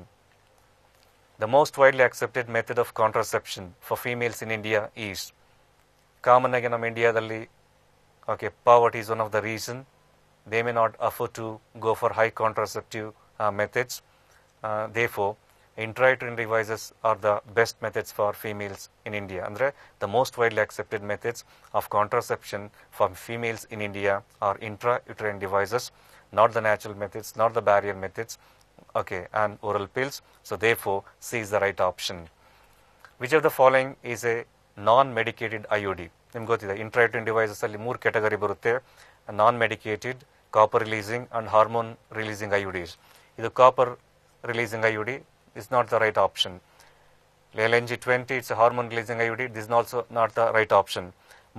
The most widely accepted method of contraception for females in India is, common ಆಗಿ ನಮ್ಮ ಇಂಡಿಯಾದಲ್ಲಿ poverty is one of the reason. They may not afford to go for high contraceptive methods. Therefore, intrauterine devices are the best methods for females in India. Andre the most widely accepted methods of contraception for females in India are intrauterine devices, not the natural methods, not the barrier methods, and oral pills. So therefore, C is the right option. Which of the following is a non-medicated IUD? ನಿಮ್ಗೆ ಗೊತ್ತಿದೆ, intrauterine devices ಅಲ್ಲಿ 3 category ಬರುತ್ತೆ: non-medicated, copper releasing and hormone releasing IUDs. ಇದು copper releasing IUD is not the right option. LNG20, it's a hormone releasing IUD. This is also not the right option.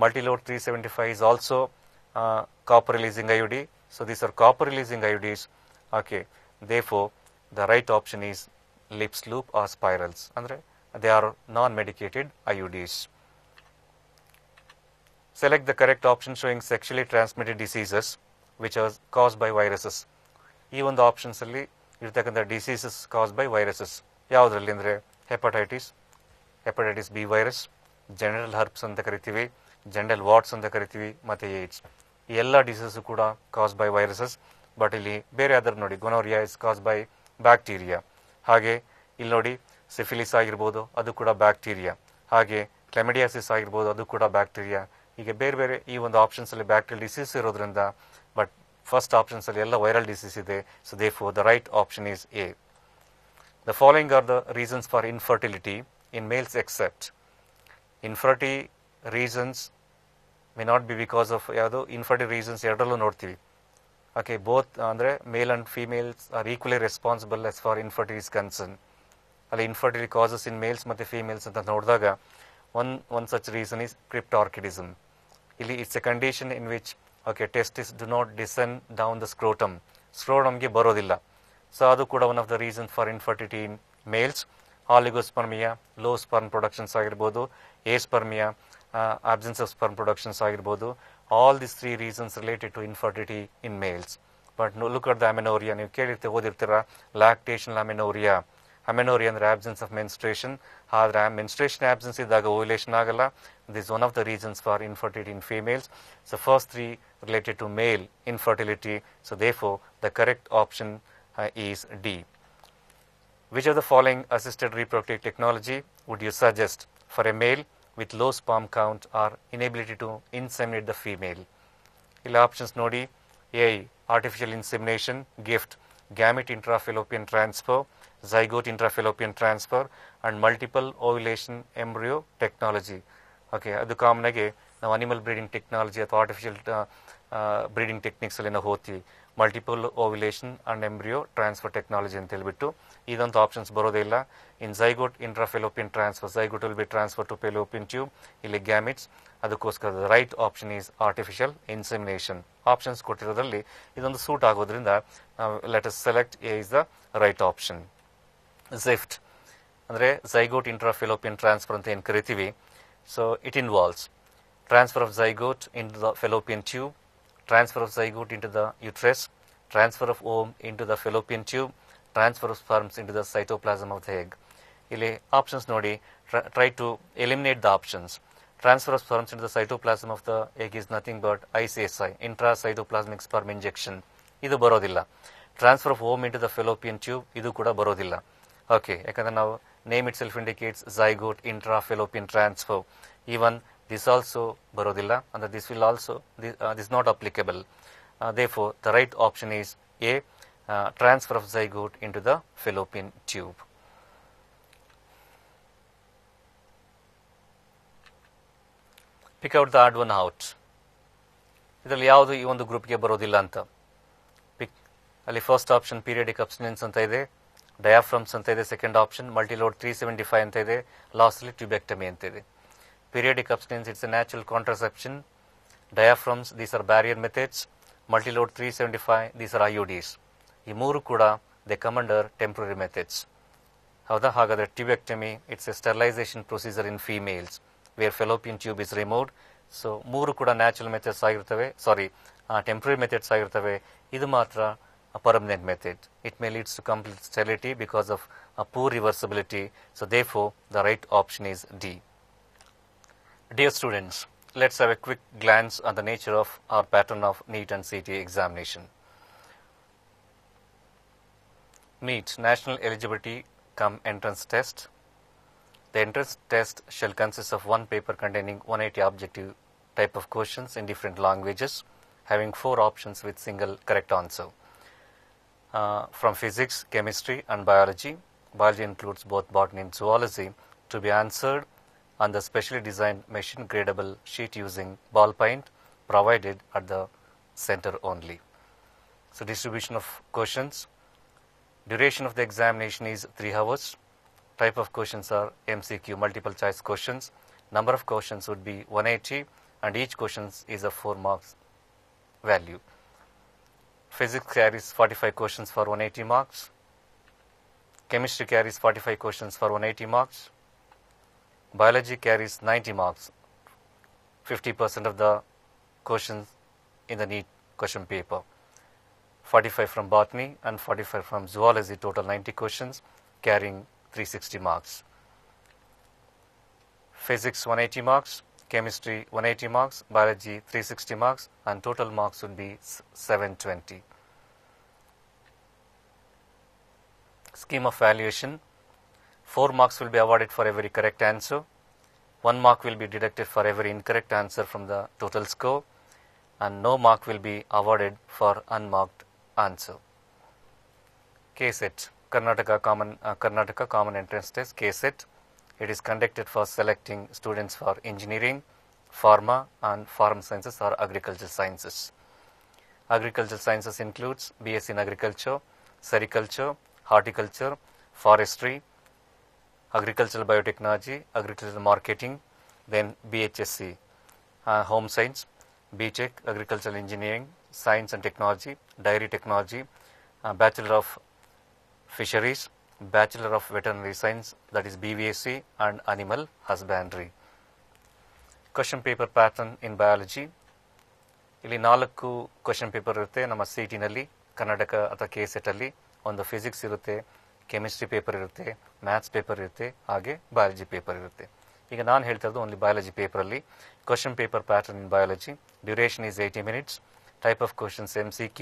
Multilode 375 is also copper releasing IUD. So these are copper releasing IUDs. Therefore, the right option is lips loop or spirals. Andre they are non-medicated IUDs. Select the correct option showing sexually transmitted diseases which are caused by viruses. Even the options ಅಲ್ಲಿ ಇರ್ತಕ್ಕಂಥ diseases caused by viruses ಯಾವುದರಲ್ಲಿ ಅಂದರೆ hepatitis B virus, ಜೆನಿಟಲ್ ಹರ್ಪ್ಸ್ ಅಂತ ಕರಿತೀವಿ, ಜೆನಿಟಲ್ ವಾರ್ಟ್ಸ್ ಅಂತ ಕರಿತೀವಿ, ಮತ್ತು AIDS. ಈ ಎಲ್ಲ ಡಿಸೀಸು ಕೂಡ ಕಾಸ್ ಬೈ ವೈರಸಸ್. ಬಟ್ ಇಲ್ಲಿ ಬೇರೆ ಯಾವ್ದಾರು ನೋಡಿ, ಗೊನೋರಿಯಾ ಇಸ್ ಕಾಸ್ ಬೈ ಬ್ಯಾಕ್ಟೀರಿಯಾ. ಹಾಗೆ ಇಲ್ಲಿ ನೋಡಿ ಸಿಫಿಲಿಸ್ ಆಗಿರ್ಬೋದು, ಅದು ಕೂಡ ಬ್ಯಾಕ್ಟೀರಿಯಾ. ಹಾಗೆ ಕ್ಲೆಮಿಡಿಯಾಸಿಸ್ ಆಗಿರ್ಬೋದು, ಅದು ಕೂಡ ಬ್ಯಾಕ್ಟೀರಿಯಾ. ಹೀಗೆ ಬೇರೆ ಬೇರೆ ಈ ಒಂದು ಆಪ್ಷನ್ಸಲ್ಲಿ ಬ್ಯಾಕ್ಟೀರಿಯಲ್ ಡಿಸೀಸ್ ಇರೋದ್ರಿಂದ, ಬಟ್ ಫಸ್ಟ್ ಆಪ್ಷನ್ಸಲ್ಲಿ ಎಲ್ಲ ವೈರಲ್ ಡಿಸೀಸ್ ಇದೆ. So therefore the right option is A. The following are the reasons for infertility in males except Infertility reasons may not be because of ಯಾವುದೋ infertility reasons ಎರಡರಲ್ಲೂ ನೋಡ್ತೀವಿ. Okay, both ಅಂದರೆ male and females are equally responsible as for infertility is concern. ಅಲ್ಲಿ infertility causes in males ಮತ್ತು females ಅಂತ ನೋಡಿದಾಗ one such reason is cryptorchidism. ಇಲ್ಲಿ it's a condition in which okay testis do not descend down the ಸ್ಕ್ರೋಟಮ್ಗೆ ಬರೋದಿಲ್ಲ. So ಅದು ಕೂಡ one of the reason for infertility in males. Oligospermia, low sperm productions ಆಗಿರ್ಬೋದು, aspermia, absence of sperm productions ಆಗಿರ್ಬೋದು. All this 3 reasons related to infertility in males. But look at the amenorrhoea, ನೀವು ಓದಿರ್ತೀರ lactation amenorrhoea. Amenorrhoea ಅಂದರೆ absence of menstruation. ಆದರೆ menstruation absence ಇದ್ದಾಗ ovulation ಆಗಲ್ಲ. This one of the reasons for infertility in females. So first 3 related to male infertility. So therefore the correct option is D. Which of the following assisted reproductive technology would you suggest for a male with low sperm count or inability to inseminate the female? ಇಲ್ಲಿ options ನೋಡಿ. A. Artificial insemination, gift, gamete intrafallopian transfer, zygote intrafallopian transfer, and multiple ovulation embryo technology. Okay, ಅದು ಕಾಮನ್ ಆಗಿ ನಾವು animal breeding technology ಅಥವಾ artificial breeding techniques ಅಲ್ಲಿ ನಾವು ಓದ್ತೀವಿ. Multiple ovulation and embryo transfer technology ಅಂತ ಹೇಳ್ಬಿಟ್ಟು ಇದಂತ ಆಪ್ಷನ್ಸ್ ಬರೋದೇ ಇಲ್ಲ. In zygote intrafallopian transfer, zygote will be transfer to fallopian tube, ಇಲ್ಲಿ ಗ್ಯಾಮಿಟ್ಸ್. ಅದಕ್ಕೋಸ್ಕರ right option is artificial insemination. Options ಕೊಟ್ಟಿರೋದ್ರಲ್ಲಿ ಇದೊಂದು ಸೂಟ್ ಆಗೋದ್ರಿಂದ let us select A is the right option. ZIFT ಅಂದರೆ ಝೈಗೋಟ್ ಇಂಟ್ರಾಫೆಲೋಪಿಯನ್ ಟ್ರಾನ್ಸ್ಫರ್ ಅಂತ ಏನು ಕರಿತೀವಿ. So it involves transfer of zygote into the fallopian tube, transfer of zygote into the uterus, transfer of ovum into the fallopian tube, transfer of sperms into the cytoplasm of the egg. ಇಲ್ಲಿ options ನೋಡಿ, try to eliminate the options. Transfer of sperms into the cytoplasm of the egg is nothing but ICSI, intracytoplasmic sperm injection. ಇದು ಬರೋದಿಲ್ಲ. Transfer of ovum into the fallopian tube, ಇದು ಕೂಡ ಬರೋದಿಲ್ಲ. Okay, ಯಾಕಂದರೆ ನಾವು name it self indicates zygote intrafallopian transfer. Even this also barodilla, and this will also this is not applicable. Therefore the right option is A, transfer of zygote into the fallopian tube. Pick out the odd one out. ಇದರಲ್ಲಿ ಯಾವುದು ಈ ಒಂದು ಗ್ರೂಪ್ಗೆ ಬರೋದಿಲ್ಲ ಅಂತ. ಅಲ್ಲಿ first option periodic ಅಬ್ಸ್ಟಿನೆನ್ಸ್ ಅಂತ ಇದೆ, ಡಯಾಫ್ರಮ್ಸ್ ಅಂತ ಇದೆ ಸೆಕೆಂಡ್ ಆಪ್ಷನ್, ಮಲ್ಟಿಲೋಡ್ 375 ಅಂತ ಇದೆ, ಲಾಸ್ಟ್ಲಿ ಟ್ಯೂಬೆಕ್ಟಮಿ ಅಂತ ಇದೆ. Periodic abstinence, it's a natural contraception. Diaphragms, these are barrier methods. Multiload 375, these are IUDs. ಈ ಮೂರು ಕೂಡ they come under temporary methods. ಹೌದಾ? ಹಾಗಾದರೆ tubectomy, it's a sterilization procedure in females where fallopian tube is removed. So ಮೂರು ಕೂಡ natural methods ಆಗಿರ್ತವೆ, temporary methods ಆಗಿರ್ತವೆ. ಇದು ಮಾತ್ರ permanent method. It may lead to complete sterility because of a poor reversibility. So therefore the right option is D. Dear students, let's have a quick glance on the nature of our pattern of NEET and CET examination. NEET, National Eligibility cum Entrance Test. The entrance test shall consist of one paper containing 180 objective type of questions in different languages, having 4 options with single correct answer. From physics, chemistry and biology. Biology includes both botany and zoology, to be answered on the specially designed machine gradable sheet using ballpoint provided at the center only. So distribution of questions. Duration of the examination is 3 hours. Type of questions are MCQ, multiple choice questions. Number of questions would be 180 and each question is a 4 marks value. Physics carries 45 questions for 180 marks. Chemistry carries 45 questions for 180 marks. Biology carries 90 marks, 50% of the questions in the NEET question paper. 45 from botany and 45 from zoology, total 90 questions carrying 360 marks. Physics 180 marks, chemistry 180 marks, biology 360 marks, and total marks would be 720. Scheme of valuation. 4 marks will be awarded for every correct answer. 1 mark will be deducted for every incorrect answer from the total score, and no mark will be awarded for unmarked answer. KSET, Karnataka Common Entrance Test, KSET. It is conducted for selecting students for engineering, pharma and farm sciences or agricultural sciences. Agricultural sciences includes BSc in agriculture, sericulture, horticulture, forestry, agricultural biotechnology, agricultural marketing, then BHSC, home science, BTech, agricultural engineering, science and technology, dairy technology, Bachelor of Fisheries, Bachelor of Veterinary Science, that is BVSC, and Animal Husbandry. Question paper pattern in biology. ಇಲ್ಲಿ 4 question paper ಇರುತ್ತೆ ನಮ್ಮ ಸಿಟಿನಲ್ಲಿ, ಕರ್ನಾಟಕ ಅಥವಾ KSET ಅಲ್ಲಿ. ಒಂದು physics ಇರುತ್ತೆ, chemistry paper ಇರುತ್ತೆ, maths paper ಇರುತ್ತೆ, ಹಾಗೆ ಬಯಾಲಜಿ ಪೇಪರ್ ಇರುತ್ತೆ. ಈಗ ನಾನು ಹೇಳ್ತಾ ಇರೋದು ಓನ್ಲಿ ಬಯಾಲಜಿ ಪೇಪರಲ್ಲಿ. Question paper pattern in biology. Duration is 80 minutes. Type of questions MCQ.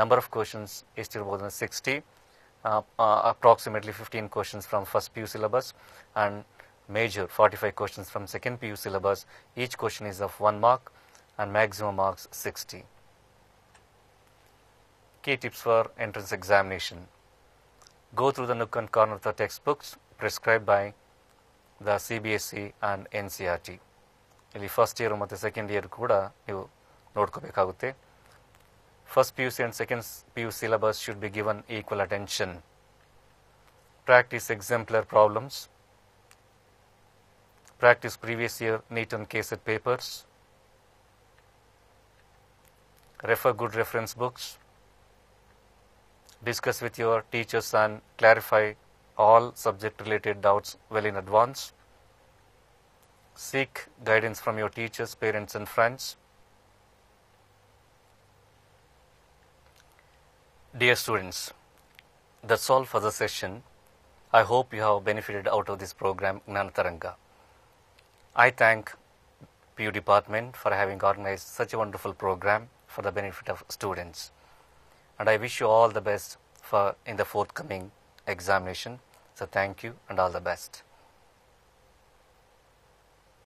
Number of questions ಎಷ್ಟಿರ್ಬೋದು ಅಂದರೆ 60. Approximately 15 questions from first PU syllabus and major 45 questions from second PU syllabus. Each question is of 1 mark and maximum marks 60. Key tips for entrance examination. Go through the nook and corner of the textbooks prescribed by the CBSE and NCERT. ಇಲ್ಲಿ first year ಮತ್ತು second year ಕೂಡ ನೀವು ನೋಡ್ಕೋಬೇಕಾಗುತ್ತೆ. First PUC and second PU syllabus should be given equal attention. Practice exemplar problems. Practice previous year NEET and KSET papers. Refer good reference books. Discuss with your teachers and clarify all subject related doubts well in advance. Seek guidance from your teachers, parents and friends. Dear students, that's all for the session. I hope you have benefited out of this program, Gnanataranga. I thank PU department for having organized such a wonderful program for the benefit of students. And I wish you all the best in the forthcoming examination. So thank you and all the best.